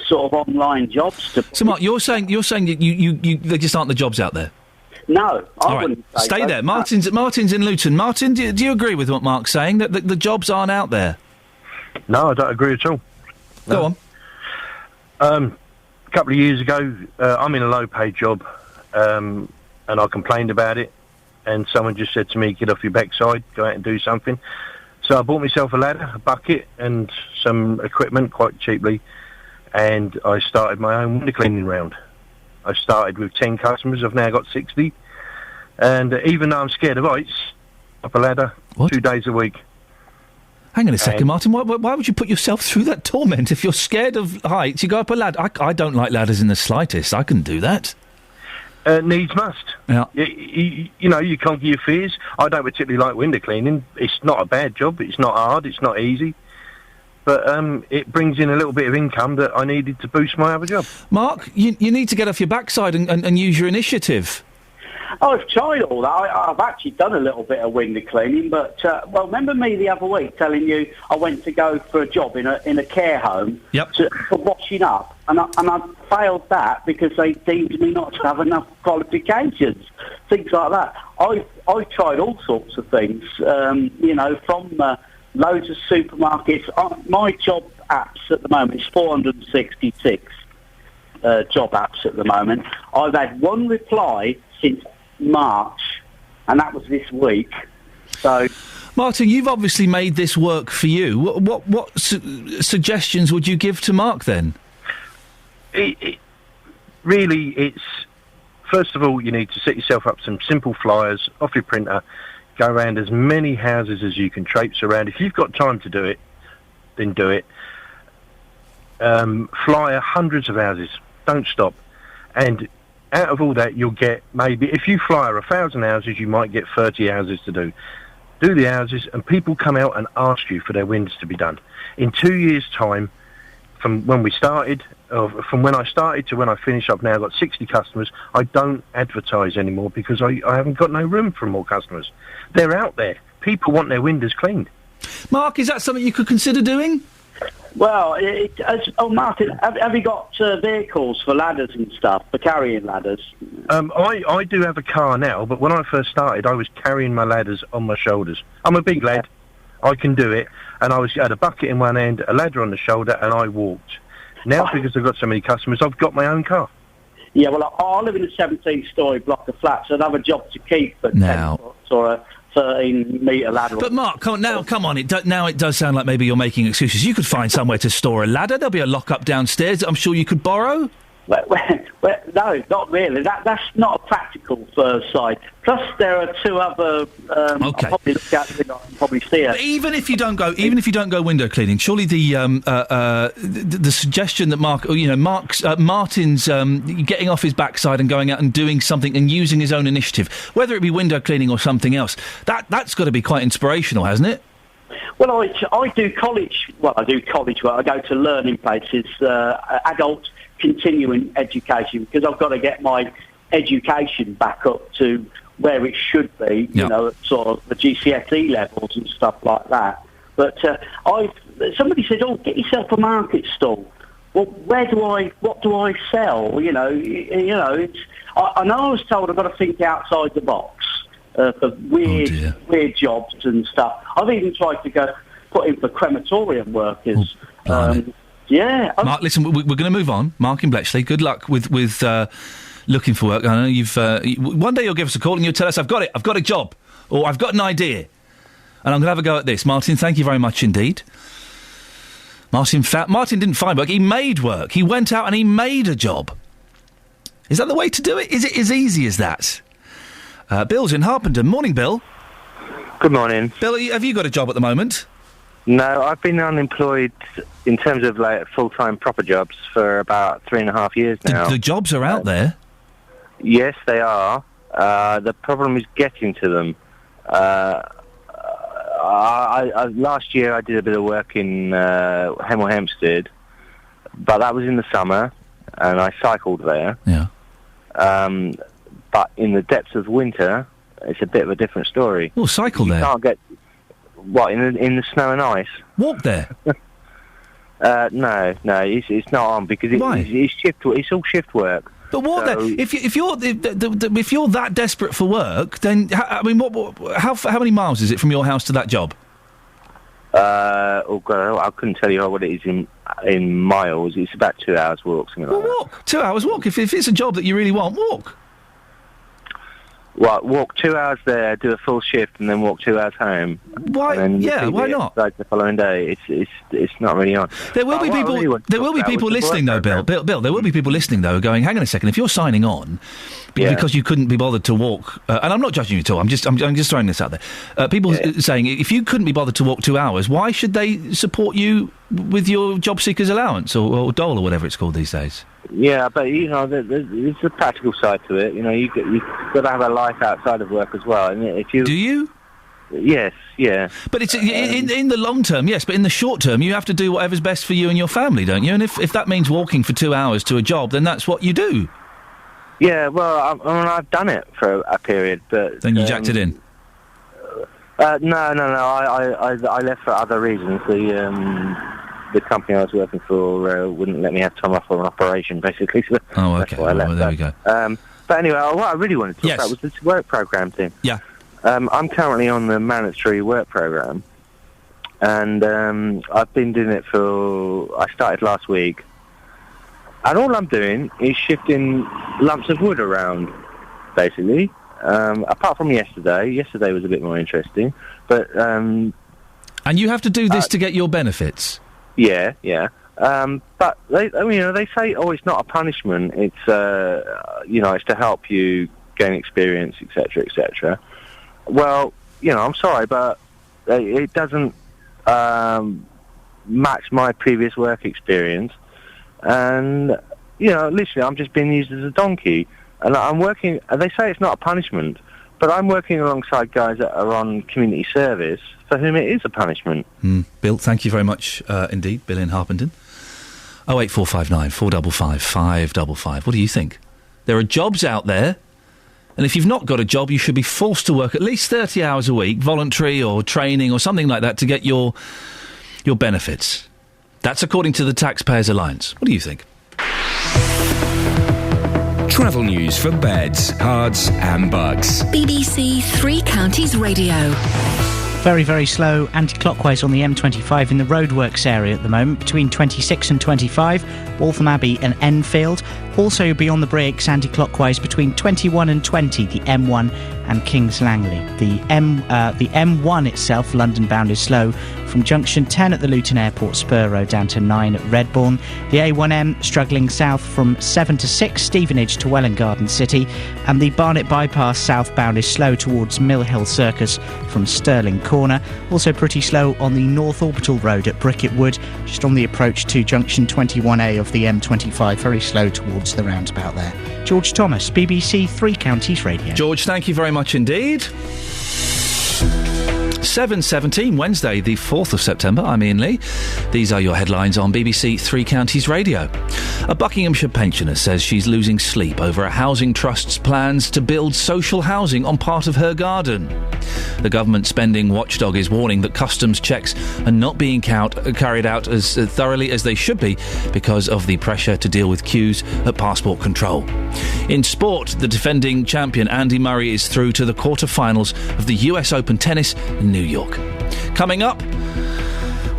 S12: sort of online jobs.
S4: So, Mark, you're saying that you there just aren't the jobs out there?
S12: No, I wouldn't say
S4: Stay
S12: so.
S4: there. Martin's in Luton. Martin, do you agree with what Mark's saying, that the jobs aren't out there?
S13: No, I don't agree at all.
S4: Go on.
S13: A couple of years ago, I'm in a low-paid job, and I complained about it, and someone just said to me, get off your backside, go out and do something. So I bought myself a ladder, a bucket, and some equipment quite cheaply, and I started my own window cleaning round. I started with 10 customers. I've now got 60. And even though I'm scared of heights, up a ladder 2 days a week.
S4: Hang on a second, Martin. Why would you put yourself through that torment? If you're scared of heights, you go up a ladder. I don't like ladders in the slightest. I couldn't do that.
S13: Needs must.
S4: Yeah.
S13: You conquer your fears. I don't particularly like window cleaning. It's not a bad job. It's not hard. It's not easy. But it brings in a little bit of income that I needed to boost my other job.
S4: Mark, you need to get off your backside and use your initiative.
S12: I've tried all that. I've actually done a little bit of window cleaning, but remember me the other week telling you I went to go for a job in a care home for washing up, and I failed that because they deemed me not to have enough qualifications, things like that. I've tried all sorts of things, from loads of supermarkets. My job apps at the moment is 466 job apps at the moment. I've had one reply since March, and that was this week. So,
S4: Martin, you've obviously made this work for you. What suggestions would you give to Mark then?
S13: Really, it's first of all you need to set yourself up some simple flyers off your printer. Go around as many houses as you can traipse around. If you've got time to do it, then do it. Flyer hundreds of houses. Don't stop. And out of all that, you'll get maybe, if you flyer 1,000 houses, you might get 30 houses to do. Do the houses, and people come out and ask you for their windows to be done. In 2 years' time, from when we started, from when I started to when I finish, I've now got 60 customers. I don't advertise anymore because I haven't got no room for more customers. They're out there. People want their windows cleaned.
S4: Mark, is that something you could consider doing?
S12: Well, Martin, have you got vehicles for ladders and stuff, for carrying ladders?
S13: I do have a car now, but when I first started, I was carrying my ladders on my shoulders. I'm a big lad. I can do it. And I had a bucket in one hand, a ladder on the shoulder, and I walked. Now, because I've got so many customers, I've got my own car.
S12: Yeah, well, I live in a 17-storey block of flats, so I'd have a job to keep at 10 foot or a 13-metre ladder.
S4: But Mark, come on, now it does sound like maybe you're making excuses. You could find somewhere to store a ladder. There'll be a lock-up downstairs that I'm sure you could borrow.
S12: Well, no, not really. That's not a practical side. Plus, there are two other. I'll probably look at it. I can probably see it.
S4: But even if you don't go window cleaning, surely the suggestion that Martin's getting off his backside and going out and doing something and using his own initiative, whether it be window cleaning or something else, that's got to be quite inspirational, hasn't it?
S12: Well, I do college. Well, I do college work. I go to learning places, adult continuing education, because I've got to get my education back up to where it should be, at sort of the GCSE levels and stuff like that. But somebody said, get yourself a market stall. Well, what do I sell? I know I was told I've got to think outside the box for weird jobs and stuff. I've even tried to put in for crematorium workers. Yeah.
S4: Mark, listen, we're going to move on. Mark in Bletchley, good luck with looking for work. I know you've... one day you'll give us a call and you'll tell us, I've got a job, or I've got an idea, and I'm going to have a go at this. Martin, thank you very much indeed. Martin didn't find work, he made work. He went out and he made a job. Is that the way to do it? Is it as easy as that? Bill's in Harpenden. Morning, Bill.
S14: Good morning.
S4: Bill, have you got a job at the moment?
S14: No, I've been unemployed in terms of full-time proper jobs for about 3.5 years now.
S4: The jobs are out there?
S14: Yes, they are. The problem is getting to them. Last year I did a bit of work in Hemel Hempstead, but that was in the summer, and I cycled there.
S4: Yeah.
S14: But in the depths of winter, it's a bit of a different story.
S4: Well, cycle there.
S14: You can't get... What, in the snow and ice?
S4: Walk there?
S14: No, it's not on because it's shift. It's all shift work.
S4: But what then? If you're that desperate for work, then how many miles is it from your house to that job?
S14: God, I couldn't tell you what it is in miles. It's about 2 hours walk, something like that.
S4: Walk 2 hours walk. If it's a job that you really want, walk.
S14: Well, walk 2 hours there, do a full shift, and then walk 2 hours home.
S4: Why? Yeah, why not?
S14: Like the following day, it's not really on.
S4: There will be people. There will be people listening, though, Bill. Bill, there will be people listening, though, going, "Hang on a second. If you're signing on because you couldn't be bothered to walk," and I'm not judging you at all. I'm just throwing this out there. People saying, if you couldn't be bothered to walk 2 hours, why should they support you with your job seekers allowance or dole or whatever it's called these days?
S14: Yeah, but there's a practical side to it. You've got to have a life outside of work as well. And if you
S4: do you?
S14: Yes, yeah.
S4: But it's in the long term, yes. But in the short term, you have to do whatever's best for you and your family, don't you? And if that means walking for 2 hours to a job, then that's what you do.
S14: Yeah, well, I've done it for a period, but...
S4: Then you jacked it in?
S14: No. I left for other reasons. The company I was working for wouldn't let me have time off for an operation, basically. So
S4: okay.
S14: That's why I left.
S4: Well, there we go.
S14: But anyway, what I really wanted to talk about was this work programme thing.
S4: Yeah.
S14: I'm currently on the mandatory work programme, and I've been doing it I started last week, and all I'm doing is shifting lumps of wood around, basically. Apart from yesterday. Yesterday was a bit more interesting, but... and
S4: you have to do this to get your benefits?
S14: Yeah. But they say, it's not a punishment. It's it's to help you gain experience, etc., etc. Well, I'm sorry, but it doesn't match my previous work experience, and literally, I'm just being used as a donkey, and I'm working. They say it's not a punishment, but I'm working alongside guys that are on community service for whom it is a punishment.
S4: Bill, thank you very much indeed, Bill in Harpenden. 08459 455 555. What do you think? There are jobs out there, and if you've not got a job, you should be forced to work at least 30 hours a week, voluntary or training or something like that, to get your benefits. That's according to the Taxpayers Alliance. What do you think?
S6: Travel news for beds, cards and bugs.
S5: BBC Three Counties Radio.
S11: Very, very slow anti-clockwise on the M25 in the roadworks area at the moment, between 26 and 25, Waltham Abbey and Enfield. Also, you'll be on the brakes anti-clockwise between 21 and 20, the M1 and Kings Langley. The M1 itself, London-bound, is slow from junction 10 at the Luton Airport Spur Road down to 9 at Redbourne. The A1M struggling south from 7 to 6, Stevenage to Welwyn Garden City. And the Barnet Bypass southbound is slow towards Mill Hill Circus from Stirling Corner. Also pretty slow on the North Orbital Road at Bricket Wood, just on the approach to junction 21A of the M25. Very slow towards the roundabout there. George Thomas, BBC Three Counties Radio.
S4: George, thank you very much indeed. 7:17, Wednesday, the 4th of September. I'm Iain Lee. These are your headlines on BBC Three Counties Radio. A Buckinghamshire pensioner says she's losing sleep over a housing trust's plans to build social housing on part of her garden. The government spending watchdog is warning that customs checks are not being carried out as thoroughly as they should be because of the pressure to deal with queues at passport control. In sport, the defending champion Andy Murray is through to the quarter-finals of the US Open tennis in New York. Coming up,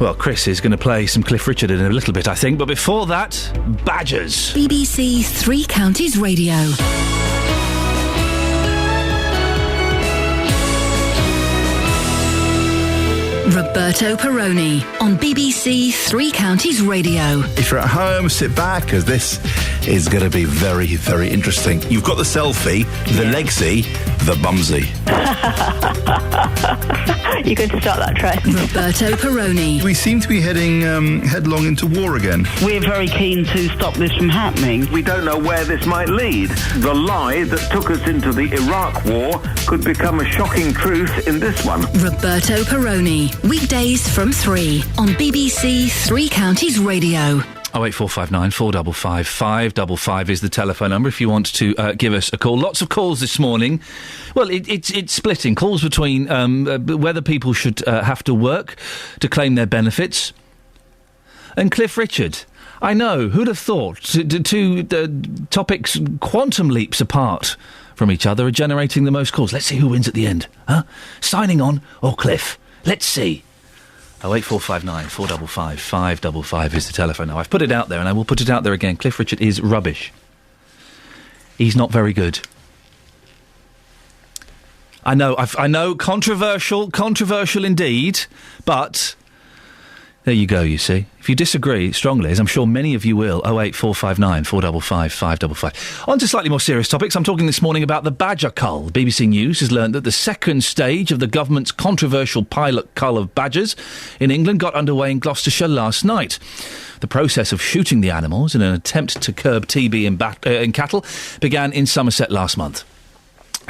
S4: well, Chris is going to play some Cliff Richard in a little bit, I think, but before that, Badgers.
S5: BBC Three Counties Radio. Roberto Perrone on BBC Three Counties Radio.
S22: If you're at home, sit back, because this is going to be very, very interesting. You've got the selfie, the legsy, the bumsy.
S15: You're going to start that trend.
S5: Roberto Perrone.
S22: We seem to be heading headlong into war again.
S16: We're very keen to stop this from happening.
S17: We don't know where this might lead. The lie that took us into the Iraq War could become a shocking truth in this one.
S5: Roberto Perrone. Weekdays from 3 on BBC Three Counties Radio.
S4: 08459 455 555 is the telephone number if you want to give us a call. Lots of calls this morning. Well, it's splitting. Calls between whether people should have to work to claim their benefits and Cliff Richard. I know, who'd have thought? Two topics quantum leaps apart from each other are generating the most calls. Let's see who wins at the end. Huh? Signing on or Cliff? Let's see. 08459 455 555 is the telephone. Now, I've put it out there, and I will put it out there again. Cliff Richard is rubbish. He's not very good. I know, controversial indeed, but there you go, you see. If you disagree strongly, as I'm sure many of you will, 08459 455 555. On to slightly more serious topics. I'm talking this morning about the badger cull. BBC News has learned that the second stage of the government's controversial pilot cull of badgers in England got underway in Gloucestershire last night. The process of shooting the animals in an attempt to curb TB in cattle began in Somerset last month.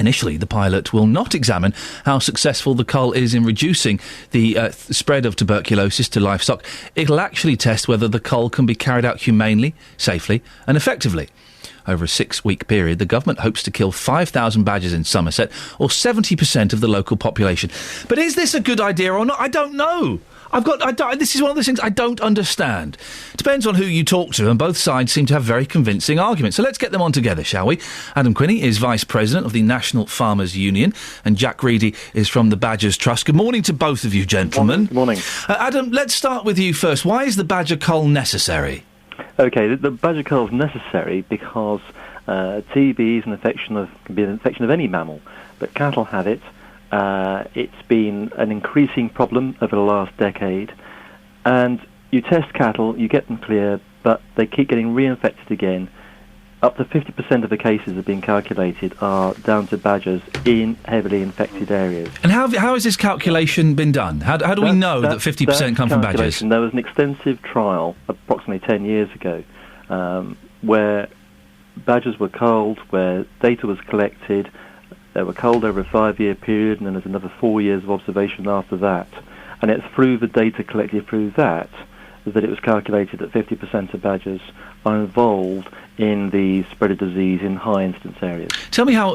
S4: Initially, the pilot will not examine how successful the cull is in reducing the spread of tuberculosis to livestock. It'll actually test whether the cull can be carried out humanely, safely and effectively. over a 6-week period. The government hopes to kill 5,000 badgers in Somerset, or 70% of the local population. But is this a good idea or not? I don't know. This is one of those things I don't understand. Depends on who you talk to, and both sides seem to have very convincing arguments. So let's get them on together, shall we? Adam Quinney is Vice President of the National Farmers Union, and Jack Reedy is from the Badgers Trust. Good morning to both of you, gentlemen.
S2: Good morning.
S4: Adam, let's start with you first. Why is the badger cull necessary?
S2: OK, the badger cull is necessary because TB is can be an infection of any mammal, but cattle have it. It's been an increasing problem over the last decade, and you test cattle, you get them clear, but they keep getting reinfected again. Up to 50% of the cases have been calculated are down to badgers in heavily infected areas.
S4: And how has this calculation been done? How do we know that 50% come from badgers?
S2: There was an extensive trial approximately 10 years ago where badgers were culled, where data was collected. They were culled over a 5-year period, and then there's another 4 years of observation after that. And it's through the data collected through that it was calculated that 50% of badgers are involved in the spread of disease in high incidence areas.
S4: Tell me how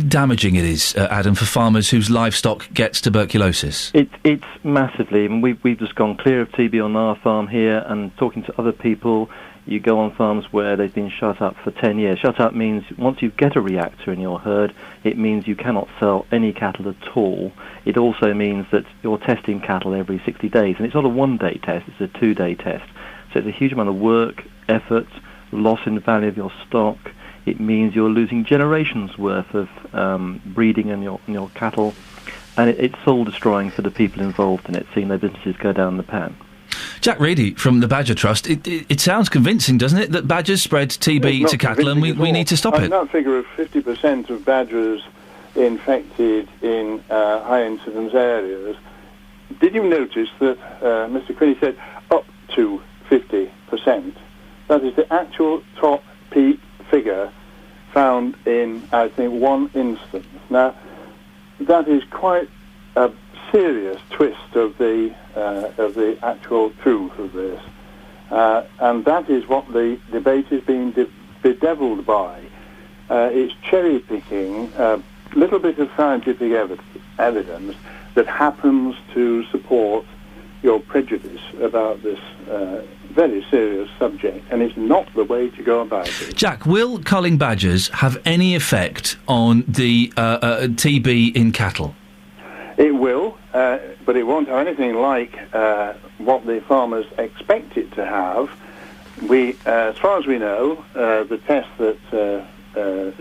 S4: damaging it is, Adam, for farmers whose livestock gets tuberculosis.
S2: It's massively. I mean, we've just gone clear of TB on our farm here, and talking to other people, you go on farms where they've been shut up for 10 years. Shut up means once you get a reactor in your herd, it means you cannot sell any cattle at all. It also means that you're testing cattle every 60 days. And it's not a one-day test, it's a 2-day test. So it's a huge amount of work, effort, loss in value of your stock. It means you're losing generations worth of breeding in your cattle. And it's soul-destroying for the people involved in it, seeing their businesses go down the pan.
S4: Jack Reedy from the Badger Trust. It sounds convincing, doesn't it, that badgers spread TB to cattle and we need to stop it?
S18: That figure of 50% of badgers infected in high incidence areas, did you notice that Mr. Quinney said up to 50%? That is the actual top peak figure found in, I think, one instance. Now, that is quite a serious twist of the actual truth of this, and that is what the debate is being bedeviled by. It's cherry picking a little bit of scientific evidence that happens to support your prejudice about this very serious subject, and it's not the way to go about it.
S4: Jack, will culling badgers have any effect on the TB in cattle?
S18: It will, but it won't have anything like what the farmers expect it to have. As far as we know, the test the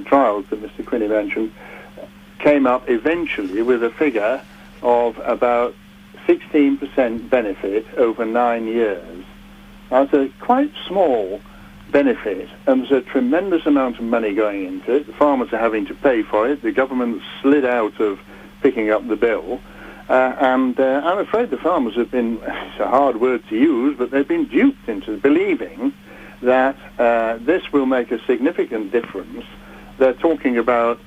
S18: trials that Mr. Quinney mentioned came up eventually with a figure of about 16% benefit over 9 years. That's a quite small benefit, and there's a tremendous amount of money going into it. The farmers are having to pay for it. The government slid out of picking up the bill, and I'm afraid the farmers have been, it's a hard word to use, but they've been duped into believing that this will make a significant difference. They're talking about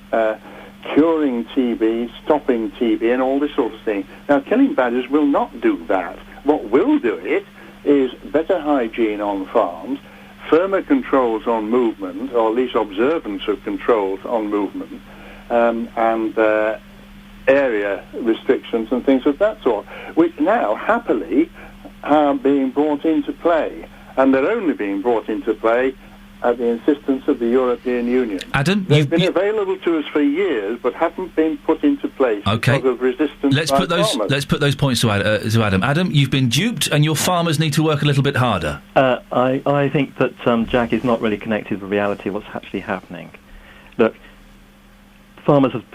S18: curing TB, stopping TB, and all this sort of thing. Now, killing badgers will not do that. What will do it is better hygiene on farms, firmer controls on movement, or at least observance of controls on movement, and area restrictions and things of that sort, which now happily are being brought into play. And they're only being brought into play at the insistence of the European Union.
S4: Adam,
S18: they've been available to us for years, but haven't been put into place because of resistance.
S4: Let's put those points to Adam. Adam, you've been duped, and your farmers need to work a little bit harder.
S2: I think that Jack is not really connected with reality of what's actually happening. Look, farmers have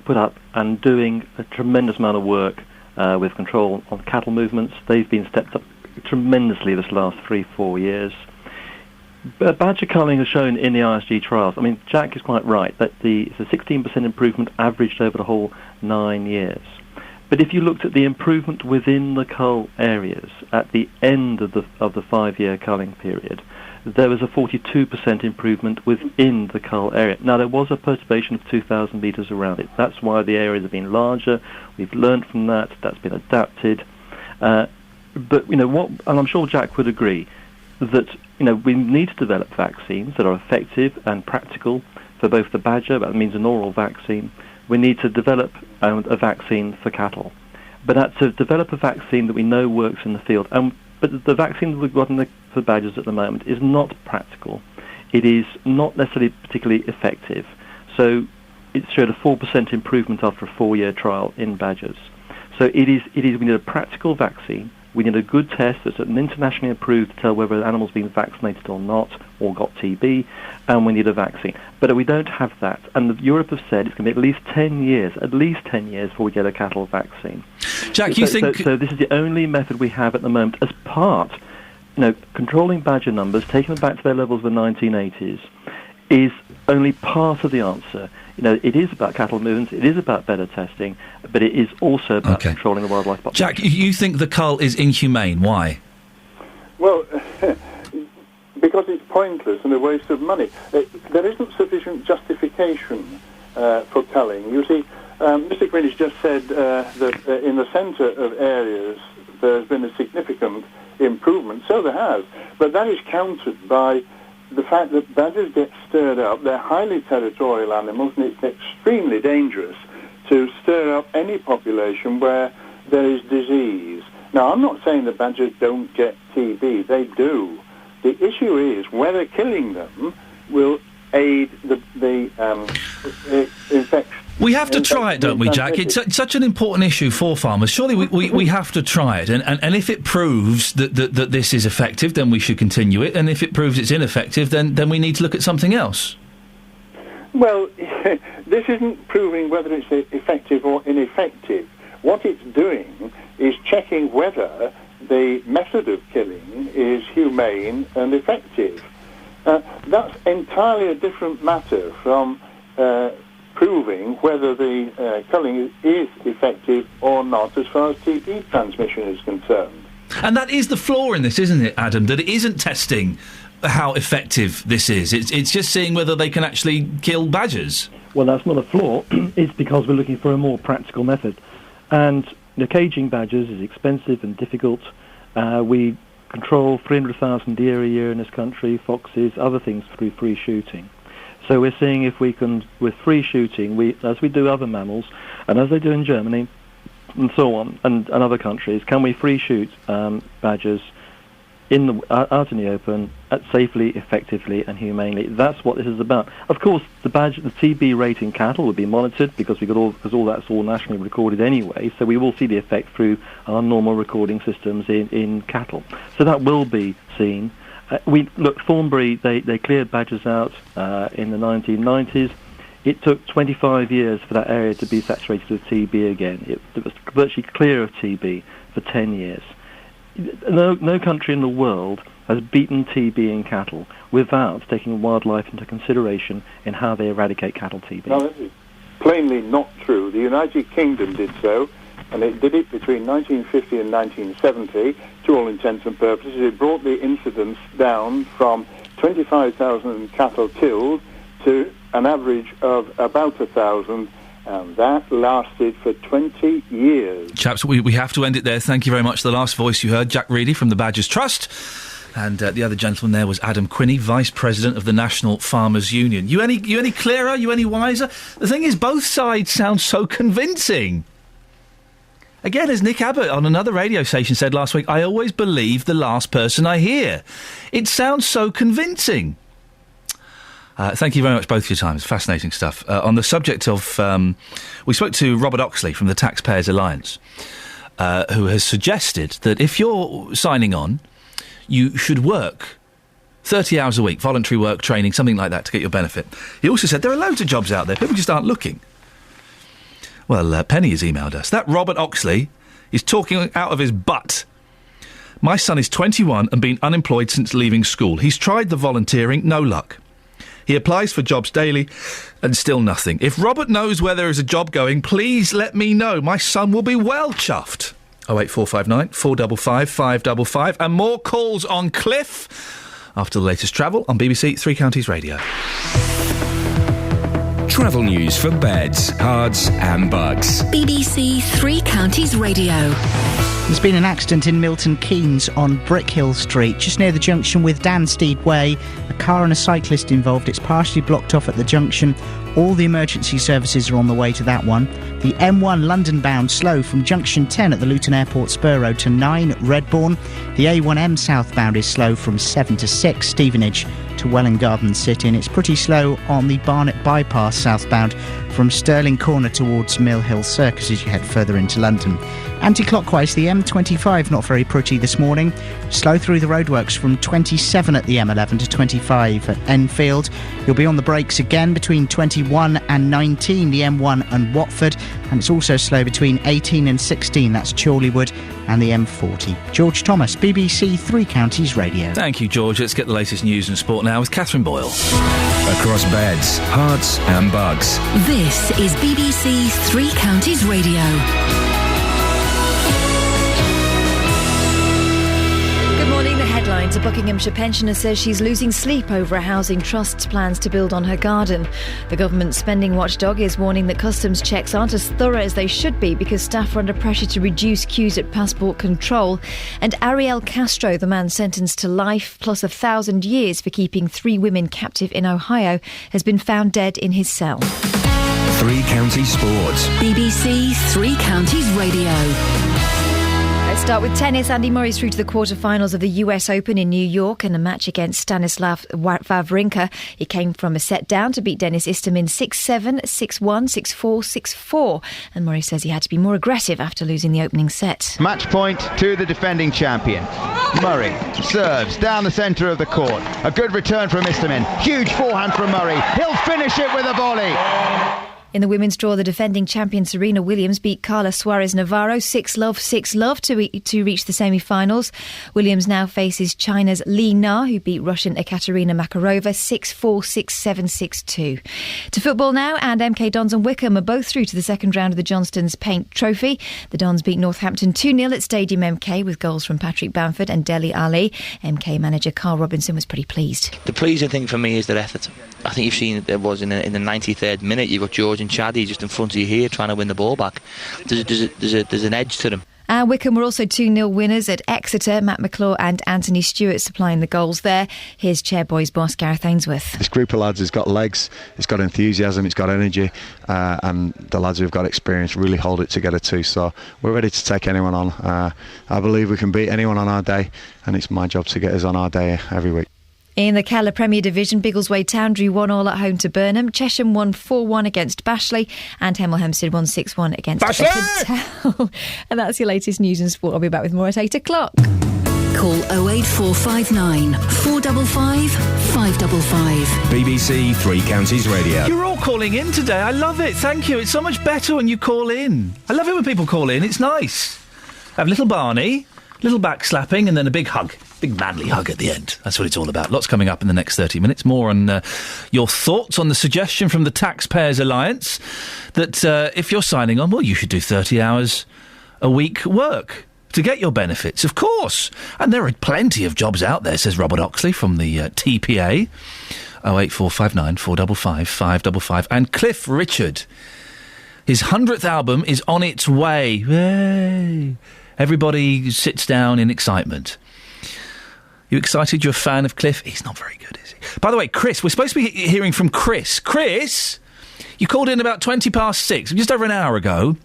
S2: put up and doing a tremendous amount of work with control on cattle movements. They've been stepped up tremendously this last 3-4 years. Badger culling has shown in the ISG trials, I mean, Jack is quite right, that it's a 16% improvement averaged over the whole 9 years. But if you looked at the improvement within the cull areas at the end of the 5-year culling period, there was a 42% improvement within the cull area. Now, there was a perturbation of 2,000 metres around it. That's why the areas have been larger. We've learned from that. That's been adapted. But, you know, and I'm sure Jack would agree, that we need to develop vaccines that are effective and practical for both the badger, that means an oral vaccine. We need to develop a vaccine for cattle. But to develop a vaccine that we know works in the field, but the vaccine that we've got for badgers at the moment is not practical. It is not necessarily particularly effective. So it showed a 4% improvement after a 4-year trial in badgers. So we need a practical vaccine. We need a good test that's internationally approved to tell whether an animal's been vaccinated or not, or got TB, and we need a vaccine. But we don't have that. And Europe have said it's going to be at least 10 years before we get a cattle vaccine.
S4: Jack, you think...
S2: So this is the only method we have at the moment as part, controlling badger numbers, taking them back to their levels of the 1980s, is only part of the answer. It is about cattle movements, it is about better testing, but it is also about controlling the wildlife population.
S4: Jack, you think the cull is inhumane. Why?
S18: Well, because it's pointless and a waste of money. There isn't sufficient justification for culling. You see, Mr. Greenwich just said that in the centre of areas there's been a significant improvement. So there has. But that is countered by the fact that badgers get stirred up. They're highly territorial animals, and it's extremely dangerous to stir up any population where there is disease. Now, I'm not saying the badgers don't get TB. They do. The issue is whether killing them will aid the infection.
S4: We have to try it, don't we, Jack? It's such an important issue for farmers. Surely we have to try it. And if it proves that this is effective, then we should continue it. And if it proves it's ineffective, then we need to look at something else.
S18: Well, this isn't proving whether it's effective or ineffective. What it's doing is checking whether the method of killing is humane and effective. That's entirely a different matter from proving whether the culling is effective or not as far as TB transmission is concerned.
S4: And that is the flaw in this, isn't it, Adam, that it isn't testing how effective this is. It's just seeing whether they can actually kill badgers.
S2: Well, that's not a flaw. It's because we're looking for a more practical method. And caging badgers is expensive and difficult. We control 300,000 deer a year in this country, foxes, other things through free shooting. So we're seeing if we can, with free shooting, as we do other mammals, and as they do in Germany, and so on, and other countries, can we free shoot badgers out in the open, safely, effectively, and humanely? That's what this is about. Of course, the TB rate in cattle will be monitored because all that's all nationally recorded anyway. So we will see the effect through our normal recording systems in cattle. So that will be seen. Thornbury, they cleared badgers out in the 1990s. It took 25 years for that area to be saturated with TB again. It was virtually clear of TB for 10 years. No country in the world has beaten TB in cattle without taking wildlife into consideration in how they eradicate cattle TB.
S18: No, this is plainly not true. The United Kingdom did so, and it did it between 1950 and 1970. To all intents and purposes, it brought the incidence down from 25,000 cattle killed to an average of about 1,000. And that lasted for 20 years.
S4: Chaps, we have to end it there. Thank you very much. The last voice you heard, Jack Reedy from the Badgers Trust. And the other gentleman there was Adam Quinney, Vice President of the National Farmers Union. You any clearer? You any wiser? The thing is, both sides sound so convincing. Again, as Nick Abbott on another radio station said last week, I always believe the last person I hear. It sounds so convincing. Thank you very much both for your time. It's fascinating stuff. On the subject of... we spoke to Robert Oxley from the Taxpayers Alliance, who has suggested that if you're signing on, you should work 30 hours a week, voluntary work, training, something like that to get your benefit. He also said there are loads of jobs out there. People just aren't looking. Well, Penny has emailed us. That Robert Oxley is talking out of his butt. My son is 21 and been unemployed since leaving school. He's tried the volunteering, no luck. He applies for jobs daily and still nothing. If Robert knows where there is a job going, please let me know. My son will be well chuffed. 08459 455 555 and more calls on Cliff after the latest travel on BBC Three Counties Radio.
S6: Travel news for beds, cards and bugs.
S5: BBC Three Counties Radio.
S11: There's been an accident in Milton Keynes on Brickhill Street, just near the junction with Danstead Way. A car and a cyclist involved. It's partially blocked off at the junction. All the emergency services are on the way to that one. The M1 London-bound slow from junction 10 at the Luton Airport Spur Road to 9 Redbourne. The A1M southbound is slow from 7 to 6 Stevenage to Welwyn Garden City, and it's pretty slow on the Barnet Bypass southbound from Stirling Corner towards Mill Hill Circus as you head further into London. Anti-clockwise, the M25 not very pretty this morning. Slow through the roadworks from 27 at the M11 to 25 at Enfield. You'll be on the brakes again between 21 and 19, the M1 and Watford. And it's also slow between 18 and 16, that's Chorleywood and the M40. George Thomas, BBC Three Counties Radio.
S4: Thank you, George. Let's get the latest news and sport now with Catherine Boyle.
S6: Across beds, hearts and bugs.
S5: This is BBC Three Counties Radio.
S1: Headlines. A Buckinghamshire pensioner says she's losing sleep over a housing trust's plans to build on her garden. The government spending watchdog is warning that customs checks aren't as thorough as they should be because staff are under pressure to reduce queues at passport control. And Ariel Castro, the man sentenced to life plus 1,000 years for keeping 3 women captive in Ohio, has been found dead in his cell.
S6: Three Counties Sports.
S5: BBC Three Counties Radio.
S1: Let's start with tennis. Andy Murray's through to the quarter-finals of the US Open in New York in a match against Stanislav Wawrinka. He came from a set down to beat Denis Istomin 6-7, 6-1, 6-4, 6-4. And Murray says he had to be more aggressive after losing the opening set.
S20: Match point to the defending champion. Murray serves down the centre of the court. A good return from Istomin. Huge forehand from Murray. He'll finish it with a volley.
S1: In the women's draw, the defending champion Serena Williams beat Carla Suarez Navarro 6-love, 6-love to reach the semi-finals. Williams now faces China's Li Na, who beat Russian Ekaterina Makarova 6-4, 6-7, 6-2. To football now, and MK Dons and Wickham are both through to the second round of the Johnstone's Paint Trophy. The Dons beat Northampton 2-0 at Stadium MK with goals from Patrick Bamford and Dele Alli. MK manager Carl Robinson was pretty pleased.
S21: The pleasing thing for me is their effort. I think you've seen there was in the 93rd minute, you've got George and Chaddy just in front of you here trying to win the ball back. There's an edge to them.
S1: Wickham were also 2-0 winners at Exeter. Matt McClure and Anthony Stewart supplying the goals there. Here's Chairboys boss Gareth Ainsworth.
S23: This group of lads has got legs, it's got enthusiasm, it's got energy, and the lads who've got experience really hold it together too. So we're ready to take anyone on. I believe we can beat anyone on our day, and it's my job to get us on our day every week.
S1: In the Keller Premier Division, Biggleswade Town drew 1-1 at home to Burnham. Chesham won 4-1 against Bashley, and Hemel Hempstead won 6-1 against Beckentown. And that's your latest news and sport. I'll be back with more at 8 o'clock.
S5: Call 08459 455 555.
S6: BBC Three Counties Radio.
S4: You're all calling in today. I love it. Thank you. It's so much better when you call in. I love it when people call in. It's nice. Have little Barney, little back slapping, and then a big hug. Big manly hug at the end. That's what it's all about. Lots coming up in the next 30 minutes. More on your thoughts on the suggestion from the Taxpayers Alliance that if you're signing on, well, you should do 30 hours a week work to get your benefits, of course. And there are plenty of jobs out there, says Robert Oxley from the TPA. 08459 455 555. And Cliff Richard, his 100th album is on its way. Yay! Everybody sits down in excitement. You excited? You're a fan of Cliff? He's not very good, is he? By the way, Chris, we're supposed to be hearing from Chris. Chris, you called in about 6:20, just over an hour ago.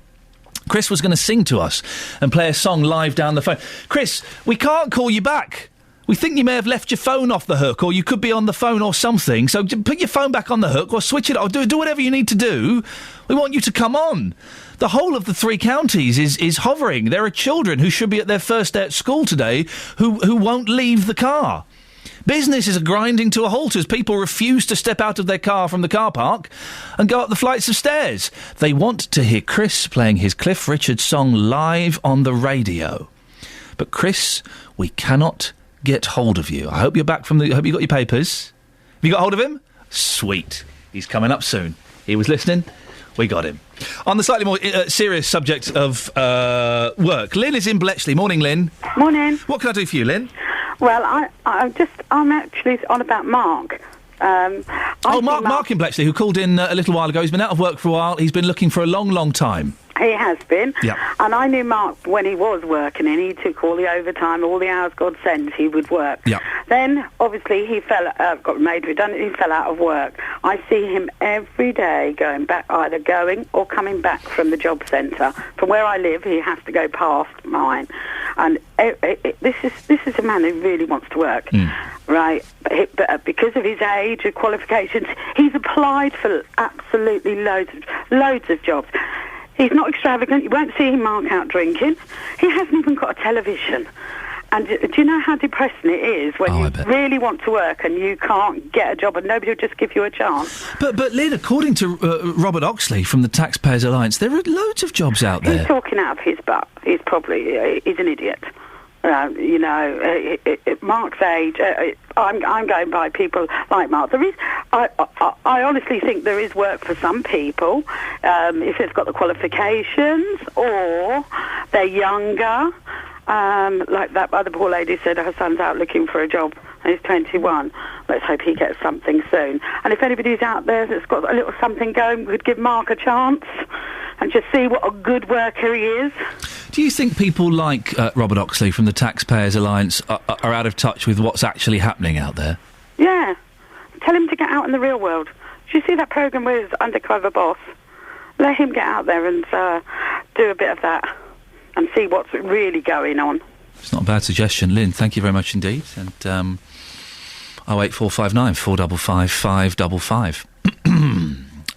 S4: Chris was going to sing to us and play a song live down the phone. Chris, we can't call you back. We think you may have left your phone off the hook, or you could be on the phone or something. So put your phone back on the hook, or switch it off. Do whatever you need to do. We want you to come on. The whole of the 3 counties is hovering. There are children who should be at their first day at school today who won't leave the car. Businesses are grinding to a halt as people refuse to step out of their car from the car park and go up the flights of stairs. They want to hear Chris playing his Cliff Richard song live on the radio. But Chris, we cannot get hold of you. I hope you're back from I hope you got your papers. Have you got hold of him? Sweet. He's coming up soon. He was listening. We got him. On the slightly more serious subject of work, Lynn is in Bletchley. Morning, Lynn.
S24: Morning.
S4: What can I do for you, Lynn?
S24: Well, I'm actually on about Mark. I
S4: Mark in Bletchley, who called in a little while ago. He's been out of work for a while. He's been looking for a long, long time.
S3: He has been.
S4: Yeah.
S3: And I knew Mark when he was working, and he took all the overtime, all the hours God sent, he would work.
S4: Yeah.
S3: Then, obviously, he got made redundant, he fell out of work. I see him every day going back, either going or coming back from the job centre. From where I live, he has to go past mine. And this is a man who really wants to work, right? But because of his age and qualifications, he's applied for absolutely loads of jobs. He's not extravagant. You won't see him mark out drinking. He hasn't even got a television. And do you know how depressing it is when you really want to work and you can't get a job and nobody will just give you a chance?
S4: But Lynn, according to Robert Oxley from the Taxpayers Alliance, there are loads of jobs out there.
S3: He's talking out of his butt. He's an idiot. Mark's age, I'm going by people like Mark. I honestly think there is work for some people if they've got the qualifications or they're younger. Like that other poor lady said, her son's out looking for a job and he's 21. Let's hope he gets something soon. And if anybody's out there that's got a little something going, could give Mark a chance and just see what a good worker he is.
S4: Do you think people like Robert Oxley from the Taxpayers Alliance are out of touch with what's actually happening out there?
S3: Yeah. Tell him to get out in the real world. Did you see that programme with Undercover Boss? Let him get out there and do a bit of that and see what's really going on.
S4: It's not a bad suggestion. Lynn, thank you very much indeed. And 08459 455 555.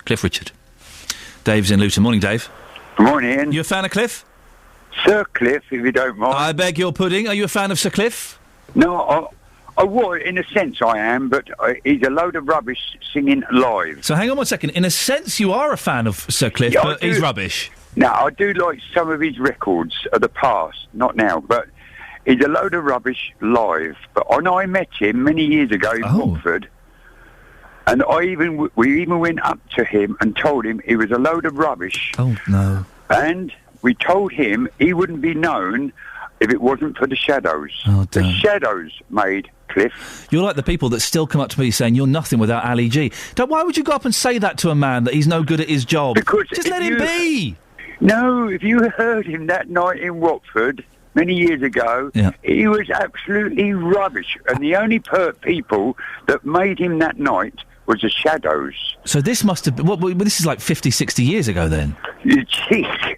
S4: Cliff Richard. Dave's in Luton. Morning, Dave.
S7: Good morning, Ian.
S4: You a fan of Cliff?
S7: Sir Cliff, if you don't mind.
S4: I beg your pudding. Are you a fan of Sir Cliff?
S7: No, I would. In a sense I am, but he's a load of rubbish singing live.
S4: So hang on one second. In a sense you are a fan of Sir Cliff,
S7: yeah,
S4: but he's rubbish.
S7: No, I do like some of his records of the past, not now, but he's a load of rubbish live. But when I met him many years ago in Watford, and we even went up to him and told him he was a load of rubbish.
S4: Oh, no.
S7: And we told him he wouldn't be known if it wasn't for the Shadows.
S4: Oh,
S7: the Shadows made Cliff.
S4: You're like the people that still come up to me saying you're nothing without Ali G. Why would you go up and say that to a man that he's no good at his job?
S7: Because
S4: just let him be.
S7: No, if you heard him that night in Watford many years ago, he was absolutely rubbish. And the only people that made him that night was the Shadows.
S4: So this must have been... this is like 50, 60 years ago then?
S7: Jeez.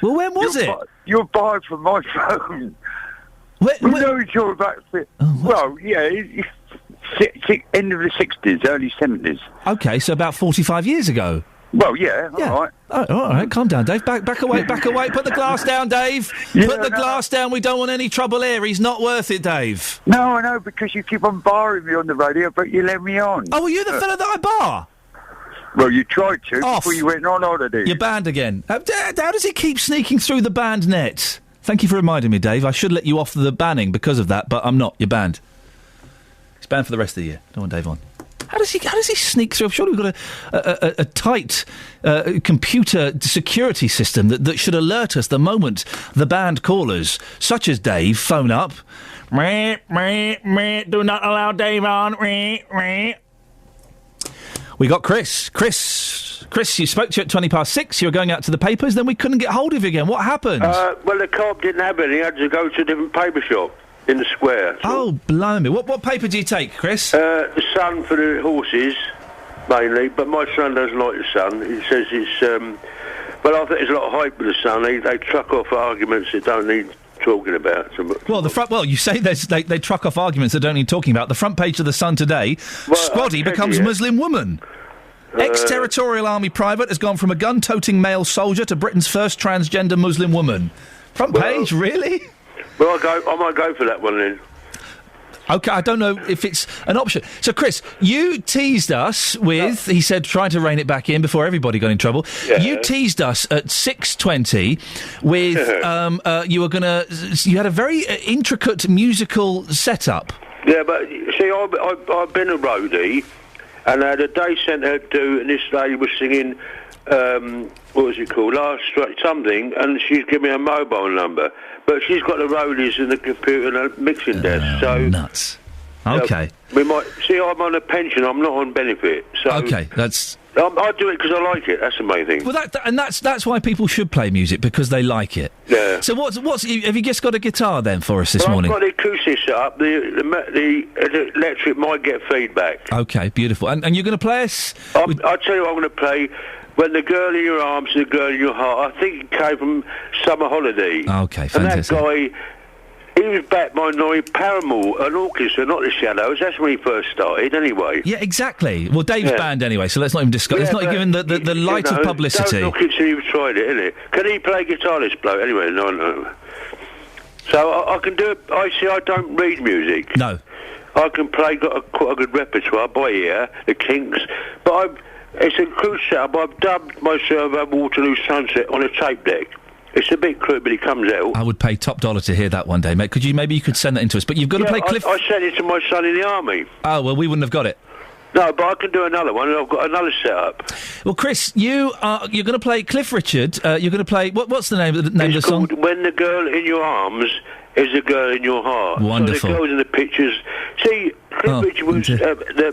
S4: Well, when was it?
S7: You're barred from my phone. No, you're about... well, yeah, end of the 60s, early 70s.
S4: OK, so about 45 years ago.
S7: Well, yeah, all right.
S4: Oh, all right, calm down, Dave. Back away. Put the glass down, Dave. Put the glass down. We don't want any trouble here. He's not worth it, Dave.
S7: No, I know, because you keep on barring me on the radio, but you let me on.
S4: Oh, were you the fella that I bar?
S7: Well, you tried to before you went on holiday.
S4: You're banned again. How does he keep sneaking through the banned net? Thank you for reminding me, Dave. I should let you off the banning because of that, but I'm not. You're banned. He's banned for the rest of the year. Don't want Dave on. How does he sneak through? I'm sure we've got a tight computer security system that should alert us the moment the banned callers, such as Dave, phone up. Do not allow Dave on. We got Chris. Chris, you spoke to you at 6:20. You were going out to the papers, then we couldn't get hold of you again. What happened?
S8: Well, the co-op didn't have any. I had to go to a different paper shop in the square.
S4: Oh, blimey. What paper do you take, Chris?
S8: The Sun for the horses, mainly, but my son doesn't like the Sun. He says it's... well, I think there's a lot of hype with the Sun. They truck off arguments that don't need talking about.
S4: Well, you say they truck off arguments that don't need talking about. The front page of the Sun today, Squaddy becomes Muslim woman. Ex-territorial army private has gone from a gun-toting male soldier to Britain's first transgender Muslim woman. Front page, really?
S8: Well, I might go for that one then.
S4: OK, I don't know if it's an option. So, Chris, you teased us with, he said, trying to rein it back in before everybody got in trouble. Yeah. You teased us at 6:20 with, you had a very intricate musical setup.
S8: Yeah, but, see, I've been a roadie, and I had a day centre to do, and this lady was singing, what was it called, Last Strike something, and she's given me a mobile number. But she's got the roadies and the computer and the mixing desk, so...
S4: nuts. Okay.
S8: We might see. I'm on a pension. I'm not on benefit. So
S4: Okay, that's.
S8: I do it because I like it. That's the main thing.
S4: Well, that's why people should play music, because they like it.
S8: Yeah.
S4: So what's have you just got a guitar then for us this
S8: Well,
S4: morning?
S8: I've got the acoustic set up. The electric might get feedback.
S4: Okay, beautiful. And you're going to play us?
S8: I'll tell you what I'm going to play. When the Girl in Your Arms and the Girl in Your Heart. I think it came from Summer Holiday.
S4: Okay, fantastic.
S8: And that guy, he was backed by Norrie Paramore, an orchestra, not the Shadows. That's when he first started, anyway.
S4: Yeah, exactly. Well, Dave's band anyway, so let's not even discuss. Let's not give him the light of publicity.
S8: Don't knock it till you've tried it, innit? Can he play guitar, this bloke? Anyway, no. So I can do it. I don't read music.
S4: No.
S8: I can play, got quite a good repertoire by ear, the Kinks, but it's a cruise setup. I've dubbed myself a Waterloo Sunset on a tape deck. It's a bit crude, but it comes out.
S4: I would pay top dollar to hear that one day, mate. Maybe you could send that in to us, but you've got to play Cliff...
S8: I sent it to my son in the army.
S4: Oh, well, we wouldn't have got it.
S8: No, but I can do another one, and I've got another setup.
S4: Well, Chris, you're going to play Cliff Richard. You're going to play... What's the name of the song?
S8: It's called When the Girl in Your Arms is the Girl in Your Heart.
S4: Wonderful.
S8: So the girls in the pictures... See, Cliff Richard was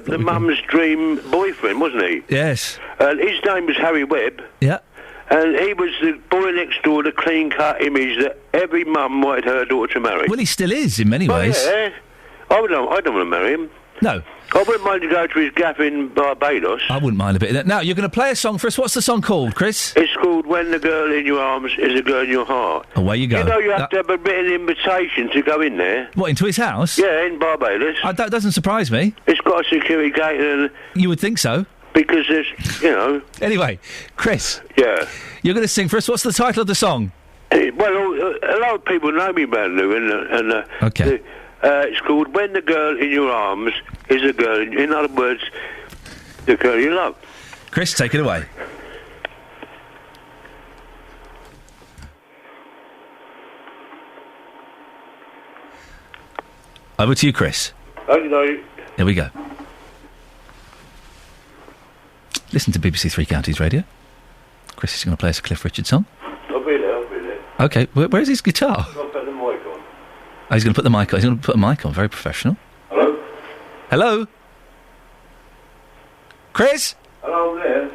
S8: the mum's dream boyfriend, wasn't he?
S4: Yes.
S8: And his name was Harry Webb.
S4: Yeah.
S8: And he was the boy next door, the clean-cut image that every mum wanted her daughter to marry.
S4: Well, he still is, in many ways.
S8: Yeah. I don't want to marry him.
S4: No.
S8: I wouldn't mind to go to his gaff in Barbados.
S4: I wouldn't mind a bit of that. Now, you're going to play a song for us. What's the song called, Chris?
S8: It's called When the Girl in Your Arms is the Girl in Your Heart.
S4: Away you go.
S8: You know you have to have a written invitation to go in there.
S4: What, into his house?
S8: Yeah, in Barbados.
S4: That doesn't surprise me.
S8: It's got a security gate and...
S4: You would think so.
S8: Because there's,
S4: Anyway, Chris.
S8: Yeah.
S4: You're going to sing for us. What's the title of the song?
S8: Well, a lot of people know me, Manu, and
S4: okay.
S8: It's called When the Girl in Your Arms is a Girl. In other words, the girl you love.
S4: Chris, take it away. Over to you, Chris.
S8: Okay.
S4: Here we go. Listen to BBC Three Counties Radio. Chris is going to play us a Cliff Richard song.
S8: I'll be there.
S4: Okay, where's his guitar?
S8: I'll put the mic on.
S4: Oh, he's going to put the mic on. He's going to put a mic on. Very professional.
S8: Hello?
S4: Hello? Chris?
S8: Hello there.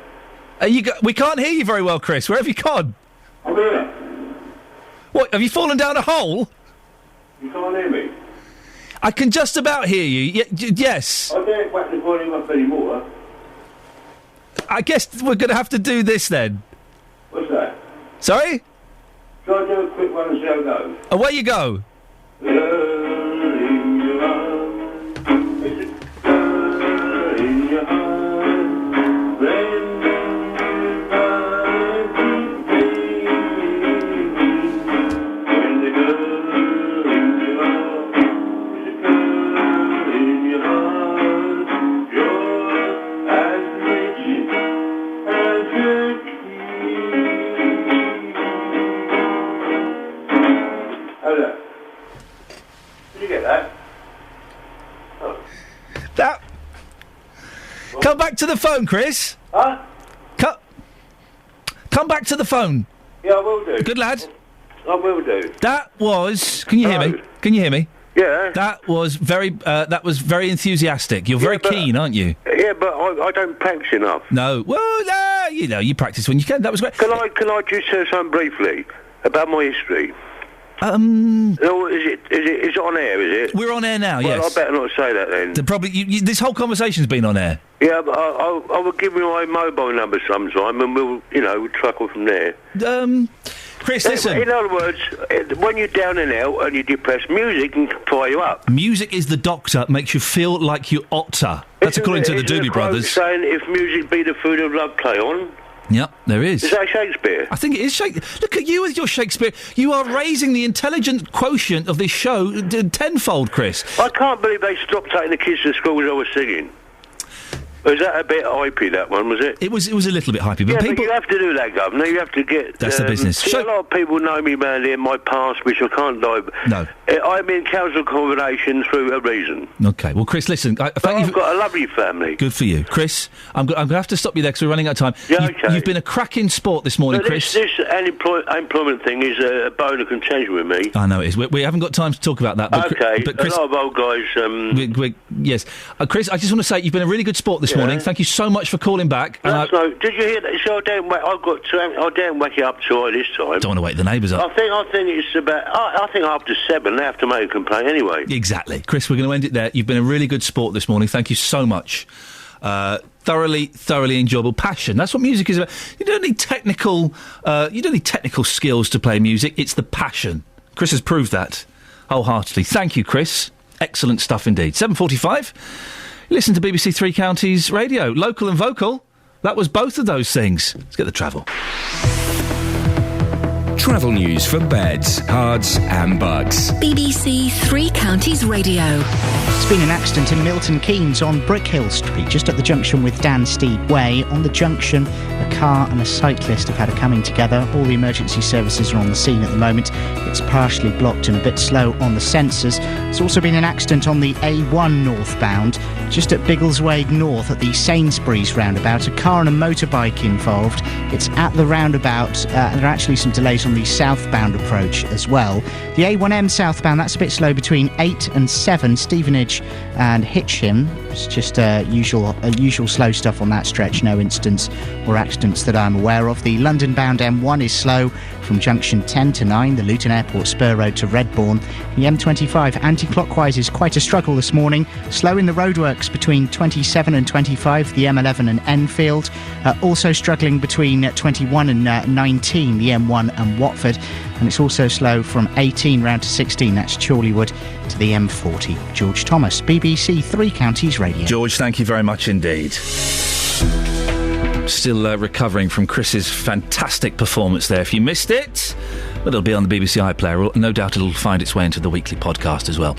S4: We can't hear you very well, Chris. Where have you gone?
S8: I'm here.
S4: What, have you fallen down a hole?
S8: You can't hear me?
S4: I can just about hear you. Yes.
S8: I don't whack the volume up anymore.
S4: I guess we're going to have to do this then.
S8: What's that?
S4: Sorry?
S8: Shall I do a quick one and see how it goes?
S4: Away you go. Come back to the phone, Chris.
S8: Huh?
S4: Come back to the phone.
S8: Yeah, I will do.
S4: Good lad.
S8: I will do.
S4: That was... Can you hear me? Can you hear me?
S8: Yeah.
S4: That was very enthusiastic. You're very keen, aren't you?
S8: Yeah, but I don't practice enough.
S4: No. Well, you practice when you can. That was great.
S8: Can I just say something briefly about my history? No, is it on air, is it?
S4: We're on air now,
S8: well,
S4: yes.
S8: I better not say that then.
S4: Probably, this whole conversation's been on air.
S8: Yeah, but I will give you my mobile number sometime and we'll truckle from there.
S4: Chris, listen.
S8: In other words, when you're down and out and you're depressed, music can fire you up.
S4: Music is the doctor, makes you feel like you ought to. That's according to the Doobie Brothers.
S8: Saying if music be the food of love, play on.
S4: Yep, there is.
S8: Is that Shakespeare?
S4: I think it is Shakespeare. Look at you with your Shakespeare. You are raising the intelligent quotient of this show tenfold, Chris.
S8: I can't believe they stopped taking the kids to school as I was singing. Was that a bit hypey, that one, was it?
S4: It was a little bit hypey, but
S8: but you have to do that, Governor. You have to get...
S4: That's the business.
S8: See, a lot of people know me around here, my past, which I can't dive.
S4: No.
S8: I'm in council accommodation through a reason.
S4: Okay, well, Chris, listen...
S8: I've got a lovely family.
S4: Good for you. Chris, I'm going to have to stop you there because we're running out of time.
S8: Yeah, okay.
S4: You've been a cracking sport this morning, Chris.
S8: This unemployment thing is a bone of contention with me.
S4: I know it is. We haven't got time to talk about that. But
S8: Okay,
S4: but Chris,
S8: a lot of old guys...
S4: yes. Chris, I just want to say you've been a really good sport this morning. Thank you so much for calling back.
S8: Did you hear that? So I didn't wake you up too early this time.
S4: Don't want to wake the neighbours up.
S8: I think it's about... I think after 7 they have to make a complaint anyway.
S4: Exactly. Chris, we're going to end it there. You've been a really good sport this morning. Thank you so much. Thoroughly enjoyable. Passion. That's what music is about. You don't need technical skills to play music. It's the passion. Chris has proved that wholeheartedly. Thank you, Chris. Excellent stuff indeed. 7:45. Listen to BBC Three Counties Radio. Local and vocal. That was both of those things. Let's get the travel.
S6: Travel news for beds, cards and bugs.
S5: BBC Three Counties Radio.
S11: There's been an accident in Milton Keynes on Brickhill Street, just at the junction with Dansteed Way. On the junction, a car and a cyclist have had a coming together. All the emergency services are on the scene at the moment. It's partially blocked and a bit slow on the sensors. There's also been an accident on the A1 northbound, just at Biggleswade North at the Sainsbury's roundabout. A car and a motorbike involved. It's at the roundabout, and there are actually some delays on the southbound approach as well. The A1M southbound, that's a bit slow between 8 and 7, Stevenage and Hitchin. It's just usual slow stuff on that stretch. No incidents or accidents that I'm aware of. The London-bound M1 is slow from junction 10 to 9, the Luton Airport Spur Road to Redbourne. The M25 anti-clockwise is quite a struggle this morning. Slow in the roadworks between 27 and 25, the M11 and Enfield. Also struggling between 21 and 19, the M1 and Watford. And it's also slow from 18 round to 16, that's Chorleywood to the M40. George Thomas, BBC Three Counties Radio.
S4: George, thank you very much indeed. Still recovering from Chris's fantastic performance there. If you missed it, but it'll be on the BBC iPlayer. No doubt it'll find its way into the weekly podcast as well.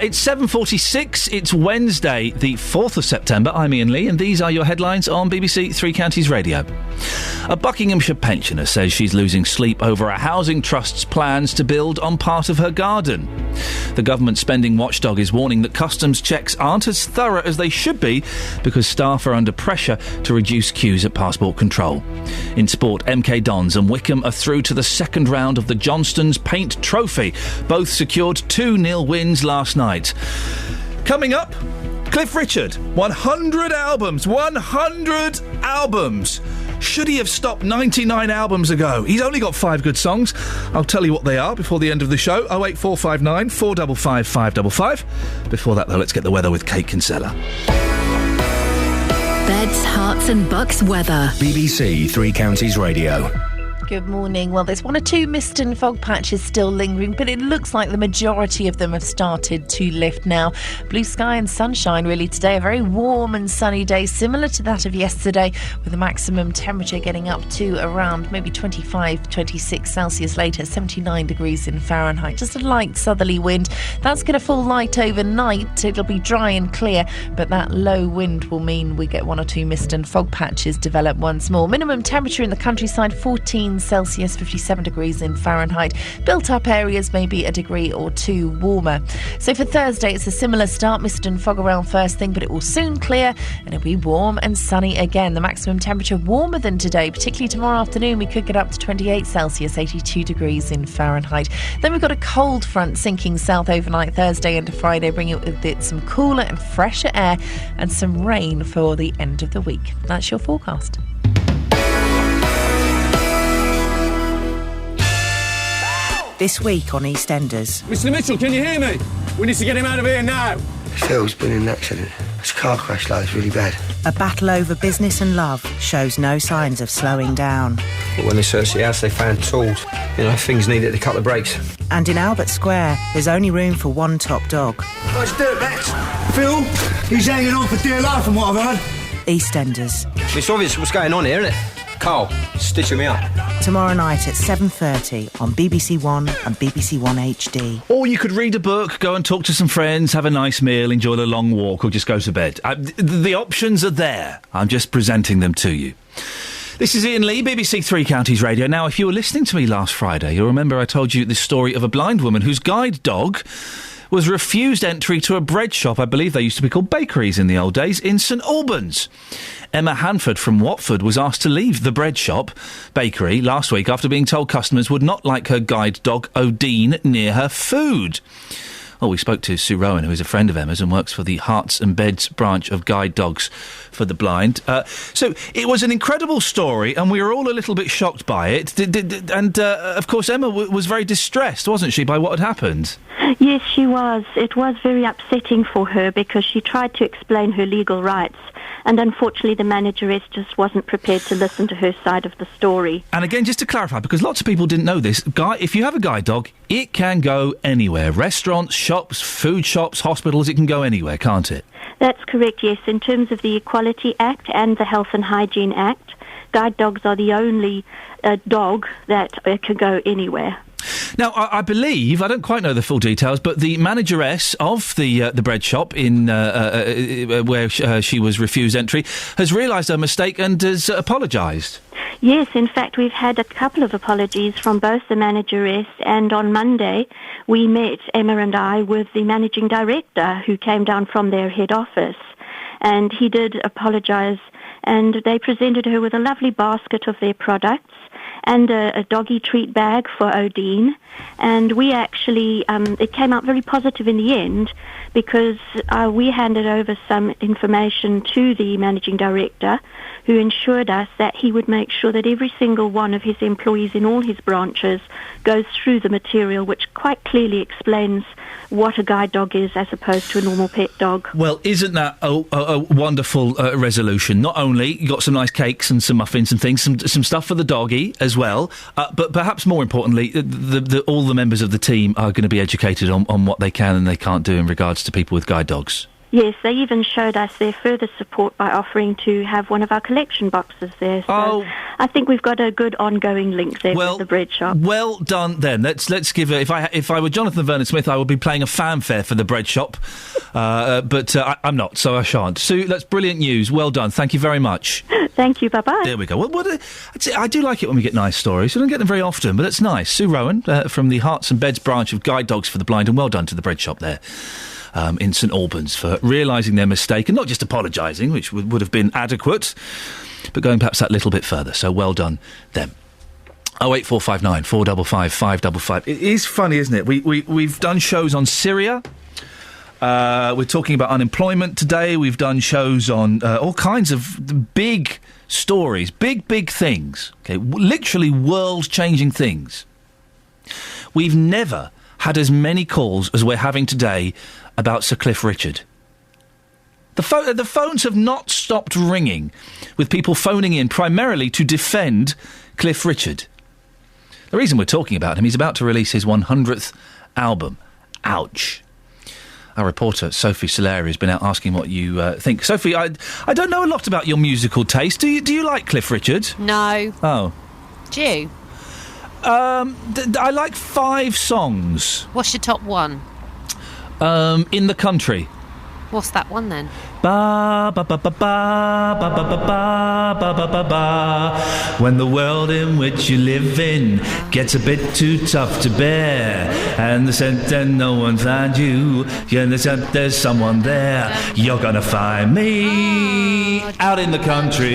S4: It's 7:46. It's Wednesday, the 4th of September. I'm Iain Lee, and these are your headlines on BBC Three Counties Radio. A Buckinghamshire pensioner says she's losing sleep over a housing trust's plans to build on part of her garden. The government spending watchdog is warning that customs checks aren't as thorough as they should be because staff are under pressure to reduce queues at passport control. In sport, MK Dons and Wickham are through to the second round of the Johnstone's Paint Trophy. Both secured 2-0 wins last night. Coming up, Cliff Richard, 100 albums. 100 albums. Should he have stopped 99 albums ago? He's only got 5 good songs. I'll tell you what they are before the end of the show. 08459 455 555. Before that, though, let's get the weather with Kate Kinsella.
S5: Beds, Hearts and Bucks weather.
S6: BBC Three Counties Radio.
S9: Good morning. Well, there's 1 or 2 mist and fog patches still lingering, but it looks like the majority of them have started to lift now. Blue sky and sunshine really today. A very warm and sunny day, similar to that of yesterday, with the maximum temperature getting up to around maybe 25, 26 Celsius later, 79 degrees in Fahrenheit. Just a light southerly wind. That's going to fall light overnight. It'll be dry and clear, but that low wind will mean we get 1 or 2 mist and fog patches develop once more. Minimum temperature in the countryside, 14 Celsius, 57 degrees in Fahrenheit. Built up areas maybe a degree or 2 warmer. So for Thursday, it's a similar start. Mist and fog around first thing, but it will soon clear and it'll be warm and sunny again. The maximum temperature warmer than today, particularly tomorrow afternoon. We could get up to 28 Celsius, 82 degrees in Fahrenheit. Then we've got a cold front sinking south overnight Thursday into Friday, bringing with it some cooler and fresher air and some rain for the end of the week. That's your forecast.
S10: This week on EastEnders.
S19: Mr. Mitchell, can you hear me? We need to get him out of here now.
S24: Phil's been in an accident. It's a car crash, like, it's really bad.
S10: A battle over business and love shows no signs of slowing down.
S25: But when they searched the house, they found tools. Things needed to cut the brakes.
S10: And in Albert Square, there's only room for one top dog.
S24: Let's do it, Max. Phil, he's hanging on for dear life from what I've heard.
S10: EastEnders.
S25: It's obvious what's going on here, isn't it? Carl, stitching me up.
S10: Tomorrow night at 7:30 on BBC One and BBC One HD.
S4: Or you could read a book, go and talk to some friends, have a nice meal, enjoy a long walk, or just go to bed. The options are there. I'm just presenting them to you. This is Iain Lee, BBC Three Counties Radio. Now, if you were listening to me last Friday, you'll remember I told you this story of a blind woman whose guide dog was refused entry to a bread shop. I believe they used to be called bakeries in the old days, in St Albans. Emma Hanford from Watford was asked to leave the bread shop bakery last week after being told customers would not like her guide dog Odine near her food. Well, we spoke to Sue Rowan, who is a friend of Emma's and works for the Hearts and Beds branch of Guide Dogs for the Blind. So it was an incredible story, and we were all a little bit shocked by it. Of course, Emma was very distressed, wasn't she, by what had happened?
S12: Yes, she was. It was very upsetting for her because she tried to explain her legal rights, and unfortunately the manageress just wasn't prepared to listen to her side of the story.
S4: And again, just to clarify, because lots of people didn't know this, if you have a guide dog, it can go anywhere. Restaurants, shops, food shops, hospitals, it can go anywhere, can't it?
S12: That's correct, yes. In terms of the Equality Act and the Health and Hygiene Act, guide dogs are the only dog that can go anywhere.
S4: Now, I believe, I don't quite know the full details, but the manageress of the bread shop in where she was refused entry has realised her mistake and has apologised.
S12: Yes, in fact, we've had a couple of apologies from both the manageress, and on Monday we met, Emma and I, with the managing director who came down from their head office, and he did apologise, and they presented her with a lovely basket of their products and a doggy treat bag for Odine. And we actually, it came out very positive in the end because we handed over some information to the managing director who ensured us that he would make sure that every single one of his employees in all his branches goes through the material which quite clearly explains what a guide dog is as opposed to a normal pet dog.
S4: Well, isn't that a wonderful resolution? Not only you got some nice cakes and some muffins and things, some stuff for the doggy as well, but perhaps more importantly, all the members of the team are going to be educated on what they can and they can't do in regards to people with guide dogs.
S12: Yes, they even showed us their further support by offering to have one of our collection boxes there. So I think we've got a good ongoing link there with the bread shop.
S4: Well done then. Let's give it. If I were Jonathan Vernon-Smith, I would be playing a fanfare for the bread shop, but I'm not, so I shan't. Sue, that's brilliant news. Well done. Thank you very much.
S12: Thank you. Bye bye.
S4: There we go. I do like it when we get nice stories. We don't get them very often, but it's nice. Sue Rowan from the Hearts and Beds branch of Guide Dogs for the Blind, and well done to the bread shop there. In St Albans for realising their mistake and not just apologising, which would have been adequate, but going perhaps that little bit further. So well done them. 08459 455 555. It is funny, isn't it? We've done shows on Syria. We're talking about unemployment today. We've done shows on all kinds of big stories, big things. Okay, literally world-changing things. We've never had as many calls as we're having today about Sir Cliff Richard. The phones have not stopped ringing with people phoning in primarily to defend Cliff Richard. The reason we're talking about him, he's about to release his 100th album. Ouch. Our reporter, Sophie Soleri, has been out asking what you think. Sophie, I don't know a lot about your musical taste. Do you like Cliff Richard?
S13: No.
S4: Oh.
S13: Do you?
S4: I like 5 songs.
S13: What's your top one?
S4: In the Country.
S13: What's that one then?
S4: Ba ba ba ba ba ba ba ba ba ba ba ba. When the world in which you live in gets a bit too tough to bear, and the sense that no one finds you, there's someone there. You're gonna find me out in the country.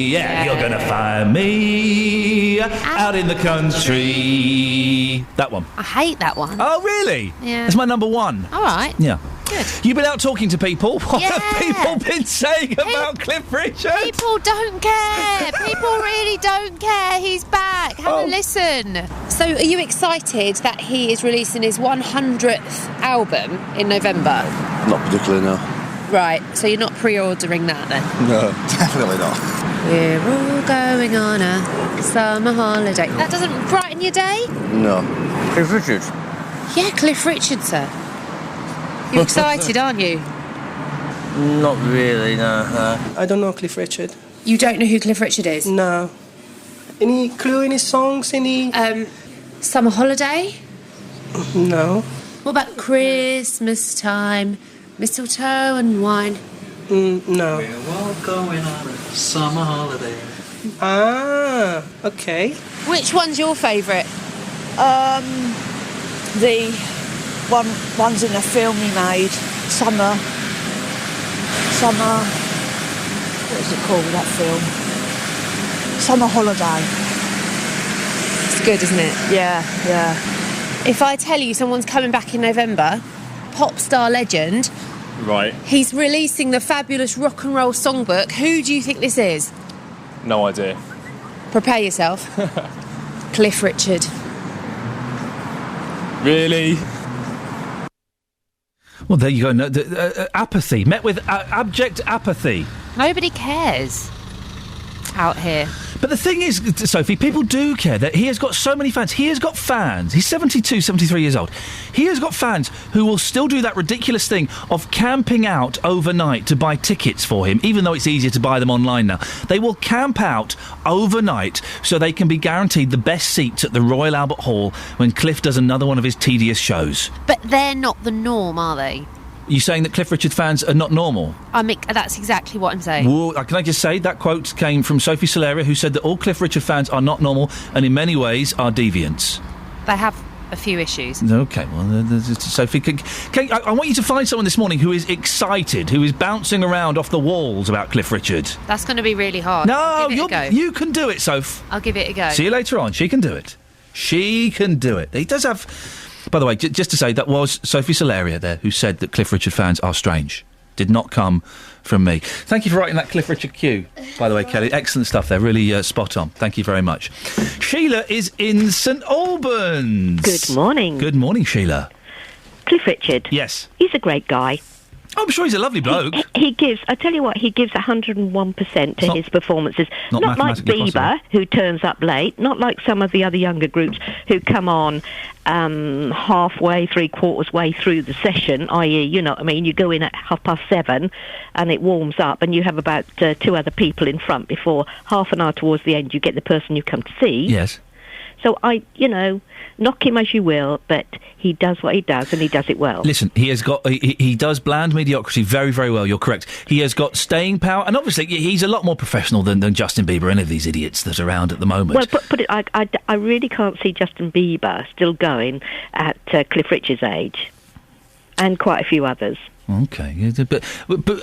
S4: Yeah, you're gonna find me out in the country. That one.
S13: I hate that one.
S4: Oh, really?
S13: Yeah.
S4: It's my number one.
S13: All right.
S4: Yeah.
S13: Good.
S4: You've been out talking to people. What have people been saying about Cliff Richard?
S13: People don't care. People really don't care. He's back. Have a listen. So are you excited that he is releasing his 100th album in November?
S14: Not particularly, no.
S13: Right, so you're not pre-ordering that then?
S14: No, definitely not.
S13: We're all going on a summer holiday. That doesn't brighten your day?
S14: No. Cliff Richard?
S13: Yeah, Cliff Richard, sir. You're excited, aren't you?
S14: Not really, no.
S15: I don't know Cliff Richard.
S13: You don't know who Cliff Richard is?
S2: No. Any clue, any songs, any...
S13: Summer Holiday?
S2: No.
S13: What about Christmas time, mistletoe and wine?
S2: No.
S15: We're all going on a summer holiday.
S2: Ah, okay.
S13: Which one's your favourite?
S16: The ones in the film he made, Summer, what is it called, that film? Summer Holiday.
S13: It's good, isn't it?
S16: Yeah.
S13: If I tell you someone's coming back in November, pop star legend,
S17: Right.
S13: he's releasing the fabulous rock and roll songbook. Who do you think this is?
S17: No idea.
S13: Prepare yourself. Cliff Richard.
S17: Really?
S4: Well, there you go. No, apathy. Met with abject apathy.
S13: Nobody cares out here.
S4: But the thing is, Sophie, people do care that he has got so many fans. He has got fans. He's 72, 73 years old. He has got fans who will still do that ridiculous thing of camping out overnight to buy tickets for him, even though it's easier to buy them online now. They will camp out overnight so they can be guaranteed the best seats at the Royal Albert Hall when Cliff does another one of his tedious shows.
S13: But they're not the norm, are they?
S4: You saying that Cliff Richard fans are not normal?
S13: I mean, that's exactly what I'm saying.
S4: Well, can I just say that quote came from Sophie Solaria, who said that all Cliff Richard fans are not normal and in many ways are deviants.
S13: They have a few issues.
S4: Okay, well, Sophie, I want you to find someone this morning who is excited, who is bouncing around off the walls about Cliff Richard.
S13: That's going to be really hard.
S4: No,
S13: give it a go.
S4: You can do it, Soph.
S13: I'll give it a go.
S4: See you later on. She can do it. She can do it. He does have... By the way, just to say, that was Sophie Solaria there who said that Cliff Richard fans are strange. Did not come from me. Thank you for writing that Cliff Richard cue, by the way, Kelly. Excellent stuff there. Really spot on. Thank you very much. Sheila is in St Albans.
S22: Good morning.
S4: Good morning, Sheila.
S22: Cliff Richard.
S4: Yes.
S22: He's a great guy.
S4: I'm sure he's a lovely bloke.
S22: He gives, I tell you what, he gives 101% to his performances. Not like Bieber,
S4: possible.
S22: who turns up late, not like some of the other younger groups who come on halfway, three-quarters way through the session, i.e., you know what I mean, you go in at 7:30 and it warms up and you have about two other people in front before half an hour towards the end you get the person you come to see.
S4: Yes.
S22: So knock him as you will, but he does what he does, and he does it well.
S4: Listen, he has got... He does bland mediocrity very, very well, you're correct. He has got staying power, and obviously he's a lot more professional than Justin Bieber or any of these idiots that are around at the moment.
S22: Well, I really can't see Justin Bieber still going at Cliff Richard's age, and quite a few others.
S4: Okay, but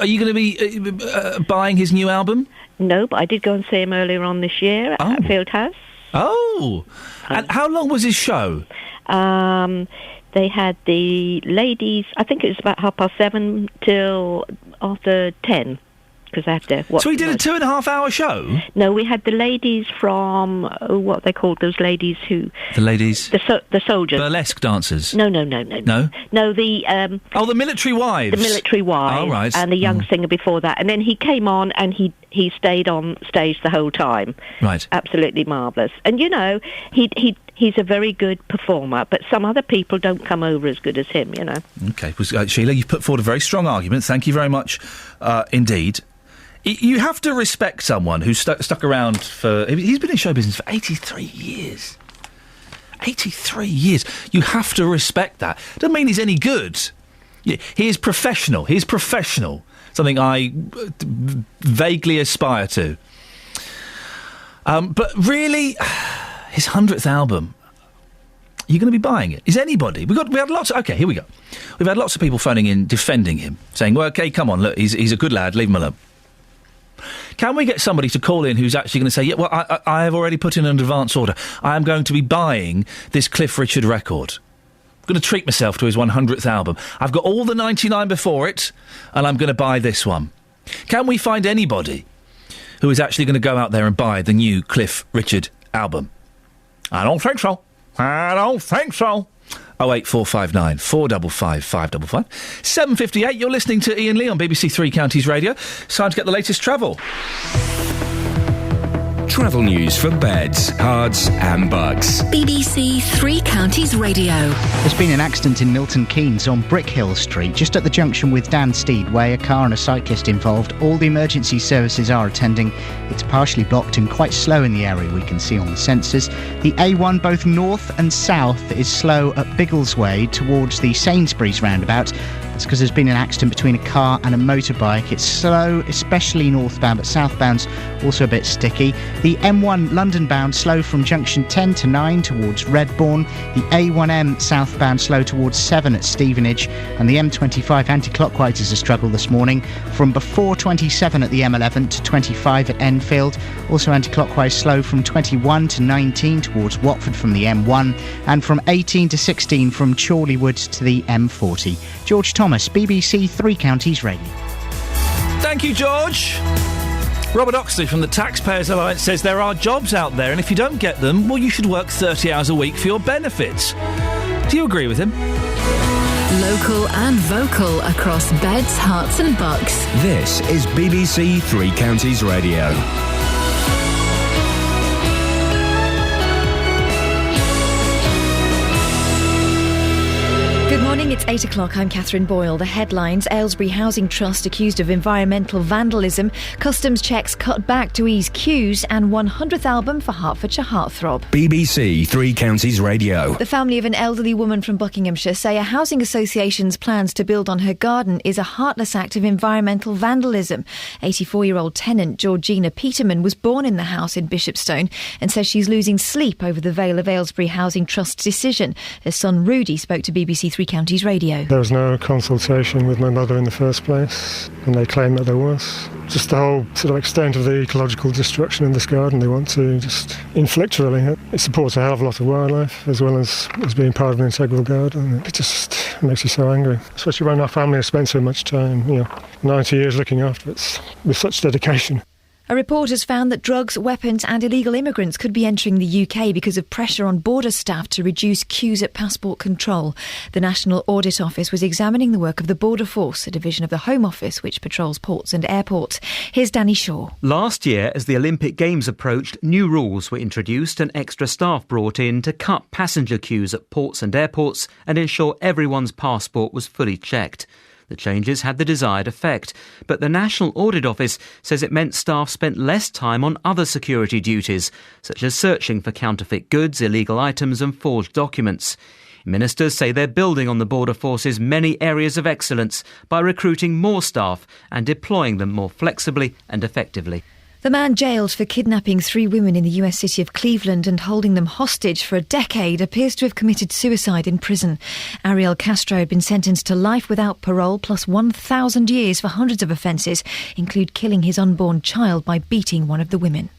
S4: are you going to be buying his new album?
S22: No, but I did go and see him earlier on this year at Fieldhouse.
S4: Oh! And how long was his show?
S22: They had the ladies, I think it was about 7:30 till after 10, because they had to watch.
S4: So he did a 2.5-hour show?
S22: No, we had the ladies from, what they called those ladies who...
S4: The ladies?
S22: The soldiers.
S4: Burlesque dancers?
S22: No.
S4: No?
S22: No, the...
S4: the military wives?
S22: The military wives.
S4: Oh, right.
S22: And the young singer before that. And then he came on and he stayed on stage the whole time.
S4: Right.
S22: Absolutely marvellous. And, he's a very good performer, but some other people don't come over as good as him,
S4: Okay. Sheila, you've put forward a very strong argument. Thank you very much indeed. You have to respect someone who's stuck around for... He's been in show business for 83 years. 83 years. You have to respect that. Doesn't mean he's any good. He is professional. He's professional. Something I vaguely aspire to. But really, his 100th album... Are you going to be buying it? Is anybody? We had lots... Okay, here we go. We've had lots of people phoning in, defending him, saying, well, OK, come on, look, he's a good lad, leave him alone. Can we get somebody to call in who's actually going to say, yeah, well, I have already put in an advance order. I am going to be buying this Cliff Richard record. I'm going to treat myself to his 100th album. I've got all the 99 before it, and I'm going to buy this one. Can we find anybody who is actually going to go out there and buy the new Cliff Richard album? I don't think so. 08459 455 555. 7:58. You're listening to Iain Lee on BBC Three Counties Radio. It's time to get the latest travel.
S6: Travel news for beds, cards and bugs.
S5: BBC Three Counties Radio.
S11: There's been an accident in Milton Keynes on Brickhill Street, just at the junction with Danstead Way. A car and a cyclist involved. All the emergency services are attending. It's partially blocked and quite slow in the area, we can see on the sensors. The A1, both north and south, is slow at Biggleswade towards the Sainsbury's roundabout. That's because there's been an accident between a car and a motorbike. It's slow, especially northbound, but southbound's also a bit sticky. The M1 London-bound slow from junction 10 to 9 towards Redbourne. The A1M southbound slow towards 7 at Stevenage. And the M25 anti-clockwise is a struggle this morning from before 27 at the M11 to 25 at Enfield. Also anti-clockwise slow from 21 to 19 towards Watford from the M1. And from 18 to 16 from Chorleywood to the M40. George Thomas, BBC Three Counties Radio.
S4: Thank you, George. Robert Oxley from the Taxpayers Alliance says there are jobs out there, and if you don't get them, well, you should work 30 hours a week for your benefits. Do you agree with him?
S5: Local and vocal across beds, hearts and bucks.
S6: This is BBC Three Counties Radio.
S1: Good morning, it's 8 o'clock. I'm Catherine Boyle. The headlines: Aylesbury Housing Trust accused of environmental vandalism, customs checks cut back to ease queues, and 100th album for Hertfordshire heartthrob.
S6: BBC Three Counties Radio.
S1: The family of an elderly woman from Buckinghamshire say a housing association's plans to build on her garden is a heartless act of environmental vandalism. 84-year-old tenant Georgina Peterman was born in the house in Bishopstone and says she's losing sleep over the Vale of Aylesbury Housing Trust's decision. Her son Rudy spoke to BBC Three Counties Radio.
S18: There was no consultation with my mother in the first place, and they claim that there was. Just the whole sort of extent of the ecological destruction in this garden they want to just inflict, really. It supports a hell of a lot of wildlife, as well as being part of an integral garden. It just makes you so angry, especially when our family has spent so much time, 90 years looking after it with such dedication.
S1: A report has found that drugs, weapons and illegal immigrants could be entering the UK because of pressure on border staff to reduce queues at passport control. The National Audit Office was examining the work of the Border Force, a division of the Home Office which patrols ports and airports. Here's Danny Shaw.
S20: Last year, as the Olympic Games approached, new rules were introduced and extra staff brought in to cut passenger queues at ports and airports and ensure everyone's passport was fully checked. The changes had the desired effect, but the National Audit Office says it meant staff spent less time on other security duties, such as searching for counterfeit goods, illegal items and forged documents. Ministers say they're building on the Border Force's many areas of excellence by recruiting more staff and deploying them more flexibly and effectively.
S1: The man jailed for kidnapping 3 women in the US city of Cleveland and holding them hostage for a decade appears to have committed suicide in prison. Ariel Castro had been sentenced to life without parole plus 1,000 years for hundreds of offences, including killing his unborn child by beating one of the women.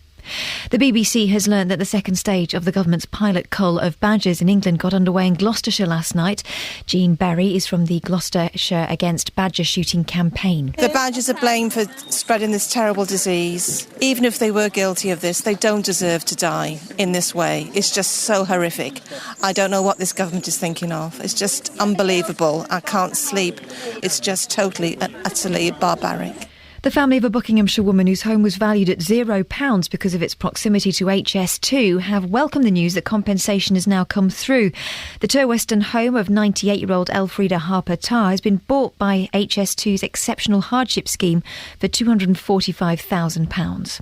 S1: The BBC has learned that the second stage of the government's pilot cull of badgers in England got underway in Gloucestershire last night. Jean Berry is from the Gloucestershire Against Badger Shooting campaign.
S21: The badgers are blamed for spreading this terrible disease. Even if they were guilty of this, they don't deserve to die in this way. It's just so horrific. I don't know what this government is thinking of. It's just unbelievable. I can't sleep. It's just totally and utterly barbaric.
S1: The family of a Buckinghamshire woman whose home was valued at £0 because of its proximity to HS2 have welcomed the news that compensation has now come through. The Turweston home of 98-year-old Elfrida Harper Tarr has been bought by HS2's exceptional hardship scheme for £245,000.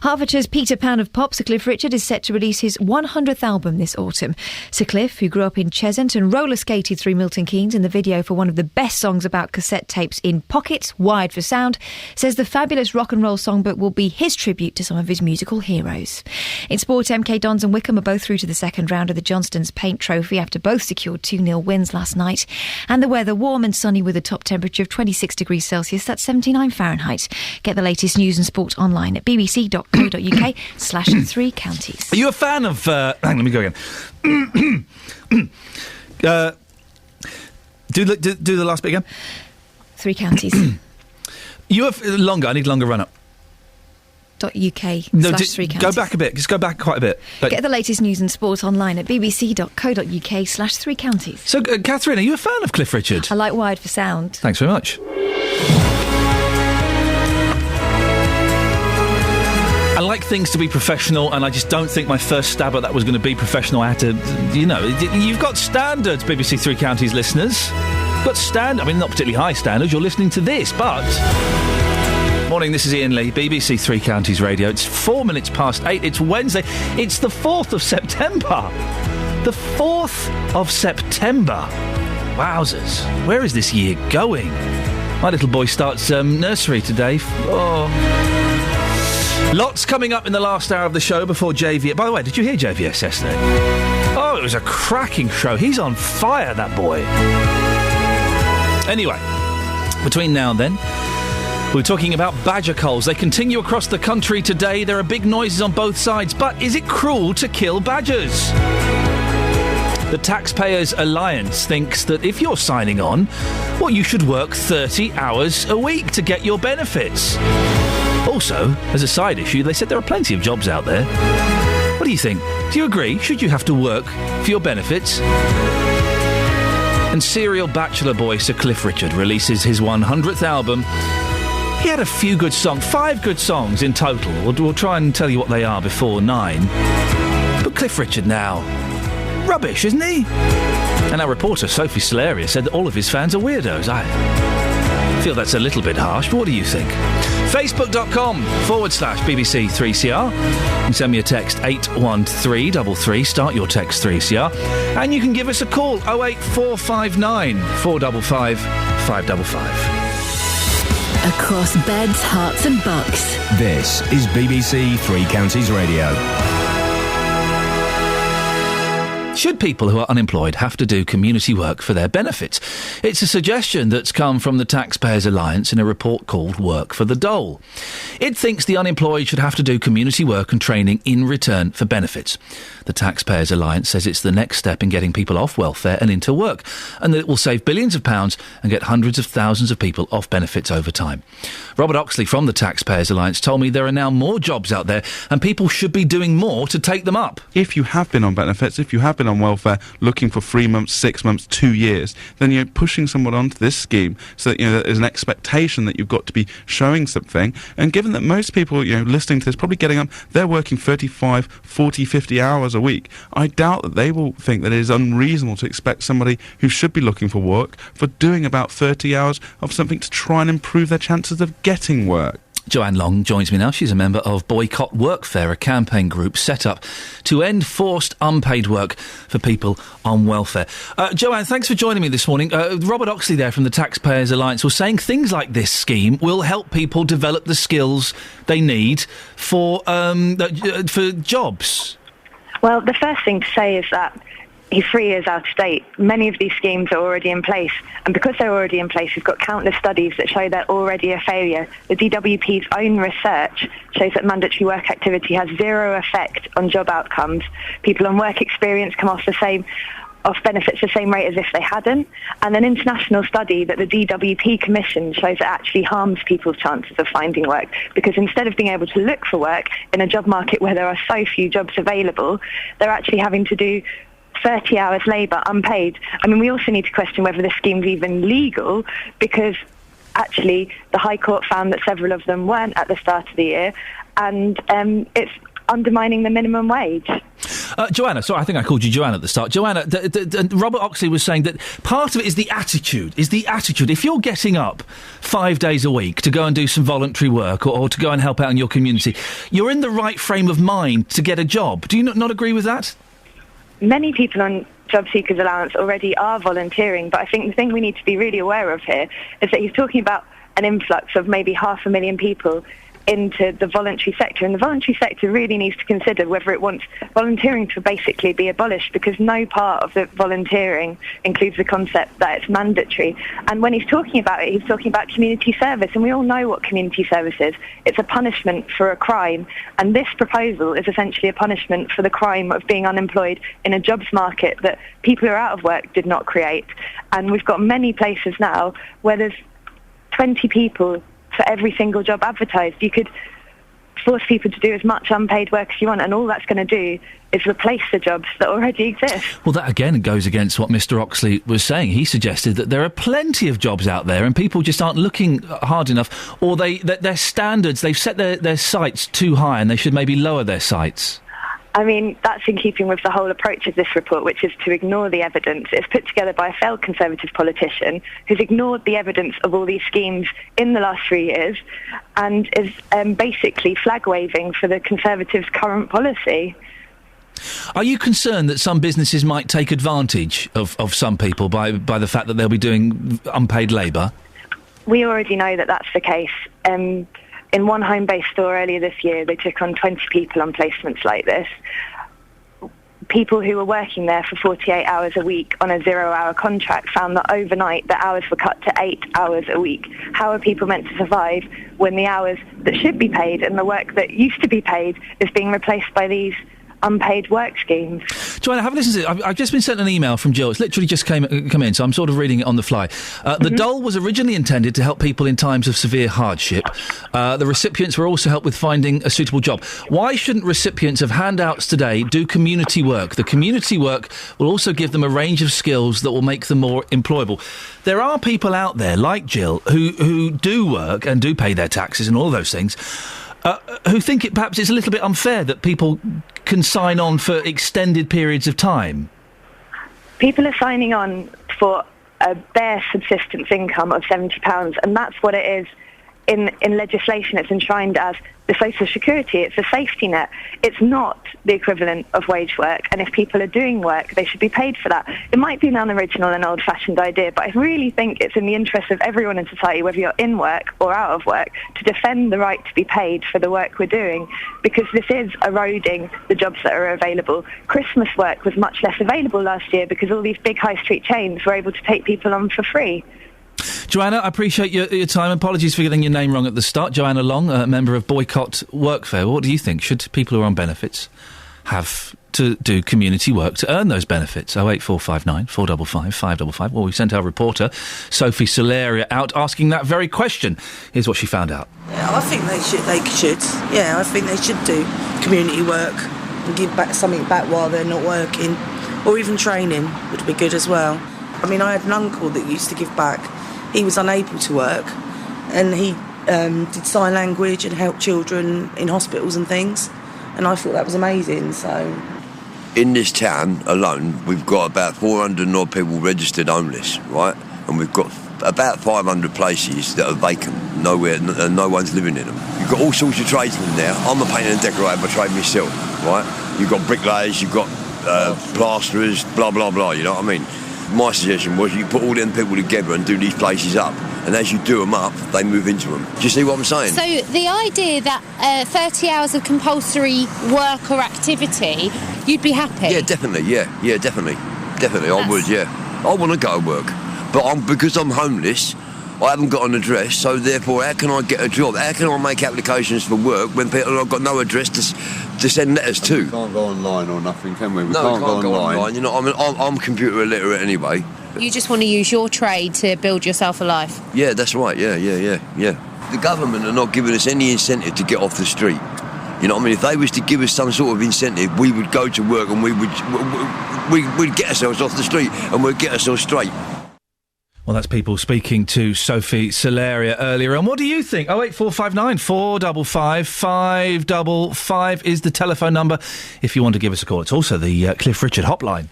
S1: Hertfordshire's Peter Pan of pop, Sir Cliff Richard, is set to release his 100th album this autumn. Sir Cliff, who grew up in Cheshunt and roller skated through Milton Keynes in the video for one of the best songs about cassette tapes in pockets, Wired for Sound, says the fabulous rock and roll songbook will be his tribute to some of his musical heroes. In sport, MK Dons and Wickham are both through to the second round of the Johnstone's Paint Trophy after both secured 2-0 wins last night. And the weather warm and sunny with a top temperature of 26 degrees Celsius, that's 79 Fahrenheit. Get the latest news and sport online at bbc.co.uk/3 counties.
S4: Are you a fan of... hang on, let me go again. Do the last bit again.
S1: 3 counties.
S4: You have longer. I need longer run up.
S1: .uk/3 counties.
S4: Go back a bit. Just go back quite a bit.
S1: Get the latest news and sport online at bbc.co.uk/3 counties.
S4: So, Catherine, are you a fan of Cliff Richard?
S1: I like Wired for Sound.
S4: Thanks very much. I like things to be professional, and I just don't think my first stab at that was going to be professional. I had to, you've got standards, BBC Three Counties listeners. You've got I mean, not particularly high standards. You're listening to this, but... Morning, this is Iain Lee, BBC Three Counties Radio. It's 8 minutes. It's Wednesday. It's the 4th of September. The 4th of September. Wowzers. Where is this year going? My little boy starts nursery today. Lots coming up in the last hour of the show before JVS. By the way, did you hear JVS yesterday? Oh, it was a cracking show. He's on fire, that boy. Anyway, between now and then, we're talking about badger culls. They continue across the country today. There are big noises on both sides. But is it cruel to kill badgers? The Taxpayers Alliance thinks that if you're signing on, well, you should work 30 hours a week to get your benefits. Also, as a side issue, they said there are plenty of jobs out there. What do you think? Do you agree? Should you have to work for your benefits? And serial bachelor boy Sir Cliff Richard releases his 100th album. He had a few good songs, 5 good songs in total. We'll try and tell you what they are before 9. But Cliff Richard now... rubbish, isn't he? And our reporter, Sophie Solaria, said that all of his fans are weirdos. I feel that's a little bit harsh, but what do you think? Facebook.com/BBC3CR. You can send me a text 81333, start your text 3CR. And you can give us a call, 08459 455 555.
S5: Across beds, hearts and bucks.
S6: This is BBC Three Counties Radio.
S4: Should people who are unemployed have to do community work for their benefits? It's a suggestion that's come from the Taxpayers Alliance in a report called Work for the Dole. It thinks the unemployed should have to do community work and training in return for benefits. The Taxpayers Alliance says it's the next step in getting people off welfare and into work, and that it will save billions of pounds and get hundreds of thousands of people off benefits over time. Robert Oxley from the Taxpayers Alliance told me there are now more jobs out there and people should be doing more to take them up.
S3: If you have been on benefits, if you have been on welfare looking for 3 months, 6 months, 2 years, then you're pushing someone onto this scheme so that, there's an expectation that you've got to be showing something. And given that most people, listening to this, probably getting up, they're working 35, 40, 50 hours a week, I doubt that they will think that it is unreasonable to expect somebody who should be looking for work for doing about 30 hours of something to try and improve their chances of getting work.
S4: Joanne Long joins me now. She's a member of Boycott Workfare, a campaign group set up to end forced unpaid work for people on welfare. Joanne, thanks for joining me this morning. Robert Oxley there from the Taxpayers Alliance was saying things like this scheme will help people develop the skills they need for jobs.
S7: Well, the first thing to say is that he's 3 years out of date. Many of these schemes are already in place, and because they're already in place, we've got countless studies that show they're already a failure. The DWP's own research shows that mandatory work activity has zero effect on job outcomes. People on work experience come off benefits the same rate as if they hadn't. And an international study that the DWP commissioned shows it actually harms people's chances of finding work, because instead of being able to look for work in a job market where there are so few jobs available, they're actually having to do 30 hours labour unpaid. I mean, we also need to question whether this scheme's even legal, because actually the High Court found that several of them weren't at the start of the year, and it's undermining the minimum wage.
S4: Joanna, sorry, I think I called you Joanna at the start. Joanna, Robert Oxley was saying that part of it is the attitude. If you're getting up 5 days a week to go and do some voluntary work or to go and help out in your community, you're in the right frame of mind to get a job. Do you not agree with that?
S7: Many people on Job Seekers Allowance already are volunteering, but I think the thing we need to be really aware of here is that he's talking about an influx of maybe 500,000 people into the voluntary sector, and the voluntary sector really needs to consider whether it wants volunteering to basically be abolished, because no part of the volunteering includes the concept that it's mandatory. And when he's talking about it, he's talking about community service, and we all know what community service is. It's a punishment for a crime, and this proposal is essentially a punishment for the crime of being unemployed in a jobs market that people who are out of work did not create. And we've got many places now where there's 20 people for every single job advertised. You could force people to do as much unpaid work as you want, and all that's going to do is replace the jobs that already exist.
S4: Well, that again goes against what Mr. Oxley was saying. He suggested that there are plenty of jobs out there and people just aren't looking hard enough, or their standards, they've set their sights too high and they should maybe lower their sights.
S7: I mean, that's in keeping with the whole approach of this report, which is to ignore the evidence. It's put together by a failed Conservative politician who's ignored the evidence of all these schemes in the last 3 years and is basically flag-waving for the Conservatives' current policy.
S4: Are you concerned that some businesses might take advantage of some people by the fact that they'll be doing unpaid labour?
S7: We already know that that's the case. In one home-based store earlier this year, they took on 20 people on placements like this. People who were working there for 48 hours a week on a 0-hour contract found that overnight the hours were cut to 8 hours a week. How are people meant to survive when the hours that should be paid and the work that used to be paid is being replaced by these unpaid work schemes?
S4: Joanna, have a listen to it. I've just been sent an email from Jill. It's literally just come in, so I'm sort of reading it on the fly. The dole was originally intended to help people in times of severe hardship. The recipients were also helped with finding a suitable job. Why shouldn't recipients of handouts today do community work? The community work will also give them a range of skills that will make them more employable. There are people out there, like Jill, who do work and do pay their taxes and all those things, who think it perhaps it's a little bit unfair that people can sign on for extended periods of time.
S7: People are signing on for a bare subsistence income of £70, and that's what it is in legislation. It's enshrined as the social security. It's a safety net. It's not the equivalent of wage work, and if people are doing work, they should be paid for that. It might be an unoriginal and old-fashioned idea, but I really think it's in the interest of everyone in society, whether you're in work or out of work, to defend the right to be paid for the work we're doing, because this is eroding the jobs that are available. Christmas work was much less available last year because all these big high street chains were able to take people on for free.
S4: Joanna, I appreciate your time. Apologies for getting your name wrong at the start. Joanna Long, a member of Boycott Workfare. What do you think? Should people who are on benefits have to do community work to earn those benefits? 08459 455 555. Well, we sent our reporter, Sophie Solaria, out asking that very question. Here's what she found out.
S8: Yeah, I think they should. Yeah, I think they should do community work and give back something back while they're not working. Or even training would be good as well. I mean, I had an uncle that used to give back. He was unable to work, and he did sign language and helped children in hospitals and things, and I thought that was amazing. So,
S9: in this town alone, we've got about 400 odd people registered homeless, right? And we've got about 500 places that are vacant, nowhere, and no one's living in them. You've got all sorts of tradesmen there. I'm a painter and decorator by trade myself, right? You've got bricklayers, you've got plasterers, blah, blah, blah, you know what I mean? My suggestion was you put all them people together and do these places up, and as you do them up, they move into them. Do you see what I'm saying?
S13: So the idea that 30 hours of compulsory work or activity, you'd be happy?
S9: Yeah, definitely, yeah, definitely, I would, yeah. I want to go to work, but because I'm homeless, I haven't got an address, so therefore how can I get a job? How can I make applications for work when people have got no address to send letters to?
S14: We can't go online or nothing, can we?
S9: We can't go online. You know, I'm computer illiterate anyway.
S13: You just want to use your trade to build yourself a life?
S9: Yeah, that's right, yeah. The government are not giving us any incentive to get off the street. You know what I mean? If they was to give us some sort of incentive, we would go to work and we'd get ourselves off the street and we'd get ourselves straight.
S4: Well, that's people speaking to Sophie Solaria earlier. And what do you think? 08459 455 555 is the telephone number if you want to give us a call. It's also the Cliff Richard hotline.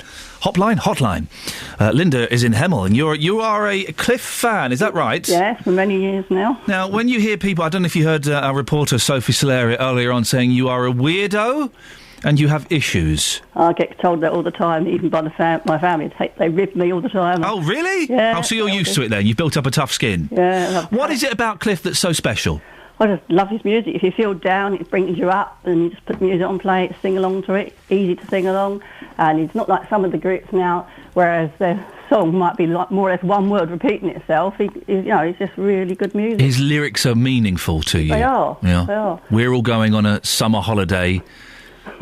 S4: Linda is in Hemel, and you are a Cliff fan, is that right?
S19: Yes, for many years now.
S4: Now, when you hear people, I don't know if you heard our reporter Sophie Solaria earlier on saying you are a weirdo and you have issues.
S19: I get told that all the time, even by my family. They rib me all the time.
S4: Oh, really?
S19: Yeah.
S4: Oh, so you're used to it then? You've built up a tough skin?
S19: Yeah.
S4: What is it about Cliff that's so special?
S19: I just love his music. If you feel down, it brings you up, and you just put music on, play it, sing along to it. Easy to sing along, and it's not like some of the groups now, whereas their song might be like more or less one word repeating itself. It's just really good music.
S4: His lyrics are meaningful to you.
S19: They are.
S4: Yeah.
S19: They are.
S4: We're all going on a summer holiday.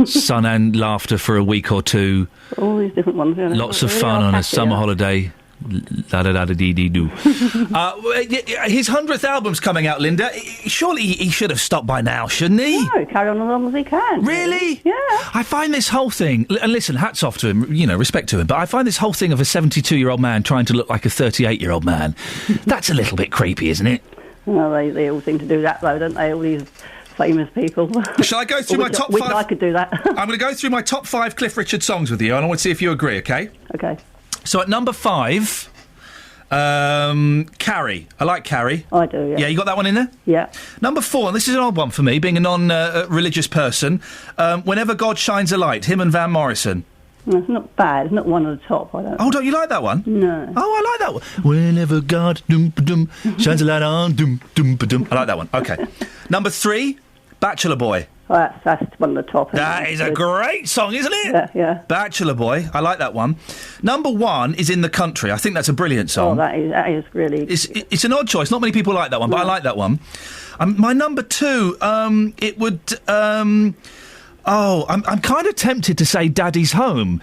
S4: Sun and laughter for a week or two.
S19: All these different ones.
S4: Lots of fun on a summer holiday. La-da-da-da-dee-dee-doo. His 100th album's coming out, Linda. Surely he should have stopped by now, shouldn't he?
S19: No, carry on as long as he can.
S4: Really?
S19: Yeah.
S4: I find this whole thing, and listen, hats off to him, respect to him, but I find this whole thing of a 72-year-old man trying to look like a 38-year-old man, that's a little bit creepy, isn't it?
S19: Well, they all seem to do that, though, don't they? All these famous people.
S4: Shall I go through my top 5?
S19: I could do that.
S4: I'm going to go through my top 5 Cliff Richard songs with you, and I want to see if you agree, OK?
S19: OK.
S4: So at number 5, Carrie. I like Carrie.
S19: I do, yeah.
S4: Yeah, you got that one in there?
S19: Yeah.
S4: Number 4, and this is an odd one for me, being a non-religious person, Whenever God Shines a Light, him and Van Morrison.
S19: No, it's not bad. It's not one at the top. I don't.
S4: Oh, don't you like that one?
S19: No.
S4: Oh, I like that one. Whenever God shines a light on, I like that one. OK. Number 3, Bachelor Boy.
S19: Oh, that's one of the top.
S4: That is a great song, isn't it?
S19: Yeah, yeah.
S4: Bachelor Boy. I like that one. Number 1 is In the Country. I think that's a brilliant song.
S19: Oh, that is really...
S4: It's an odd choice. Not many people like that one, but I like that one. My number 2, it would... I'm kind of tempted to say Daddy's Home.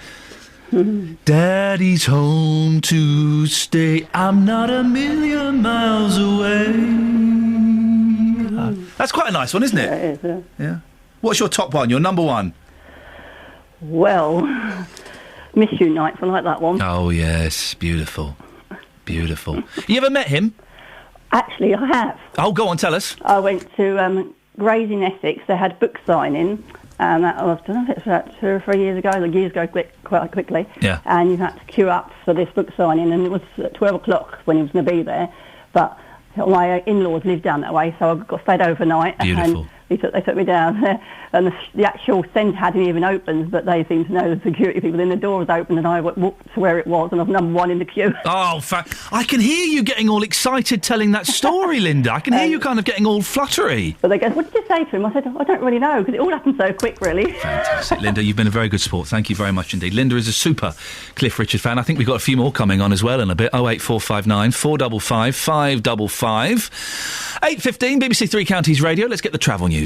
S4: Daddy's home to stay. I'm not a million miles away. That's quite a nice one, isn't it?
S19: Yeah, it is,
S4: yeah. What's your top one? Your number 1?
S19: Well, Miss You Nights. I like that one.
S4: Oh, yes. Beautiful. Beautiful. You ever met him?
S19: Actually, I have.
S4: Oh, go on, tell us.
S19: I went to Grays in Essex. They had book signing. And that was, I don't know if it's about 2 or 3 years ago. The years go quite quickly.
S4: Yeah.
S19: And you had to queue up for this book signing, and it was at 12 o'clock when he was going to be there. But my in-laws lived down that way, so I got stayed overnight.
S4: Beautiful.
S19: And they took me down there, and the actual centre hadn't even opened, but they seemed to know the security people. Then the door was open, and I walked to where it was, and I was number 1 in the queue.
S4: Oh, I can hear you getting all excited telling that story, Linda. I can hear you kind of getting all fluttery.
S19: But they go, "What did you say to him?" I said, "I don't really know, because it all happened so quick, really."
S4: Fantastic. Linda, you've been a very good sport. Thank you very much indeed. Linda is a super Cliff Richard fan. I think we've got a few more coming on as well in a bit. 08459 455 555. 8:15, BBC Three Counties Radio. Let's get the travel news.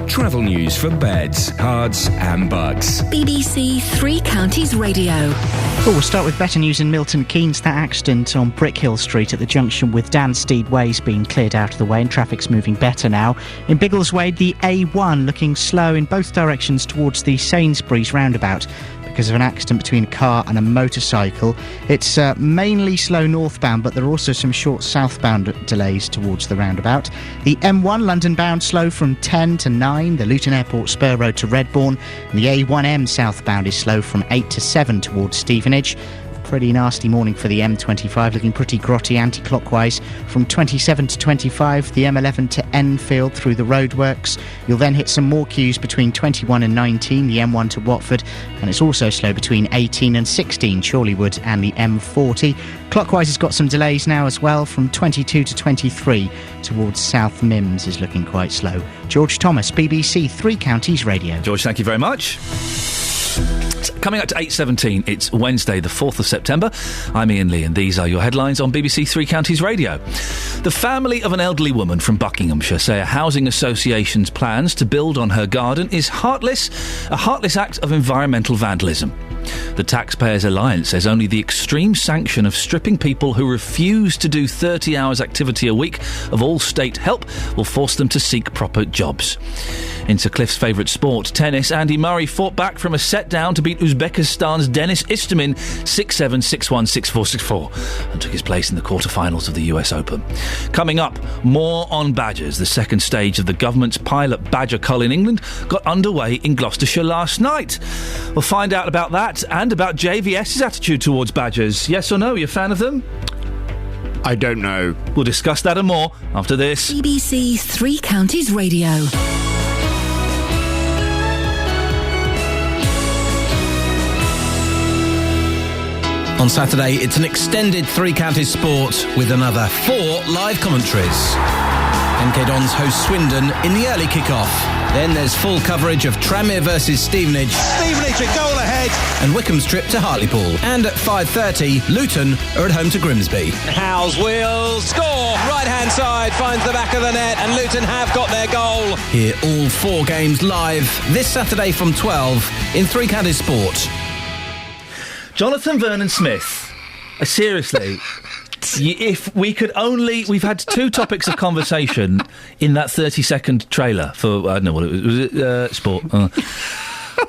S6: Travel news for beds, cards and bugs.
S5: BBC Three Counties Radio.
S11: Oh, we'll start with better news in Milton Keynes. That accident on Brickhill Street at the junction with Danstead Way's been cleared out of the way and traffic's moving better now. In Biggleswade, the A1 looking slow in both directions towards the Sainsbury's roundabout because of an accident between a car and a motorcycle. It's mainly slow northbound, but there are also some short southbound delays towards the roundabout. The M1 London bound slow from 10 to 9, the Luton Airport Spur Road to Redbourne, and the A1M southbound is slow from 8 to 7 towards Stevenage. Pretty nasty morning for the M25, looking pretty grotty anti-clockwise from 27 to 25, the M11 to Enfield through the roadworks. You'll then hit some more queues between 21 and 19, the M1 to Watford, and it's also slow between 18 and 16, Chorleywood and the M40. Clockwise has got some delays now as well, from 22 to 23 towards South Mims is looking quite slow. George Thomas, BBC Three Counties Radio.
S4: George, thank you very much. Coming up to 8:17, it's Wednesday the 4th of September. I'm Iain Lee and these are your headlines on BBC Three Counties Radio. The family of an elderly woman from Buckinghamshire say a housing association's plans to build on her garden is a heartless act of environmental vandalism. The Taxpayers Alliance says only the extreme sanction of stripping people who refuse to do 30 hours activity a week of all state help will force them to seek proper jobs. Into Cliff's favourite sport, tennis, Andy Murray fought back from a set down to beat Uzbekistan's Denis Istomin 6-7, 6-1, 6-4, 6-4 and took his place in the quarter-finals of the US Open. Coming up, more on badgers. The second stage of the government's pilot badger cull in England got underway in Gloucestershire last night. We'll find out about that and about JVS's attitude towards badgers. Yes or no, you a fan of them?
S6: I don't know.
S4: We'll discuss that and more after this.
S5: BBC Three Counties Radio.
S10: On Saturday, it's an extended Three Counties sport with another 4 live commentaries. MK Dons host Swindon in the early kick-off. Then there's full coverage of Tranmere versus Stevenage.
S12: Stevenage a goal ahead.
S10: And Wycombe's trip to Hartlepool. And at 5:30, Luton are at home to Grimsby.
S12: Howes will score. Right-hand side finds the back of the net and Luton have got their goal.
S10: Hear all 4 games live this Saturday from 12 in Three Counties Sport.
S4: Jonathan Vernon Smith. Seriously. If we could only... We've had 2 topics of conversation in that 30-second trailer for... I don't know what it was. Was it sport?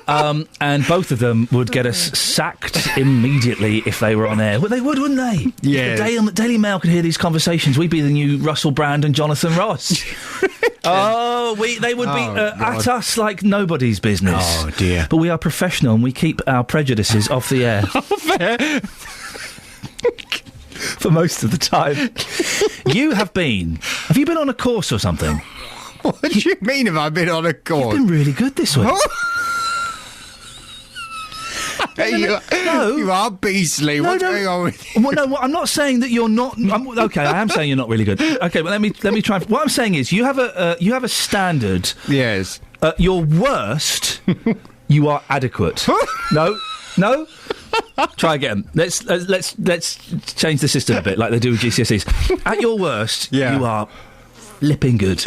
S4: And both of them would get us sacked immediately if they were on air. Well, they would, wouldn't they?
S2: Yeah.
S4: If the Daily Mail could hear these conversations, we'd be the new Russell Brand and Jonathan Ross. They would be at us like nobody's business.
S2: Oh, dear.
S4: But we are professional and we keep our prejudices off the air. For most of the time. Have you been on a course or something?
S2: What do you mean have I been on a course?
S4: You've been really good this week.
S2: You are beastly. What's going on with you?
S4: Well, no, I'm not saying that you're not... okay, I am saying you're not really good. Okay, well, let me try... What I'm saying is you have a standard.
S2: Yes.
S4: At your worst, you are adequate. No? Try again. Let's change the system a bit, like they do with GCSEs. At your worst, you are flipping good.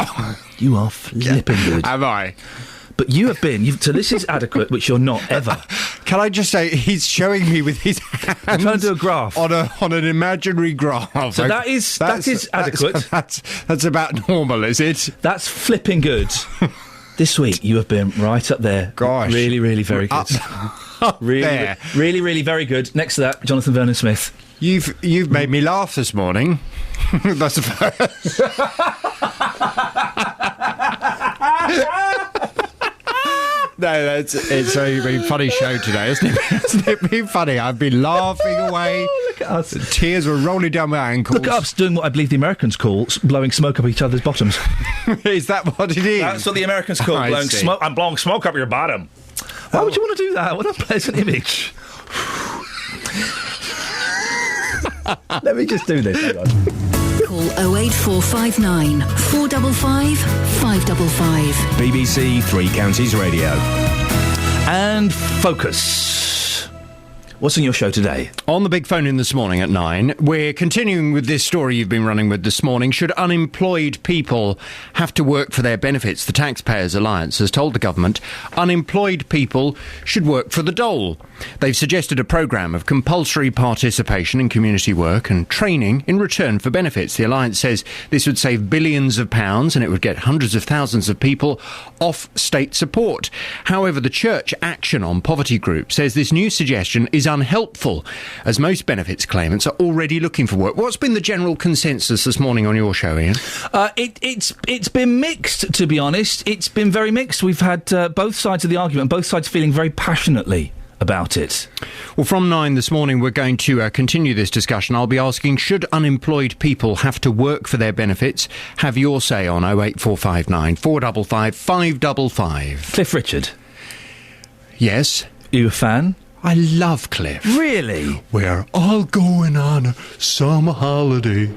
S4: You are flipping good.
S2: Am I?
S4: But you have been. So this is adequate, which you're not ever.
S2: Can I just say he's showing me with his hands?
S4: I'm trying to do a graph
S2: on an imaginary graph.
S4: So that is adequate.
S2: That's about normal, is it?
S4: That's flipping good. This week you have been right up there.
S2: Gosh,
S4: really, really very good.
S2: Up there.
S4: Really, really very good. Next to that, Jonathan Vernon Smith.
S2: You've made me laugh this morning. That's the first. No, it's a very funny show today, isn't it? Hasn't it been funny? I've been laughing away.
S4: Look at us.
S2: The tears were rolling down my ankles.
S4: Look at us doing what I believe the Americans call blowing smoke up each other's bottoms.
S2: Is that what it is?
S4: That's what the Americans call blowing smoke. I'm blowing smoke up your bottom. Why would you want to do that? What a pleasant image. Let me just do this. Hang on.
S5: Call 08459 455 555.
S6: BBC Three Counties Radio.
S4: And focus. What's on your show today?
S2: On the big phone in this morning at 9, we're continuing with this story you've been running with this morning. Should unemployed people have to work for their benefits? The Taxpayers Alliance has told the government unemployed people should work for the dole. They've suggested a programme of compulsory participation in community work and training in return for benefits. The Alliance says this would save billions of pounds and it would get hundreds of thousands of people off state support. However, the Church Action on Poverty Group says this new suggestion is unhelpful, as most benefits claimants are already looking for work. What's been the general consensus this morning on your show, Iain?
S4: It's been mixed, to be honest. It's been very mixed. We've had both sides of the argument, both sides feeling very passionately about it.
S2: Well, from 9 this morning, we're going to continue this discussion. I'll be asking, should unemployed people have to work for their benefits? Have your say on 08459 455 555.
S4: Cliff Richard.
S2: Yes?
S4: Are you a fan?
S2: I love Cliff.
S4: Really?
S2: We're all going on a summer holiday.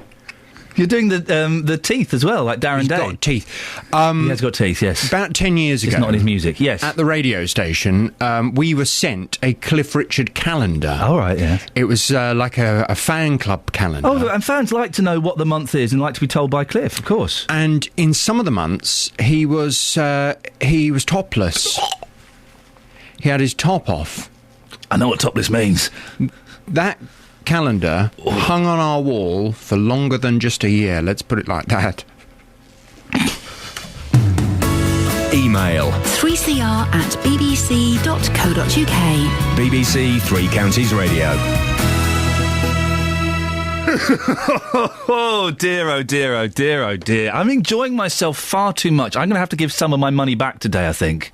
S4: You're doing the teeth as well, like Darren Day.
S2: He's got teeth.
S4: He has got teeth, yes.
S2: About 10 years ago.
S4: It's not in his music, yes.
S2: At the radio station, we were sent a Cliff Richard calendar.
S4: All right, yeah.
S2: It was like a fan club calendar.
S4: Oh, and fans like to know what the month is and like to be told by Cliff, of course.
S2: And in some of the months, he was topless. He had his top off.
S4: I know what topless means.
S2: That calendar hung on our wall for longer than just a year, let's put it like that.
S6: Email
S5: 3cr@bbc.co.uk.
S6: BBC Three Counties Radio.
S4: Oh dear, oh dear, oh dear, oh dear. I'm enjoying myself far too much. I'm going to have to give some of my money back today, I think.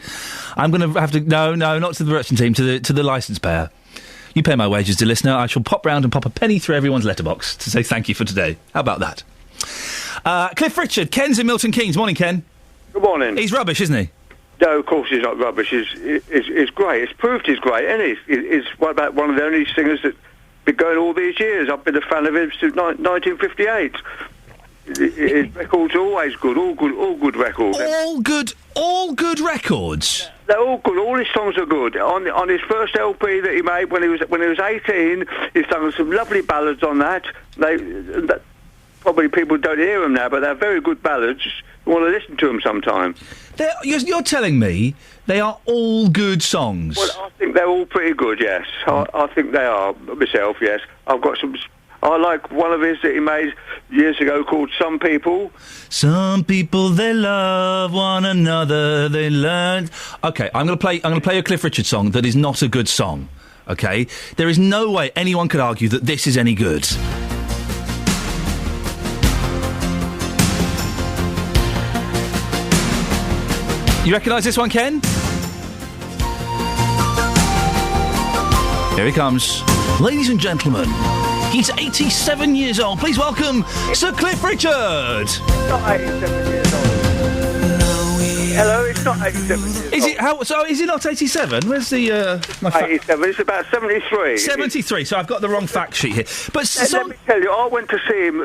S4: I'm going to have to... No, not to the production team, to the licence payer. You pay my wages, dear listener. I shall pop round and pop a penny through everyone's letterbox to say thank you for today. How about that? Cliff Richard, Ken's in Milton Keynes. Morning, Ken.
S15: Good morning.
S4: He's rubbish, isn't he?
S15: No, of course he's not rubbish. He's great. It's proved he's great, and he's one of the only singers that's been going all these years. I've been a fan of him since 1958. His records are always good, all good records.
S4: All good records?
S15: They're all good. All his songs are good. On his first LP that he made when he was 18, he sang some lovely ballads on that. probably people don't hear them now, but they're very good ballads. You want to listen to them sometime.
S4: You're telling me they are all good songs?
S15: Well, I think they're all pretty good, yes. I think they are, myself, yes. I've got some... I like one of his that he made years ago called Some People.
S4: Some people, they love one another, they learn... OK, I'm going to play a Cliff Richard song that is not a good song, OK? There is no way anyone could argue that this is any good. You recognise this one, Ken? Here he comes. Ladies and gentlemen, he's 87 years old. Please welcome Sir Cliff Richard.
S15: Not 87 years old. Hello, it's not 87 years old.
S4: Is it? So is he not 87? Where's the...
S15: 87, it's about 73.
S4: 73, so I've got the wrong fact sheet here. But
S15: let me tell you, I went to see him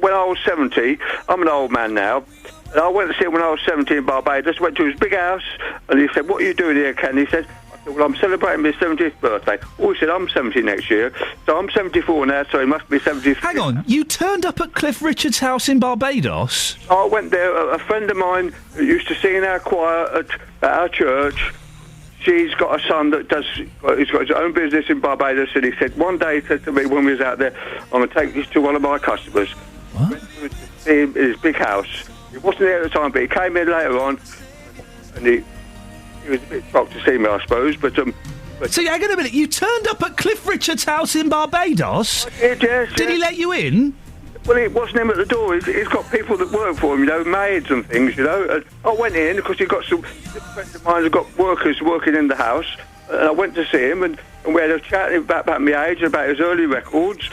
S15: when I was 70. I'm an old man now. And I went to see him when I was 70 in Barbados, went to his big house, and he said, "What are you doing here, Ken?" He said, "Well, I'm celebrating my 70th birthday." Oh, he said, "I'm 70 next year." So I'm 74 now, so he must be 73.
S4: Hang on, you turned up at Cliff Richard's house in Barbados?
S15: I went there. A friend of mine who used to sing in our choir at our church, she's got a son that he's got his own business in Barbados, and he said, one day, he said to me when we was out there, "I'm going to take this to one of my customers."
S4: What?
S15: Went to see him in his big house. He wasn't there at the time, but he came in later on, and he was a bit shocked to see me, I suppose, but...
S4: So, hang on a minute, you turned up at Cliff Richard's house in Barbados?
S15: I did, yes.
S4: Did he let you in?
S15: Well, it wasn't him at the door. He's got people that work for him, you know, maids and things, you know. And I went in, because he's got some friends of mine who've got workers working in the house, and I went to see him, and we had a chat about my age and about his early records,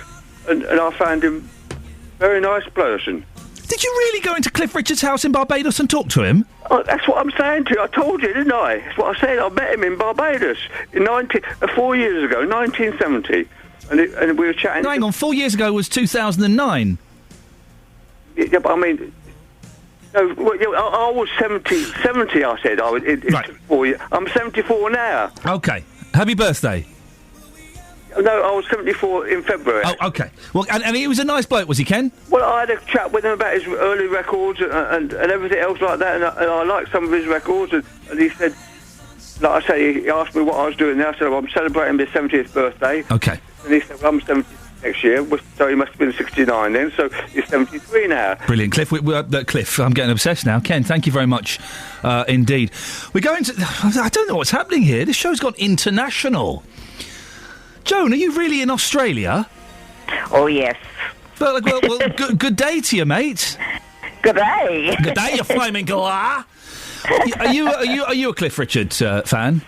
S15: and I found him a very nice person.
S4: Did you really go into Cliff Richard's house in Barbados and talk to him?
S15: Oh, that's what I'm saying to you. I told you, didn't I? That's what I said. I met him in Barbados in 4 years ago, 1970. And we were chatting...
S4: No, hang on, 4 years ago was 2009.
S15: Yeah, but I mean... No, well, yeah, I was 70, I said. It
S4: right.
S15: took 4 years. I'm 74 now.
S4: OK. Happy birthday.
S15: No, I was 74 in February.
S4: Oh, OK. Well, and he was a nice bloke, was he, Ken?
S15: Well, I had a chat with him about his early records and everything else like that, and I liked some of his records, and he said, like I say, he asked me what I was doing there. I said, well, I'm celebrating my 70th birthday.
S4: OK.
S15: And he said, well, I'm 70 next year, so he must have been 69 then, so he's 73 now.
S4: Brilliant. Cliff, Cliff, I'm getting obsessed now. Ken, thank you very much indeed. We're going to... I don't know what's happening here. This show's gone international. Joan, are you really in Australia?
S16: Oh, yes.
S4: Well, good day to you, mate.
S16: Good day.
S4: Good day, you flaming galah. Are you a Cliff Richard fan?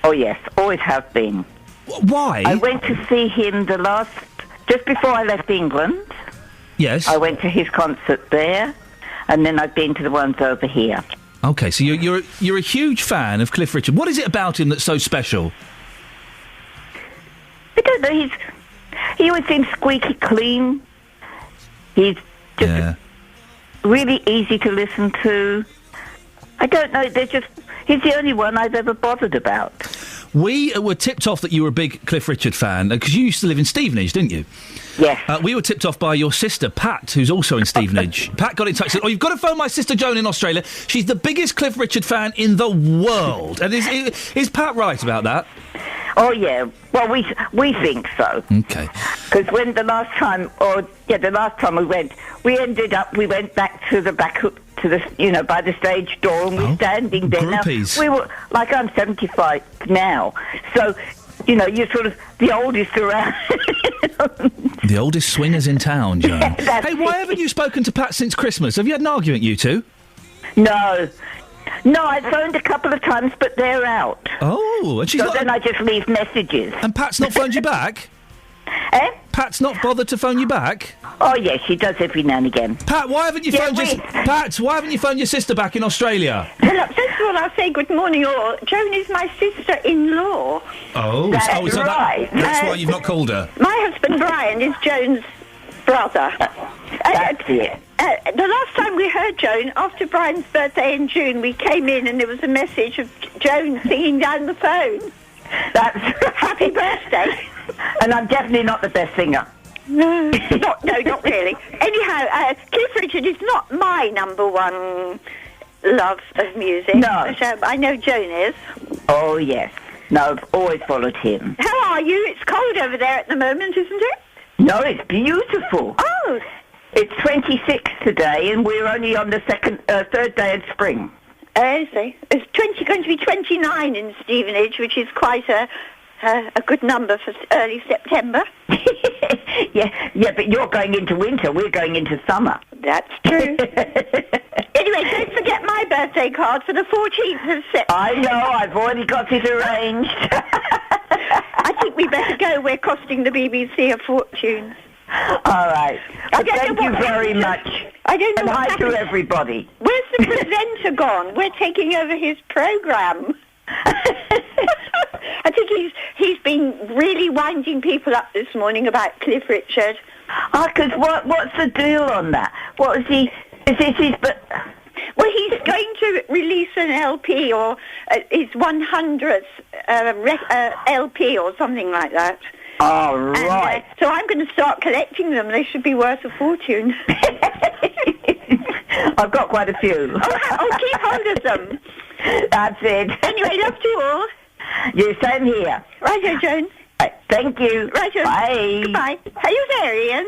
S16: Oh, yes. Always have been.
S4: Why?
S16: I went to see him just before I left England.
S4: Yes.
S16: I went to his concert there, and then I've been to the ones over here.
S4: OK, so you're a huge fan of Cliff Richard. What is it about him that's so special?
S16: I don't know, he always seems squeaky clean. He's just really easy to listen to. I don't know, he's the only one I've ever bothered about.
S4: We were tipped off that you were a big Cliff Richard fan, because you used to live in Stevenage, didn't you?
S16: Yes.
S4: We were tipped off by your sister, Pat, who's also in Stevenage. Pat got in touch and said, "Oh, you've got to phone my sister Joan in Australia. She's the biggest Cliff Richard fan in the world." And is Pat right about that?
S16: Oh, yeah. Well, we think so.
S4: OK.
S16: Because the last time we went, we went back to the by the stage door, and we're standing there.
S4: Groupies.
S16: Now, we were, like, I'm 75 now, so, you're sort of the oldest around.
S4: The oldest swingers in town, Joan.
S16: Yeah,
S4: hey, why haven't you spoken to Pat since Christmas? Have you had an argument, you two?
S16: No, I phoned a couple of times, but they're out.
S4: Oh, and she's
S16: so then I just leave messages.
S4: And Pat's not phoned you back?
S16: Eh?
S4: Pat's not bothered to phone you back?
S16: Oh, yes, she does every now and again.
S4: Pat, why haven't you phoned your sister back in Australia?
S17: Well, first of all, I'll say good morning, all. Joan is my sister-in-law.
S4: Oh,
S16: that's right.
S4: That's why you've not called her.
S17: My husband, Brian, is Joan's brother.
S16: That's it.
S17: The last time we heard Joan, after Brian's birthday in June, we came in and there was a message of Joan singing down the phone.
S16: That's
S17: happy birthday.
S16: And I'm definitely not the best singer.
S17: No, not really. Anyhow, Cliff Richard is not my number one love of music.
S18: No.
S17: But, I know Joan is.
S18: Oh, yes. No, I've always followed him.
S17: How are you? It's cold over there at the moment, isn't it?
S18: No, it's beautiful.
S17: Oh.
S18: It's 26 today, and we're only on the third day of spring.
S17: I see. It's going to be 29 in Stevenage, which is quite a good number for early September.
S18: Yeah, but you're going into winter. We're going into summer.
S17: That's true. Anyway, don't forget my birthday card for the 14th of September.
S18: I know. I've already got it arranged.
S17: I think we better go. We're costing the BBC a fortune.
S18: All right. Thank you very much.
S17: I don't know.
S18: And hi
S17: happened.
S18: to everybody.
S17: Where's the presenter gone? We're taking over his programme. I think he's been really winding people up this morning about Cliff Richard.
S18: Because what's the deal on that? What is he? Is this his?
S17: Well, he's going to release an LP or his 100th LP or something like that.
S18: Oh, right.
S17: And, so I'm going to start collecting them. They should be worth a fortune.
S18: I've got quite a few.
S17: Oh, keep hold of them.
S18: That's it.
S17: Anyway, love to you all.
S18: You same here.
S17: Righto, Joan.
S18: Right, thank you.
S17: Righto.
S18: Bye.
S17: Goodbye. Are you there, Ian?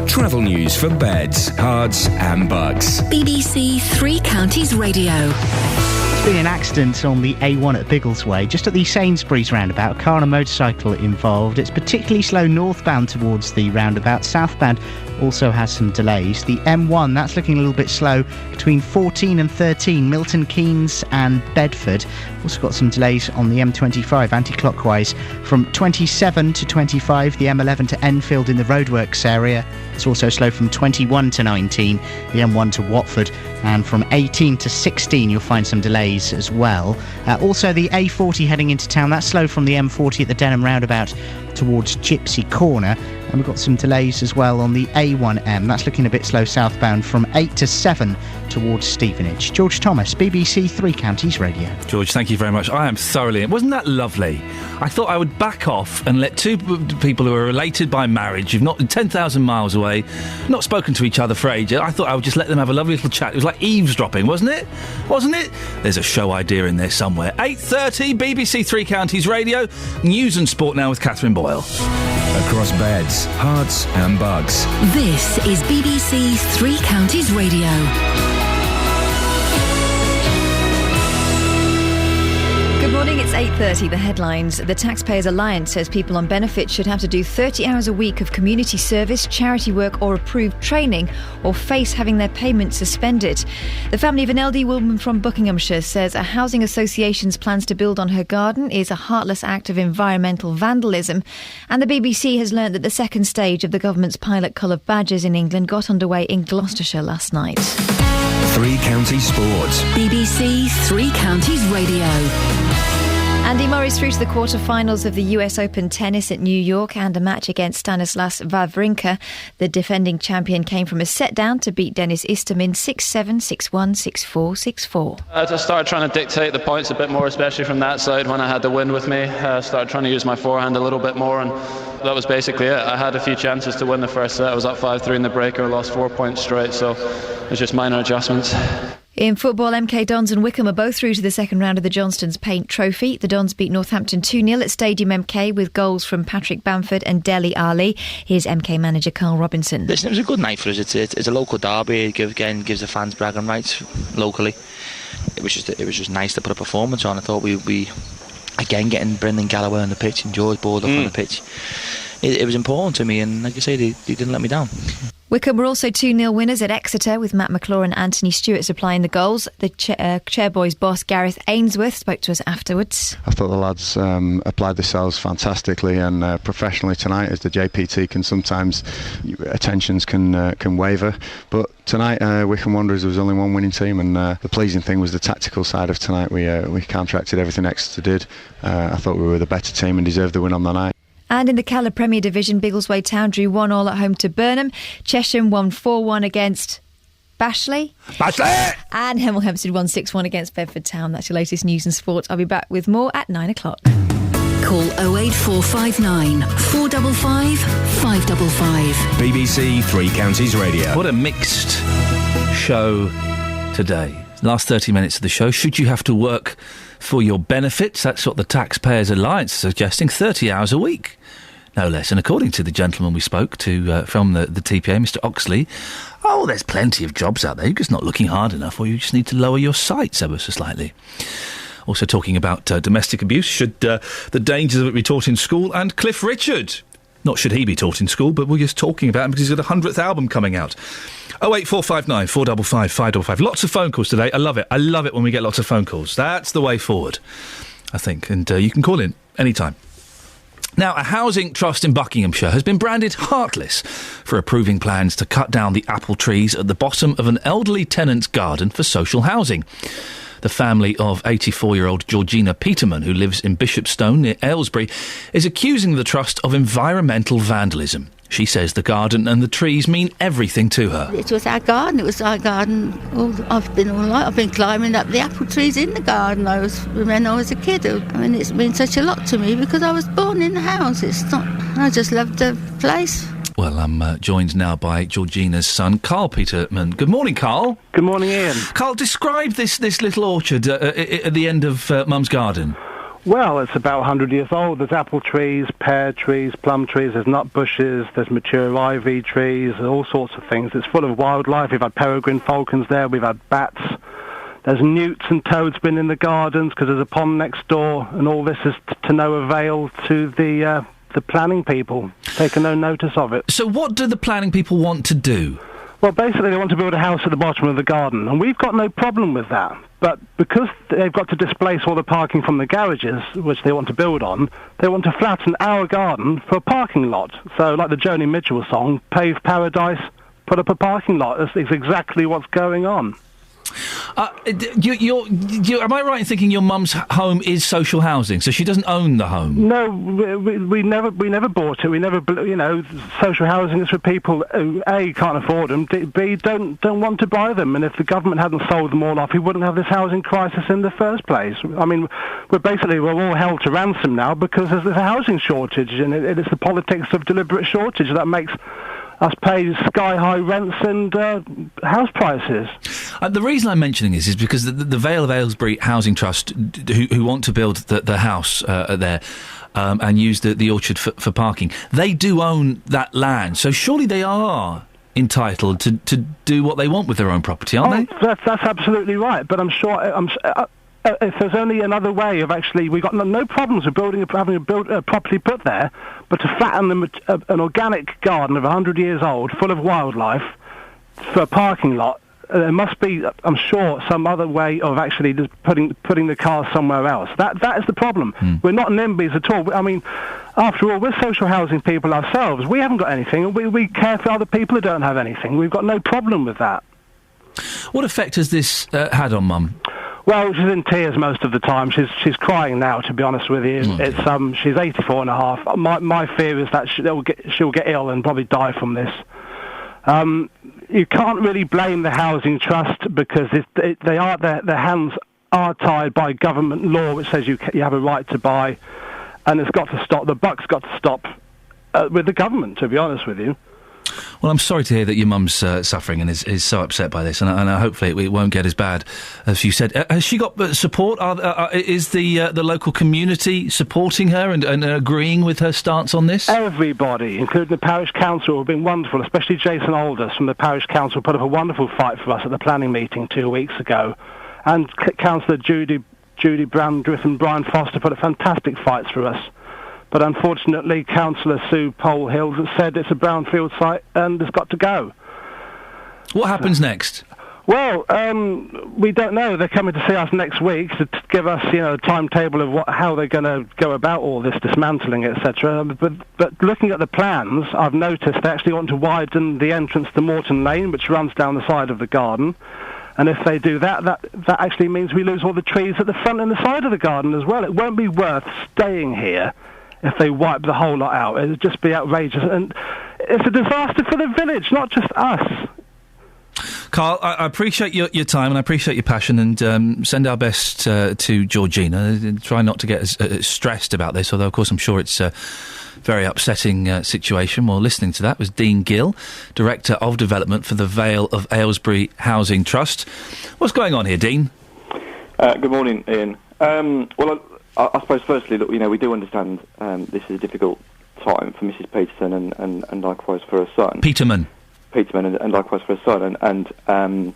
S6: Travel news for beds, cards and bugs.
S5: BBC Three Counties Radio.
S11: There's been an accident on the A1 at Biggleswade, just at the Sainsbury's roundabout. A car and a motorcycle involved. It's particularly slow northbound towards the roundabout. Southbound also has some delays. The M1, that's looking a little bit slow between 14 and 13, Milton Keynes and Bedford. Also got some delays on the M25 anti-clockwise from 27 to 25, the M11 to Enfield in the roadworks area. It's also slow from 21 to 19, the M1 to Watford, and from 18 to 16 you'll find some delays as well. Also the A40 heading into town, that's slow from the M40 at the Denham roundabout towards Gypsy Corner. And we've got some delays as well on the A1M. That's looking a bit slow southbound from 8 to 7 towards Stevenage. George Thomas, BBC Three Counties Radio.
S4: George, thank you very much. I am thoroughly... Wasn't that lovely? I thought I would back off and let two people who are related by marriage, who've not 10,000 miles away, not spoken to each other for ages, I thought I would just let them have a lovely little chat. It was like eavesdropping, wasn't it? Wasn't it? There's a show idea in there somewhere. 8:30, BBC Three Counties Radio. News and sport now with Catherine Boyle.
S6: Across beds, hearts and bugs.
S5: This is BBC Three Counties Radio.
S1: Good morning, it's 8:30. The headlines. The Taxpayers Alliance says people on benefits should have to do 30 hours a week of community service, charity work or approved training or face having their payments suspended. The family of an elderly woman from Buckinghamshire says a housing association's plans to build on her garden is a heartless act of environmental vandalism. And the BBC has learnt that the second stage of the government's pilot colour badges in England got underway in Gloucestershire last night.
S6: Three Counties Sports.
S5: BBC Three Counties Radio.
S1: Andy Murray's through to the quarter-finals of the US Open tennis at New York and a match against Stanislas Wawrinka. The defending champion came from a set-down to beat Denis Istomin 6-7, 6-1, 6-4, 6-4.
S22: I just started trying to dictate the points a bit more, especially from that side when I had the wind with me. I started trying to use my forehand a little bit more, and that was basically it. I had a few chances to win the first set. I was up 5-3 in the breaker, lost 4 points straight, so it was just minor adjustments.
S1: In football, MK Dons and Wickham are both through to the second round of the Johnstone's Paint Trophy. The Dons beat Northampton 2-0 at Stadium MK with goals from Patrick Bamford and Dele Ali. Here's MK manager Carl Robinson.
S23: Listen, it was a good night for us. It's a local derby. It gives the fans bragging rights locally. It was just nice to put a performance on. I thought we again getting Brendan Galloway on the pitch and George Baldock on the pitch. It was important to me, and like I say, they didn't let me down.
S1: Wickham were also 2-0 winners at Exeter with Matt McClure and Anthony Stewart supplying the goals. The Chairboys boss Gareth Ainsworth spoke to us afterwards.
S24: I thought the lads applied themselves fantastically and professionally tonight, as the JPT can sometimes, attentions can waver. But tonight, Wickham Wanderers was only one winning team, and the pleasing thing was the tactical side of tonight. We counteracted everything Exeter did. I thought we were the better team and deserved the win on the night.
S1: And in the Cala Premier Division, Biggleswade Town drew 1-1 at home to Burnham. Chesham won 4-1 against Bashley. And Hemel Hempstead won 6-1 against Bedford Town. That's your latest news and sport. I'll be back with more at 9 o'clock.
S5: Call 08459 455 555.
S6: BBC Three Counties Radio.
S4: What a mixed show today. Last 30 minutes of the show. Should you have to work for your benefits? That's what the Taxpayers Alliance is suggesting. 30 hours a week, no less. And according to the gentleman we spoke to from the TPA, Mr. Oxley, there's plenty of jobs out there. You're just not looking hard enough, or you just need to lower your sights ever so slightly. Also talking about domestic abuse. Should the dangers of it be taught in school? And Cliff Richard. Not should he be taught in school, but we're just talking about him because he's got a 100th album coming out. 08459 455 555. Lots of phone calls today. I love it. I love it when we get lots of phone calls. That's the way forward, I think. And you can call in anytime. Now, a housing trust in Buckinghamshire has been branded heartless for approving plans to cut down the apple trees at the bottom of an elderly tenant's garden for social housing. The family of 84-year-old Georgina Peterman, who lives in Bishopstone near Aylesbury, is accusing the trust of environmental vandalism. She says the garden and the trees mean everything to her.
S3: It was our garden. I've been climbing up the apple trees in the garden when I was a kid. I mean, it's been such a lot to me because I was born in the house. I just loved the place.
S4: Well, I'm joined now by Georgina's son, Carl Peterman. Good morning, Carl.
S7: Good morning, Ian.
S4: Carl, describe this little orchard at the end of Mum's garden.
S7: Well, it's about 100 years old. There's apple trees, pear trees, plum trees, there's nut bushes, there's mature ivy trees, all sorts of things. It's full of wildlife. We've had peregrine falcons there, we've had bats. There's newts and toads been in the gardens because there's a pond next door, and all this is to no avail to the planning people. Taking no notice of it.
S4: So what do the planning people want to do?
S7: Well, basically they want to build a house at the bottom of the garden, and we've got no problem with that. But because they've got to displace all the parking from the garages, which they want to build on, they want to flatten our garden for a parking lot. So, like the Joni Mitchell song, Pave Paradise, put up a parking lot. That's exactly what's going on.
S4: Am I right in thinking your mum's home is social housing, so she doesn't own the home?
S7: No, we never bought it. We never, social housing is for people who A, can't afford them, B, don't want to buy them. And if the government hadn't sold them all off, we wouldn't have this housing crisis in the first place. I mean, we're all held to ransom now because there's a housing shortage, and it's the politics of deliberate shortage that makes us pay sky-high rents and house prices.
S4: The reason I'm mentioning this is because the Vale of Aylesbury Housing Trust, who want to build the house there and use the orchard for parking, they do own that land. So surely they are entitled to do what they want with their own property, aren't they?
S7: That's absolutely right. But I'm sure... if there's only another way of actually... We've got no problems with having a property put there, but to flatten an organic garden of 100 years old, full of wildlife, for a parking lot, there must be, I'm sure, some other way of actually just putting the cars somewhere else. That is the problem. We're not NIMBYs at all. I mean, after all, we're social housing people ourselves. We haven't got anything, and we care for other people who don't have anything. We've got no problem with that.
S4: What effect has this had on Mum?
S7: Well, she's in tears most of the time. She's crying now, to be honest with you. It's she's 84 and a half. My fear is that she'll get ill and probably die from this. You can't really blame the housing trust because their hands are tied by government law, which says you have a right to buy, and it's got to stop. The buck's got to stop with the government, to be honest with you.
S4: Well, I'm sorry to hear that your mum's suffering and is so upset by this, and hopefully it won't get as bad as you said. Has she got support? Is the local community supporting her and agreeing with her stance on this?
S7: Everybody, including the parish council, have been wonderful, especially Jason Aldous from the parish council put up a wonderful fight for us at the planning meeting 2 weeks ago, and Councillor Judy Brandreth and Brian Foster put up fantastic fights for us. But unfortunately, Councillor Sue Polhill has said it's a brownfield site and it's got to go.
S4: What happens next?
S7: Well, we don't know. They're coming to see us next week to give us, a timetable of how they're going to go about all this dismantling, etc. But looking at the plans, I've noticed they actually want to widen the entrance to Morton Lane, which runs down the side of the garden. And if they do that actually means we lose all the trees at the front and the side of the garden as well. It won't be worth staying here if they wipe the whole lot out. It would just be outrageous. And it's a disaster for the village, not just us.
S4: Carl, I appreciate your time and I appreciate your passion, and send our best to Georgina. Try not to get as stressed about this, although, of course, I'm sure it's a very upsetting situation. Well, listening to that was Dean Gill, Director of Development for the Vale of Aylesbury Housing Trust. What's going on here, Dean?
S8: Good morning, Ian. Well, I suppose, firstly, look, we do understand this is a difficult time for Mrs. Peterson and likewise for her son.
S4: Peterman
S8: and likewise for her son. And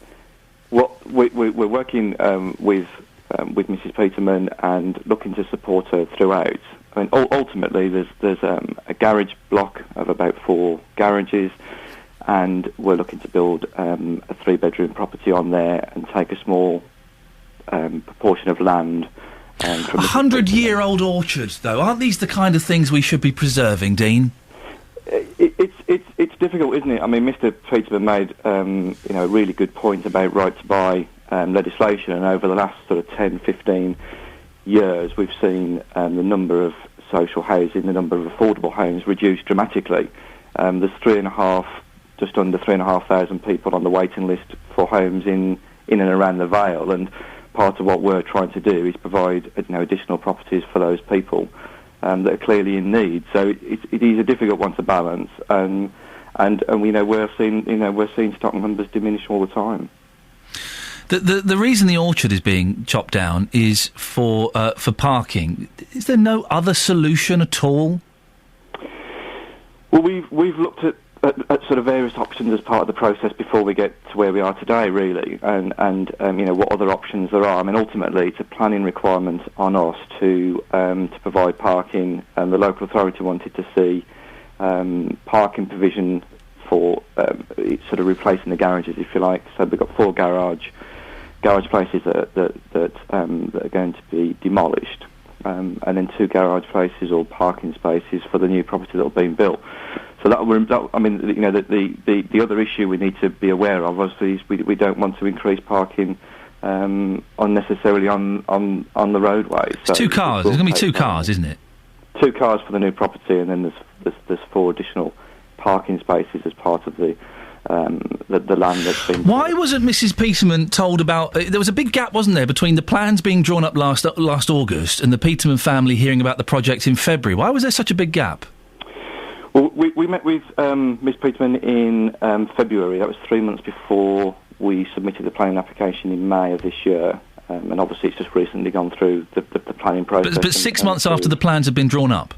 S8: what we're working with Mrs. Peterman and looking to support her throughout. I mean, ultimately, there's a garage block of about 4 garages, and we're looking to build a 3-bedroom property on there and take a small proportion of land.
S4: 100-year-old orchards, though, aren't these the kind of things we should be preserving, Dean?
S8: It's difficult, isn't it? I mean, Mr. Peterman made a really good point about right to buy legislation, and over the last sort of 10, 15 years, we've seen the number of social housing, the number of affordable homes reduced dramatically. There's just under 3,500 people on the waiting list for homes in and around the Vale, and part of what we're trying to do is provide additional properties for those people that are clearly in need. So it is a difficult one to balance, and we're seeing stock numbers diminish all the time.
S4: The reason the orchard is being chopped down is for parking. Is there no other solution at all?
S8: Well, we've looked at sort of various options as part of the process before we get to where we are today, really, and what other options there are. I mean, ultimately, it's a planning requirement on us to provide parking, and the local authority wanted to see parking provision for sort of replacing the garages, if you like. So we've got 4 garage places that are going to be demolished, and then 2 garage places or parking spaces for the new property that will be built. So the other issue we need to be aware of, obviously, is we don't want to increase parking unnecessarily on the roadways.
S4: It's 2 cars. There's going to be 2 cars, isn't it?
S8: 2 cars for the new property, and then there's 4 additional parking spaces as part of the land that's been...
S4: Why wasn't Mrs. Peterman told about... there was a big gap, wasn't there, between the plans being drawn up last August and the Peterman family hearing about the project in February. Why was there such a big gap?
S8: Well, we met with Ms. Peterman in February. That was 3 months before we submitted the planning application in May of this year. And obviously it's just recently gone through the planning process.
S4: But 6 months after the plans have been drawn up?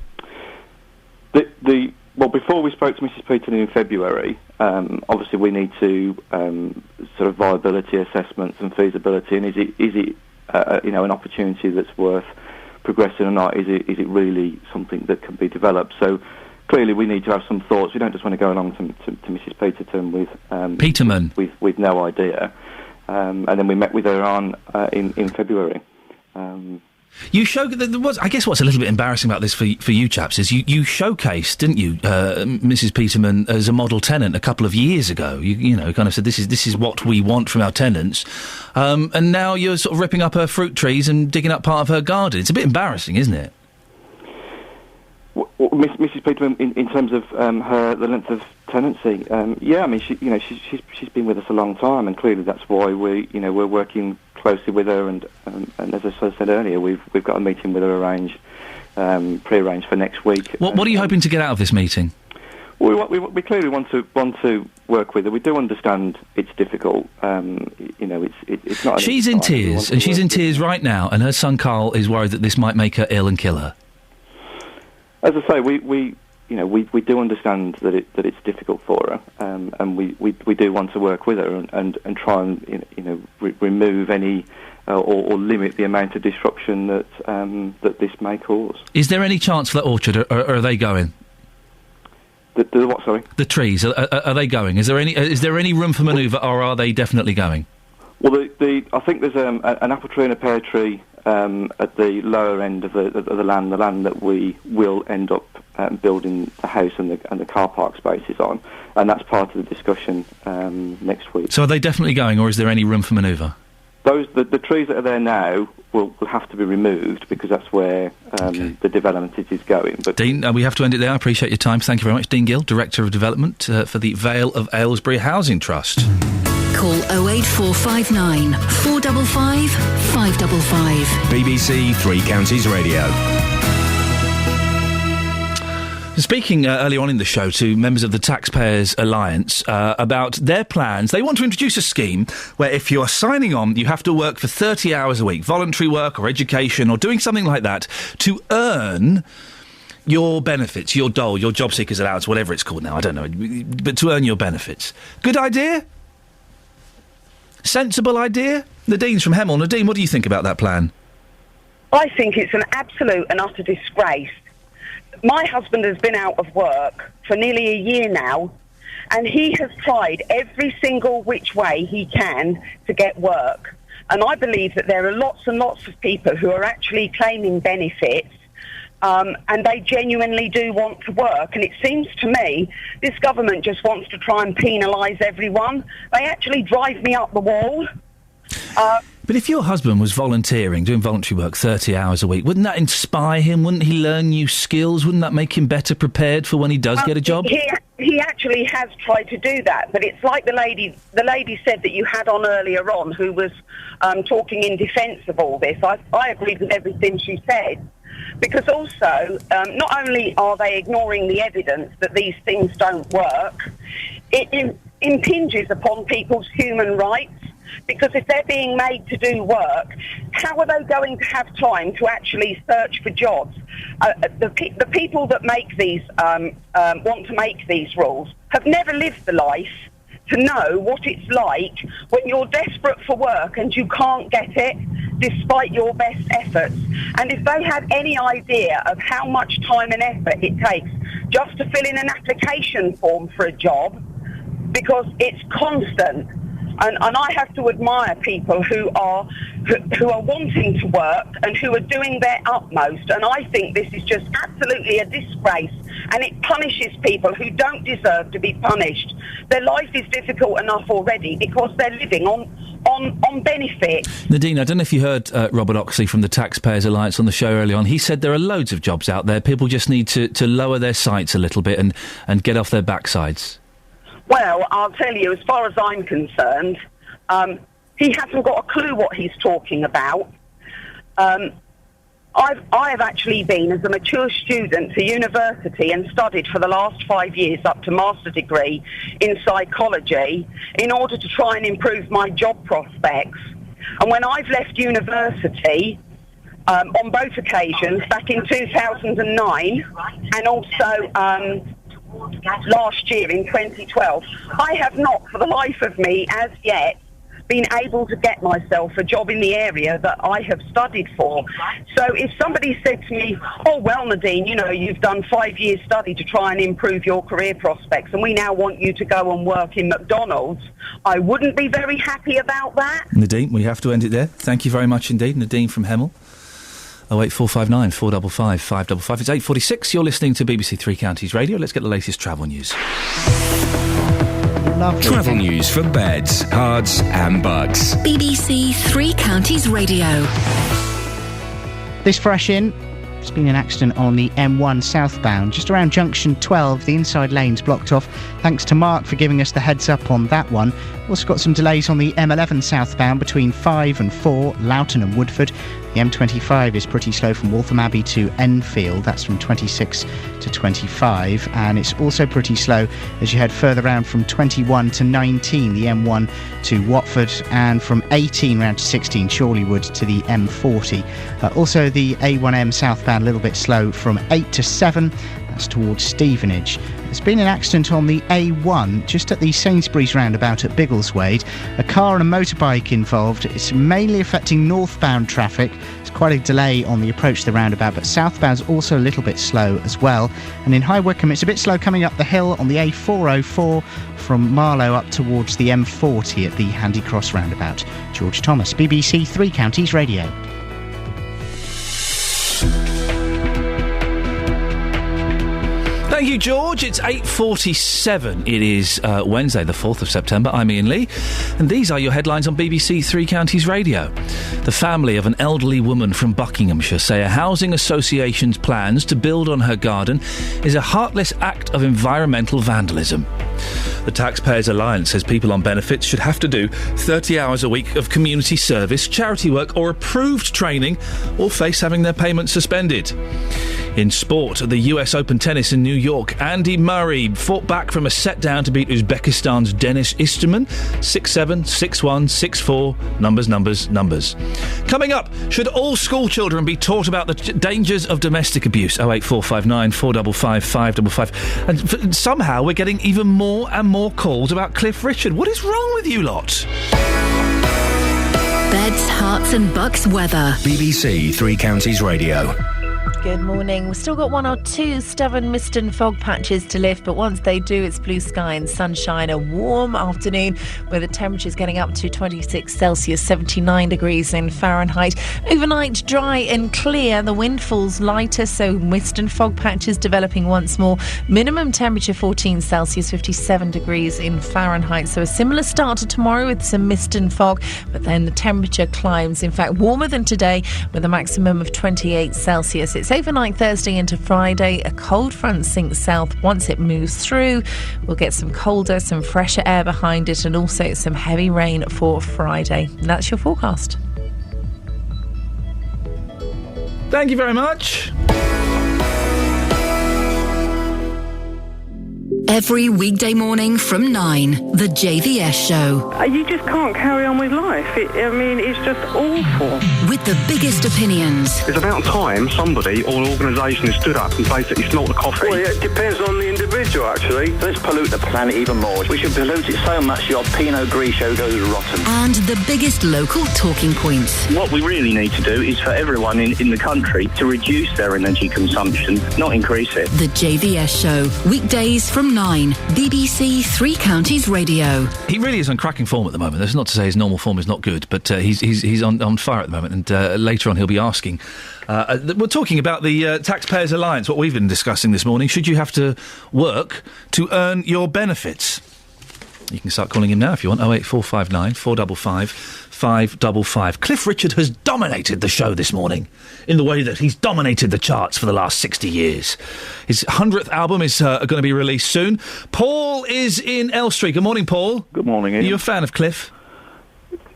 S8: Well, before we spoke to Mrs. Peterman in February, obviously we need to sort of viability assessments and feasibility, and is it an opportunity that's worth progressing or not? Is it really something that can be developed? So clearly we need to have some thoughts. We don't just want to go along to Mrs. Peterson with
S4: Peterman
S8: with no idea, and then we met with her in February.
S4: You I guess what's a little bit embarrassing about this for you chaps is you showcased, didn't you, Mrs. Peterman as a model tenant a couple of years ago. You kind of said this is what we want from our tenants, and now you're sort of ripping up her fruit trees and digging up part of her garden. It's a bit embarrassing, isn't it?
S8: Well, Mrs. Peterman, in terms of the length of tenancy, yeah, I mean, she's been with us a long time, and clearly that's why we're working closely with her, and as I said earlier, we've got a meeting with her pre-arranged for next week.
S4: What are you hoping to get out of this meeting?
S8: Well, we clearly want to work with her. We do understand it's difficult. It's not.
S4: She's in tears, and she's in tears right now, and her son Carl is worried that this might make her ill and kill her.
S8: As I say, we do understand that it's difficult for her, and we do want to work with her and try and remove any or limit the amount of disruption that this may cause.
S4: Is there any chance for that orchard, or are they going?
S8: The what? Sorry.
S4: The trees are they going? Is there any room for manoeuvre, or are they definitely going?
S8: Well, I think there's an apple tree and a pear tree at the lower end of the land that we will end up building the house and the car park spaces on, and that's part of the discussion next week.
S4: So are they definitely going, or is there any room for manoeuvre?
S8: The trees that are there now will have to be removed because that's where the development is going. But
S4: Dean, we have to end it there. I appreciate your time. Thank you very much. Dean Gill, Director of Development for the Vale of Aylesbury Housing Trust.
S5: Call 08459 455 555.
S6: BBC Three Counties Radio.
S4: Speaking earlier on in the show to members of the Taxpayers Alliance about their plans, they want to introduce a scheme where if you are signing on, you have to work for 30 hours a week, voluntary work or education or doing something like that, to earn your benefits, your dole, your job seekers allowance, whatever it's called now, I don't know, but to earn your benefits. Good idea? Sensible idea? Nadine's from Hemel. Nadine, what do you think about that plan?
S13: I think it's an absolute and utter disgrace. My husband has been out of work for nearly a year now, and he has tried every single which way he can to get work. And I believe that there are lots and lots of people who are actually claiming benefits, and they genuinely do want to work. And it seems to me this government just wants to try and penalise everyone. They actually drive me up the wall.
S4: But if your husband was volunteering, doing voluntary work 30 hours a week, wouldn't that inspire him? Wouldn't he learn new skills? Wouldn't that make him better prepared for when he does get a job?
S13: He actually has tried to do that, but it's like the lady said that you had on earlier on, who was talking in defence of all this. I agreed with everything she said, because also not only are they ignoring the evidence that these things don't work, it impinges upon people's human rights. Because if they're being made to do work, how are they going to have time to actually search for jobs? The people that make these, want to make these rules, have never lived the life to know what it's like when you're desperate for work and you can't get it despite your best efforts. And if they had any idea of how much time and effort it takes just to fill in an application form for a job, because it's constant. And I have to admire people who are wanting to work and who are doing their utmost. And I think this is just absolutely a disgrace. And it punishes people who don't deserve to be punished. Their life is difficult enough already because they're living on benefit.
S4: Nadine, I don't know if you heard Robert Oxley from the Taxpayers Alliance on the show earlier on. He said there are loads of jobs out there. People just need to lower their sights a little bit and get off their backsides.
S13: Well, I'll tell you, as far as I'm concerned, he hasn't got a clue what he's talking about. I have actually been, as a mature student, to university and studied for the last 5 years up to master degree in psychology in order to try and improve my job prospects. And when I've left university, on both occasions, back in 2009 and also last year in 2012, I have not, for the life of me, as yet, been able to get myself a job in the area that I have studied for. So if somebody said to me, oh, well, Nadine, you know, you've done 5 years study to try and improve your career prospects and we now want you to go and work in McDonald's, I wouldn't be very happy about that.
S4: Nadine, we have to end it there. Thank you very much indeed. Nadine from Hemel. 08459 455 555. It's 8:46. You're listening to BBC Three Counties Radio. Let's get the latest travel news.
S11: Lovely.
S6: Travel news for beds, cards and bugs.
S5: BBC Three Counties Radio.
S11: This fresh in, there's been an accident on the M1 southbound, just around junction 12. The inside lane's blocked off. Thanks to Mark for giving us the heads up on that one. Also got some delays on the M11 southbound between 5 and 4, Loughton and Woodford. The M25 is pretty slow from Waltham Abbey to Enfield. That's from 26 to 25. And it's also pretty slow as you head further round from 21 to 19, the M1 to Watford, and from 18 round to 16, Chorleywood to the M40. Also the A1M southbound a little bit slow from 8 to 7. That's towards Stevenage. There's been an accident on the A1 just at the Sainsbury's roundabout at Biggleswade. A car and a motorbike involved. It's mainly affecting northbound traffic. There's quite a delay on the approach to the roundabout, but southbound's also a little bit slow as well. And in High Wycombe, it's a bit slow coming up the hill on the A404 from Marlow up towards the M40 at the Handy Cross roundabout. George Thomas, BBC Three Counties Radio.
S4: Thank you, George. It's 8:47. It is Wednesday, the 4th of September. I'm Iain Lee, and these are your headlines on BBC Three Counties Radio. The family of an elderly woman from Buckinghamshire say a housing association's plans to build on her garden is a heartless act of environmental vandalism. The Taxpayers Alliance says people on benefits should have to do 30 hours a week of community service, charity work or approved training, or face having their payments suspended. In sport, at the US Open Tennis in New York, Andy Murray fought back from a set-down to beat Uzbekistan's Denis Istomin 6-7, 6-1, 6-4, numbers. Coming up, should all school children be taught about the dangers of domestic abuse? 08459 455 555. And somehow we're getting even more and more calls about Cliff Richard. What is wrong with you lot?
S5: Beds, Hearts and Bucks weather.
S6: BBC Three Counties Radio.
S9: Good morning. We've still got one or two stubborn mist and fog patches to lift, but once they do, it's blue sky and sunshine. A warm afternoon with the temperatures getting up to 26 Celsius, 79 degrees in Fahrenheit. Overnight, dry and clear. The wind falls lighter, so mist and fog patches developing once more. Minimum temperature 14 Celsius, 57 degrees in Fahrenheit. So a similar start to tomorrow with some mist and fog, but then the temperature climbs. In fact, warmer than today with a maximum of 28 Celsius. It's overnight Thursday into Friday. A cold front sinks south. Once it moves through, we'll get some colder, some fresher air behind it, and also some heavy rain for Friday. And that's your forecast.
S4: Thank you very much.
S5: Every weekday morning from 9, The JVS Show.
S14: You just can't carry on with life. It's just awful.
S5: With the biggest opinions.
S7: It's about time somebody or an organisation has stood up and basically snort the coffee.
S15: Well, it depends on the individual, actually.
S20: Let's pollute the planet even more. We should pollute it so much your Pinot Grigio goes rotten.
S5: And the biggest local talking points.
S20: What we really need to do is for everyone in the country to reduce their energy consumption, not increase it.
S5: The JVS Show. Weekdays from 9, BBC Three Counties Radio.
S4: He really is on cracking form at the moment. That's not to say his normal form is not good, but he's on fire at the moment, and later on he'll be asking. We're talking about the Taxpayers Alliance, what we've been discussing this morning. Should you have to work to earn your benefits? You can start calling him now if you want. 08459 455 555. Cliff Richard has dominated the show this morning in the way that he's dominated the charts for the last 60 years. His 100th album is going to be released soon. Paul is in Elstree. Good morning, Paul.
S21: Good morning, Ian.
S4: Are you a fan of Cliff?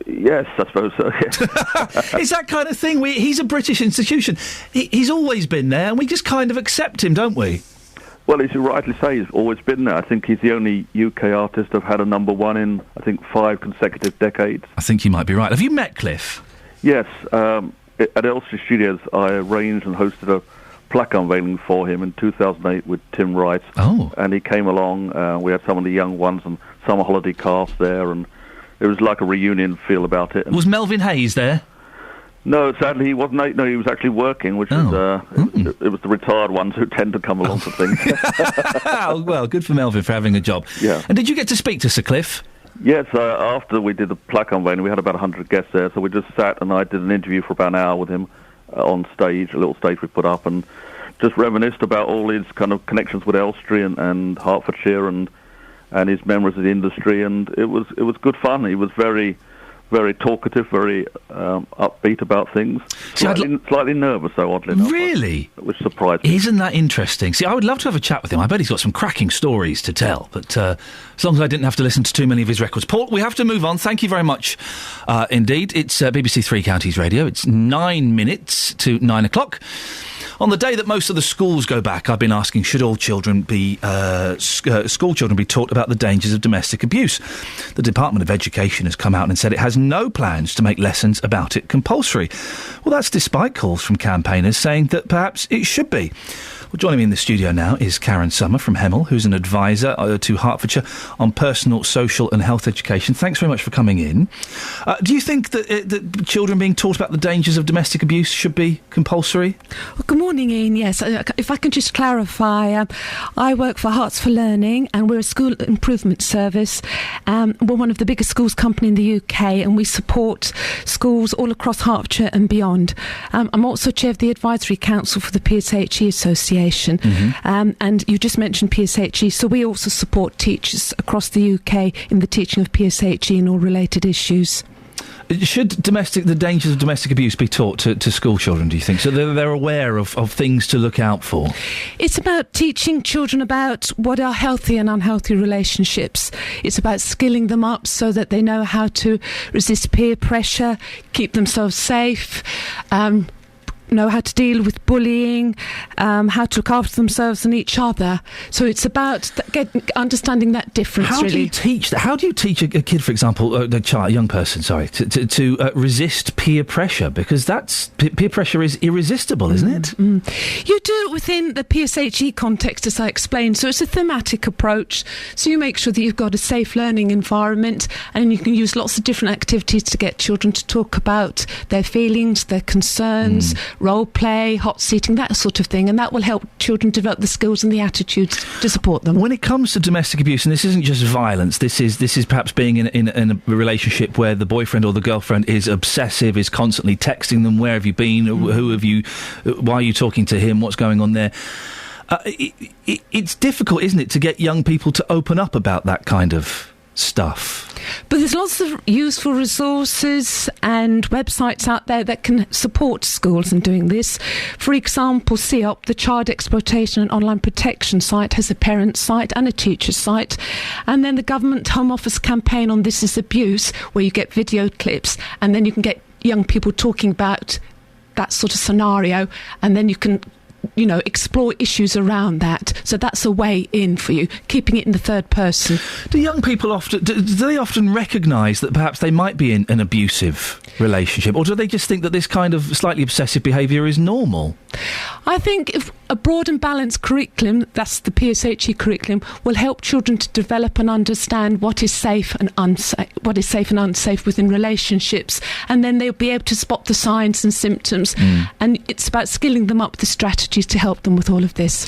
S21: Yes, I suppose so, yes.
S4: It's that kind of thing. He's a British institution. He's always been there, and we just kind of accept him, don't we?
S21: Well, as you rightly say, he's always been there. I think he's the only UK artist to have had a number one in, 5 consecutive decades.
S4: I think you might be right. Have you met Cliff?
S21: Yes. At Elstree Studios, I arranged and hosted a plaque unveiling for him in 2008 with Tim Wright.
S4: Oh.
S21: And he came along. We had some of the young ones and summer holiday cast there, and it was like a reunion feel about it. And
S4: was Melvin Hayes there?
S21: No, sadly he wasn't. No, he was actually working, which was it was the retired ones who tend to come along to things.
S4: Well, good for Melvin for having a job.
S21: Yeah.
S4: And did you get to speak to Sir Cliff?
S21: Yes, after we did the plaque unveiling, we had about 100 guests there, so we just sat and I did an interview for about an hour with him on stage, a little stage we put up, and just reminisced about all his kind of connections with Elstree and Hertfordshire and his memories of the industry, and it was good fun. He was very talkative, very upbeat about things. Slightly nervous, though, oddly enough.
S4: Really?
S21: Which surprised me.
S4: Isn't that interesting? See, I would love to have a chat with him. I bet he's got some cracking stories to tell, but as long as I didn't have to listen to too many of his records. Paul, we have to move on. Thank you very much indeed. It's BBC Three Counties Radio. It's 9 minutes to 9 o'clock. On the day that most of the schools go back, I've been asking, should all children be school children be taught about the dangers of domestic abuse? The Department of Education has come out and said it has no plans to make lessons about it compulsory. Well, that's despite calls from campaigners saying that perhaps it should be. Well, joining me in the studio now is Karen Summer from Hemel, who's an advisor to Hertfordshire on personal, social and health education. Thanks very much for coming in. Do you think that children being taught about the dangers of domestic abuse should be compulsory?
S25: Well, good morning, Ian. Yes, if I can just clarify, I work for Hearts for Learning and we're a school improvement service. We're one of the biggest schools company in the UK and we support schools all across Hertfordshire and beyond. I'm also chair of the Advisory Council for the PSHE Association. And you just mentioned PSHE, so we also support teachers across the UK in the teaching of PSHE and all related issues.
S4: Should the dangers of domestic abuse be taught to school children, do you think? So they're aware of things to look out for?
S25: It's about teaching children about what are healthy and unhealthy relationships. It's about skilling them up so that they know how to resist peer pressure, keep themselves safe, know how to deal with bullying, how to look after themselves and each other. So it's about understanding that difference.
S4: How do you teach that? How do you teach a kid, for example, a young person, to resist peer pressure? Because peer pressure is irresistible, isn't it?
S25: You do it within the PSHE context, as I explained. So it's a thematic approach. So you make sure that you've got a safe learning environment, and you can use lots of different activities to get children to talk about their feelings, their concerns, role play, hot seating, that sort of thing, and that will help children develop the skills and the attitudes to support them.
S4: When it comes to domestic abuse, and this isn't just violence, this is perhaps being in a relationship where the boyfriend or the girlfriend is obsessive, is constantly texting them, where have you been, who have you, why are you talking to him, what's going on there? It's difficult, isn't it, to get young people to open up about that kind of stuff?
S25: But there's lots of useful resources and websites out there that can support schools in doing this. For example, CEOP, the Child Exploitation and Online Protection site, has a parent site and a teacher site. And then the Government Home Office campaign on This Is Abuse, where you get video clips, and then you can get young people talking about that sort of scenario, and then you can explore issues around that. So that's a way in for you, keeping it in the third person.
S4: Do young people do they often recognise that perhaps they might be in an abusive relationship, or do they just think that this kind of slightly obsessive behaviour is normal?
S25: I think if a broad and balanced curriculum, that's the PSHE curriculum, will help children to develop and understand what is safe and unsafe within relationships, and then they'll be able to spot the signs and symptoms. And it's about skilling them up with the strategies to help them with all of this.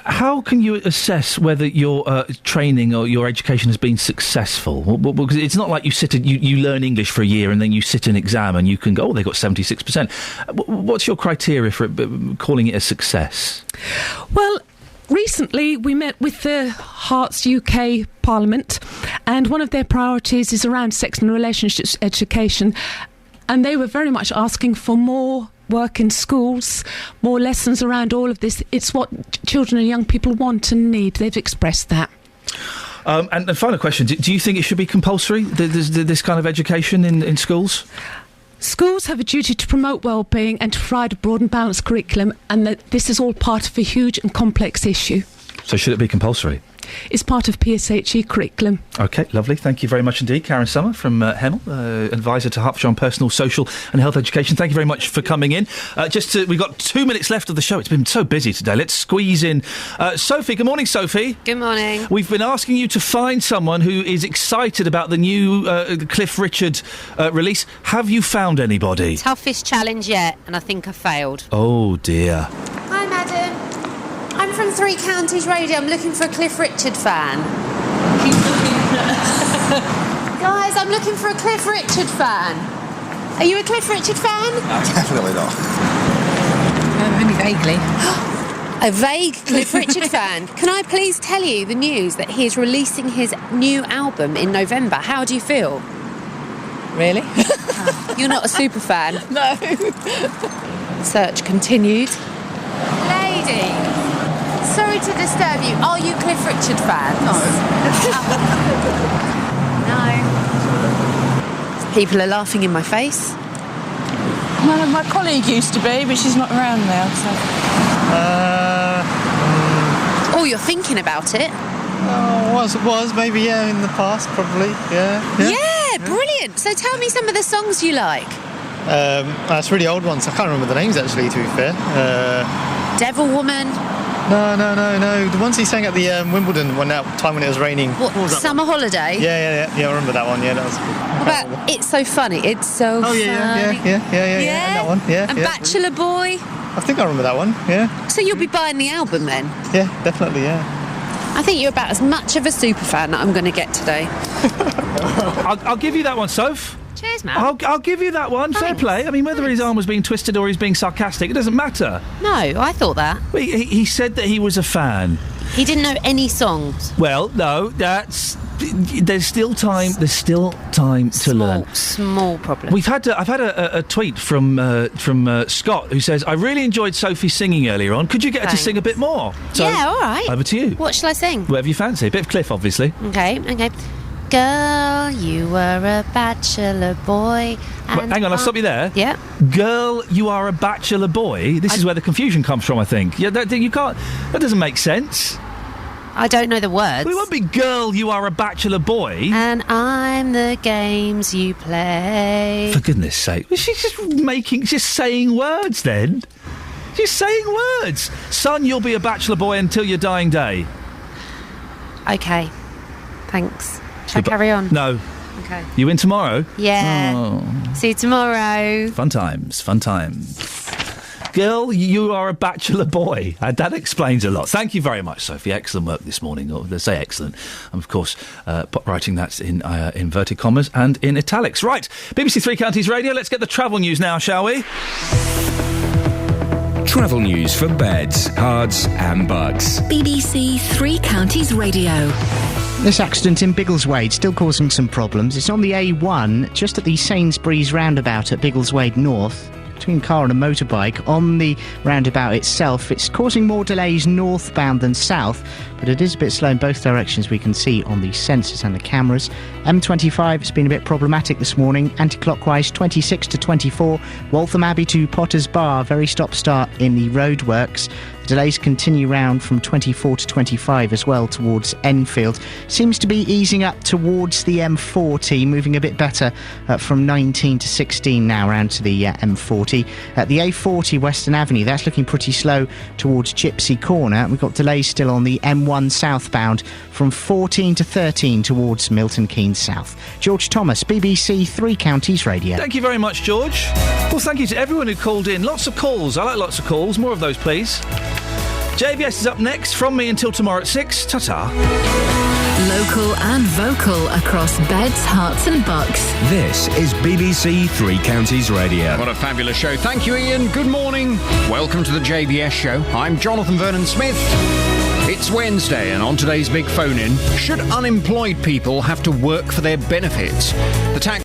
S4: How can you assess whether your training or your education has been successful? Because it's not like you learn English for a year and then you sit an exam and you can go, they got 76%. What's your criteria for calling it a success?
S25: Well, recently we met with the Hearts UK Parliament, and one of their priorities is around sex and relationships education, and they were very much asking for more work in schools, more lessons around all of this. It's what children and young people want and need. They've expressed that.
S4: And the final question, do you think it should be compulsory, this kind of education in schools?
S25: Schools have a duty to promote well-being and to provide a broad and balanced curriculum, and that this is all part of a huge and complex issue.
S4: So should it be compulsory?
S25: It's part of PSHE curriculum.
S4: OK, lovely. Thank you very much indeed. Karen Summer from Hemel, advisor to Hertfordshire on personal, social and health education. Thank you very much for coming in. We've got 2 minutes left of the show. It's been so busy today. Let's squeeze in Sophie. Good morning, Sophie.
S2: Good morning.
S4: We've been asking you to find someone who is excited about the new Cliff Richard release. Have you found anybody?
S2: Toughest challenge yet, and I think I failed.
S4: Oh, dear.
S2: Hi, madam. I'm from Three Counties Radio. I'm looking for a Cliff Richard fan. Guys, I'm looking for a Cliff Richard fan. Are you a Cliff Richard fan?
S10: No, definitely not.
S2: Only vaguely. A vague Cliff Richard fan. Can I please tell you the news that he is releasing his new album in November? How do you feel?
S12: Really?
S2: You're not a super fan?
S12: No.
S2: Search continued. Lady, sorry to disturb you. Are you Cliff Richard fans?
S12: No.
S2: No. People are laughing in my face.
S12: My colleague used to be, but she's not around now, so...
S2: Oh, you're thinking about it?
S10: Was maybe, yeah, in the past, probably, yeah.
S2: Yeah, brilliant. So tell me some of the songs you like.
S10: That's really old ones. I can't remember the names, actually, to be fair.
S2: Devil Woman.
S10: No. The ones he sang at the Wimbledon time when it was raining.
S2: What was Summer Holiday?
S10: Yeah, I remember that one. Yeah, that was good.
S2: What about It's So Funny? It's So Funny.
S10: Yeah, that one. Yeah.
S2: And Bachelor Boy?
S10: I think I remember that one. Yeah.
S2: So you'll be buying the album then?
S10: Yeah, definitely. Yeah.
S2: I think you're about as much of a super fan that I'm going to get today.
S4: I'll give you that one, Soph.
S2: Cheers, man.
S4: I'll give you that one. Thanks. Fair play. I mean, whether his arm was being twisted or he's being sarcastic, it doesn't matter.
S2: No, I thought that.
S4: He said that he was a fan.
S2: He didn't know any songs.
S4: Well, no, that's There's still time. There's still time to learn.
S2: Small problem.
S4: I've had a tweet from Scott who says, "I really enjoyed Sophie singing earlier on. Could you get her to sing a bit more?" So,
S2: yeah, all right.
S4: Over to you.
S2: What shall I sing?
S4: Whatever you fancy. A bit of Cliff, obviously.
S2: Okay. Girl, you were a bachelor boy.
S4: Hang on, I'll stop you there.
S2: Yeah.
S4: Girl, you are a bachelor boy. This is where the confusion comes from, I think. Yeah, you can't. That doesn't make sense.
S2: I don't know the words.
S4: Well, it won't be girl, you are a bachelor boy.
S2: And I'm the games you play.
S4: For goodness sake. She's just saying words then. She's saying words. Son, you'll be a bachelor boy until your dying day.
S2: Okay. Thanks. Shall I carry on?
S4: No.
S2: Okay.
S4: You in tomorrow?
S2: Yeah.
S4: Oh.
S2: See you tomorrow.
S4: Fun times. Girl, you are a bachelor boy. That explains a lot. Thank you very much, Sophie. Excellent work this morning. Or let's say excellent. I'm, of course, writing that in inverted commas and in italics. Right, BBC Three Counties Radio. Let's get the travel news now, shall we?
S6: Travel news for beds, cards and bugs.
S5: BBC Three Counties Radio.
S11: This accident in Biggleswade still causing some problems. It's on the A1, just at the Sainsbury's roundabout at Biggleswade North. Between car and a motorbike. On the roundabout itself, it's causing more delays northbound than south, but it is a bit slow in both directions, we can see on the sensors and the cameras. M25 has been a bit problematic this morning, anti-clockwise 26 to 24, Waltham Abbey to Potters Bar, very stop-start in the roadworks. The delays continue round from 24 to 25 as well towards Enfield. Seems to be easing up towards the M40, moving a bit better from 19 to 16 now round to the M40. At the A40 Western Avenue, that's looking pretty slow towards Gypsy Corner. We've got delays still on the M1 southbound from 14 to 13 towards Milton Keynes South. George Thomas, BBC Three Counties Radio.
S4: Thank you very much, George. Well, thank you to everyone who called in. Lots of calls. I like lots of calls. More of those, please. JVS is up next. From me until tomorrow at 6. Ta-ta.
S5: Local and vocal across beds, hearts and bucks.
S6: This is BBC Three Counties Radio.
S16: What a fabulous show. Thank you, Iain. Good morning. Welcome to the JVS show. I'm Jonathan Vernon-Smith. It's Wednesday, and on today's big phone-in, should unemployed people have to work for their benefits? The tax